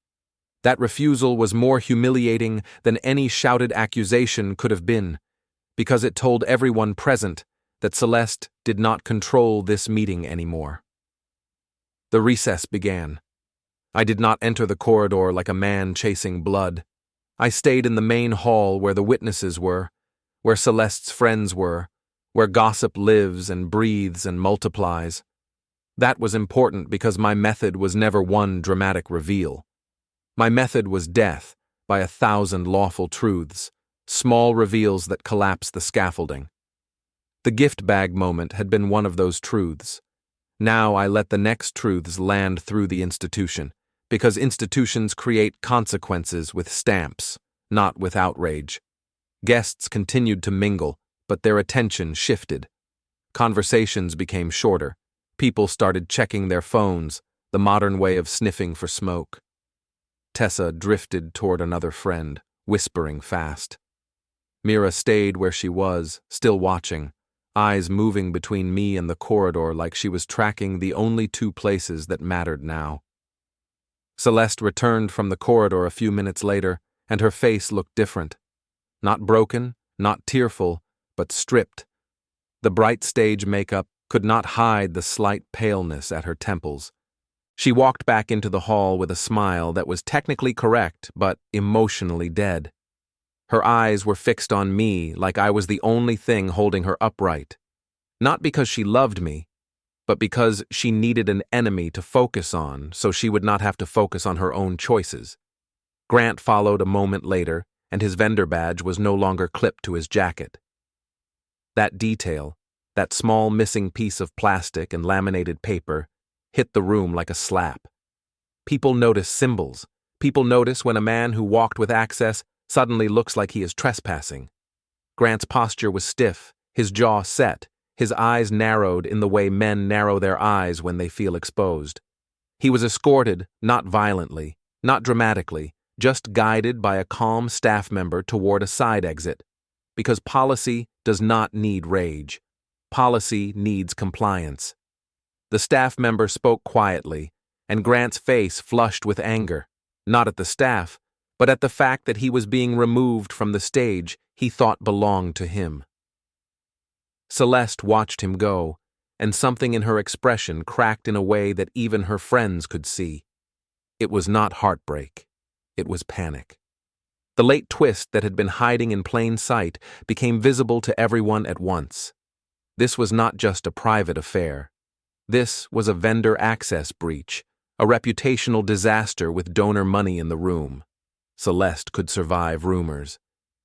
That refusal was more humiliating than any shouted accusation could have been, because it told everyone present that Celeste did not control this meeting anymore. The recess began. I did not enter the corridor like a man chasing blood. I stayed in the main hall where the witnesses were, where Celeste's friends were, where gossip lives and breathes and multiplies. That was important because my method was never one dramatic reveal. My method was death by 1,000 lawful truths, small reveals that collapse the scaffolding. The gift bag moment had been one of those truths. Now I let the next truths land through the institution, because institutions create consequences with stamps, not with outrage. Guests continued to mingle, but their attention shifted. Conversations became shorter. People started checking their phones, the modern way of sniffing for smoke. Tessa drifted toward another friend, whispering fast. Mira stayed where she was, still watching, eyes moving between me and the corridor like she was tracking the only two places that mattered now. Celeste returned from the corridor a few minutes later, and her face looked different. Not broken, not tearful, but stripped. The bright stage makeup could not hide the slight paleness at her temples. She walked back into the hall with a smile that was technically correct but emotionally dead. Her eyes were fixed on me like I was the only thing holding her upright. Not because she loved me, but because she needed an enemy to focus on so she would not have to focus on her own choices. Grant followed a moment later, and his vendor badge was no longer clipped to his jacket. That detail, that small missing piece of plastic and laminated paper, hit the room like a slap. People notice symbols. People notice when a man who walked with access suddenly looks like he is trespassing. Grant's posture was stiff, his jaw set, his eyes narrowed in the way men narrow their eyes when they feel exposed. He was escorted, not violently, not dramatically, just guided by a calm staff member toward a side exit. Because policy does not need rage. Policy needs compliance. The staff member spoke quietly, and Grant's face flushed with anger, not at the staff, but at the fact that he was being removed from the stage he thought belonged to him. Celeste watched him go, and something in her expression cracked in a way that even her friends could see. It was not heartbreak. It was panic. The late twist that had been hiding in plain sight became visible to everyone at once. This was not just a private affair. This was a vendor access breach, a reputational disaster with donor money in the room. Celeste could survive rumors.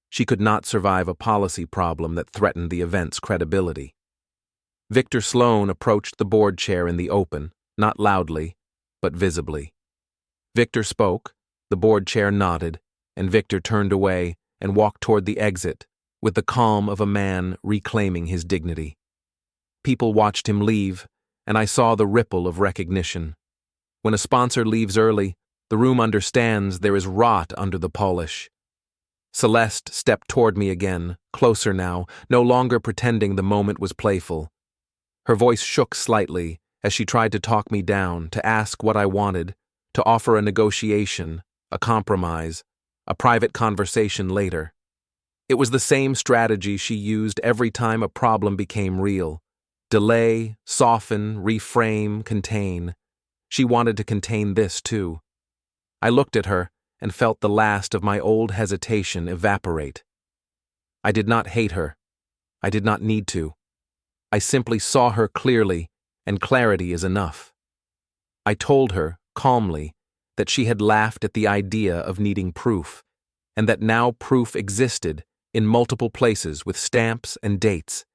She could not survive a policy problem that threatened the event's credibility. Victor Sloan approached the board chair in the open, not loudly, but visibly. Victor spoke, the board chair nodded, and Victor turned away and walked toward the exit with the calm of a man reclaiming his dignity. People watched him leave, and I saw the ripple of recognition. When a sponsor leaves early, the room understands there is rot under the polish. Celeste stepped toward me again, closer now, no longer pretending the moment was playful. Her voice shook slightly as she tried to talk me down, to ask what I wanted, to offer a negotiation, a compromise, a private conversation later. It was the same strategy she used every time a problem became real. Delay, soften, reframe, contain. She wanted to contain this too. I looked at her and felt the last of my old hesitation evaporate. I did not hate her. I did not need to. I simply saw her clearly, and clarity is enough. I told her, calmly, that she had laughed at the idea of needing proof, and that now proof existed in multiple places with stamps and dates,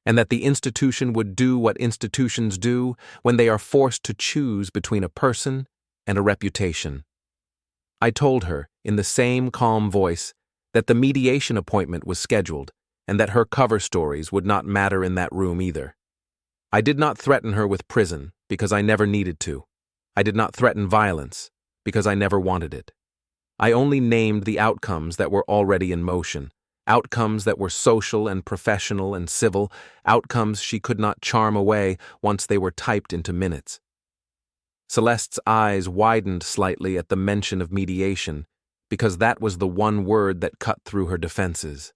and that the institution would do what institutions do when they are forced to choose between a person and a reputation. I told her, in the same calm voice, that the mediation appointment was scheduled, and that her cover stories would not matter in that room either. I did not threaten her with prison, because I never needed to. I did not threaten violence, because I never wanted it. I only named the outcomes that were already in motion, outcomes that were social and professional and civil, outcomes she could not charm away once they were typed into minutes. Celeste's eyes widened slightly at the mention of mediation, because that was the one word that cut through her defenses.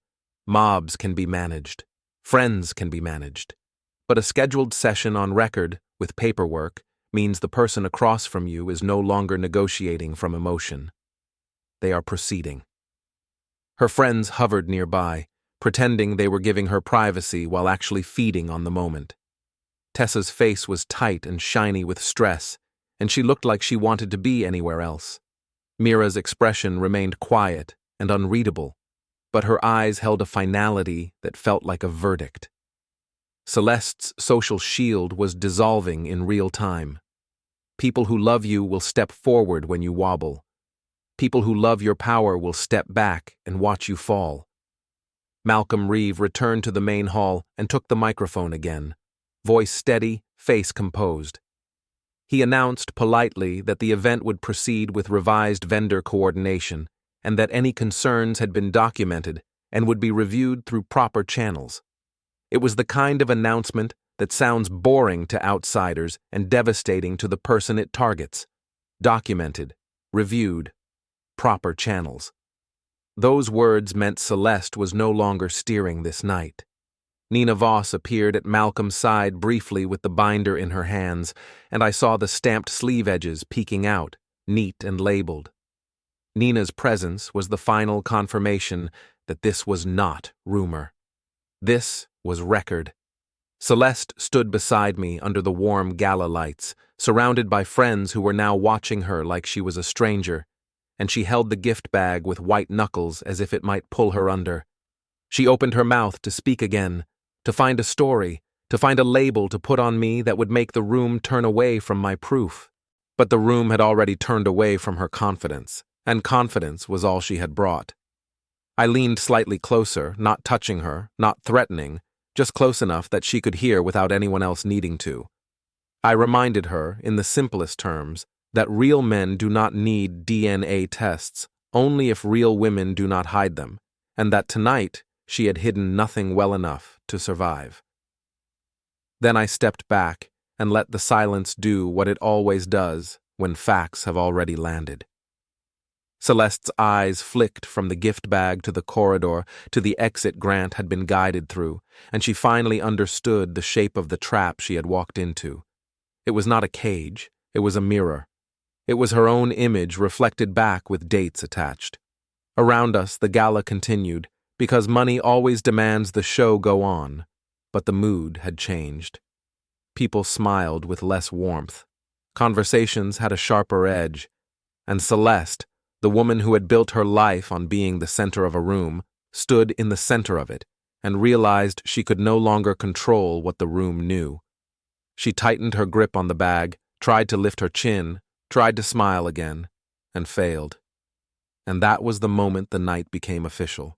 Mobs can be managed. Friends can be managed. But a scheduled session on record, with paperwork, means the person across from you is no longer negotiating from emotion. They are proceeding. Her friends hovered nearby, pretending they were giving her privacy while actually feeding on the moment. Tessa's face was tight and shiny with stress, and she looked like she wanted to be anywhere else. Mira's expression remained quiet and unreadable, but her eyes held a finality that felt like a verdict. Celeste's social shield was dissolving in real time. People who love you will step forward when you wobble. People who love your power will step back and watch you fall. Malcolm Reeve returned to the main hall and took the microphone again, voice steady, face composed. He announced politely that the event would proceed with revised vendor coordination and that any concerns had been documented and would be reviewed through proper channels. It was the kind of announcement that sounds boring to outsiders and devastating to the person it targets. Documented, reviewed, proper channels. Those words meant Celeste was no longer steering this night. Nina Voss appeared at Malcolm's side briefly with the binder in her hands, and I saw the stamped sleeve edges peeking out, neat and labeled. Nina's presence was the final confirmation that this was not rumor. This was record. Celeste stood beside me under the warm gala lights, surrounded by friends who were now watching her like she was a stranger, and she held the gift bag with white knuckles as if it might pull her under. She opened her mouth to speak again, to find a story, to find a label to put on me that would make the room turn away from my proof. But the room had already turned away from her confidence, and confidence was all she had brought. I leaned slightly closer, not touching her, not threatening, just close enough that she could hear without anyone else needing to. I reminded her, in the simplest terms, that real men do not need DNA tests, only if real women do not hide them, and that tonight she had hidden nothing well enough to survive. Then I stepped back and let the silence do what it always does when facts have already landed. Celeste's eyes flicked from the gift bag to the corridor to the exit Grant had been guided through, and she finally understood the shape of the trap she had walked into. It was not a cage, it was a mirror. It was her own image reflected back with dates attached. Around us, the gala continued, because money always demands the show go on, but the mood had changed. People smiled with less warmth. Conversations had a sharper edge, and Celeste, the woman who had built her life on being the center of a room, stood in the center of it and realized she could no longer control what the room knew. She tightened her grip on the bag, tried to lift her chin, tried to smile again, and failed. And that was the moment the night became official.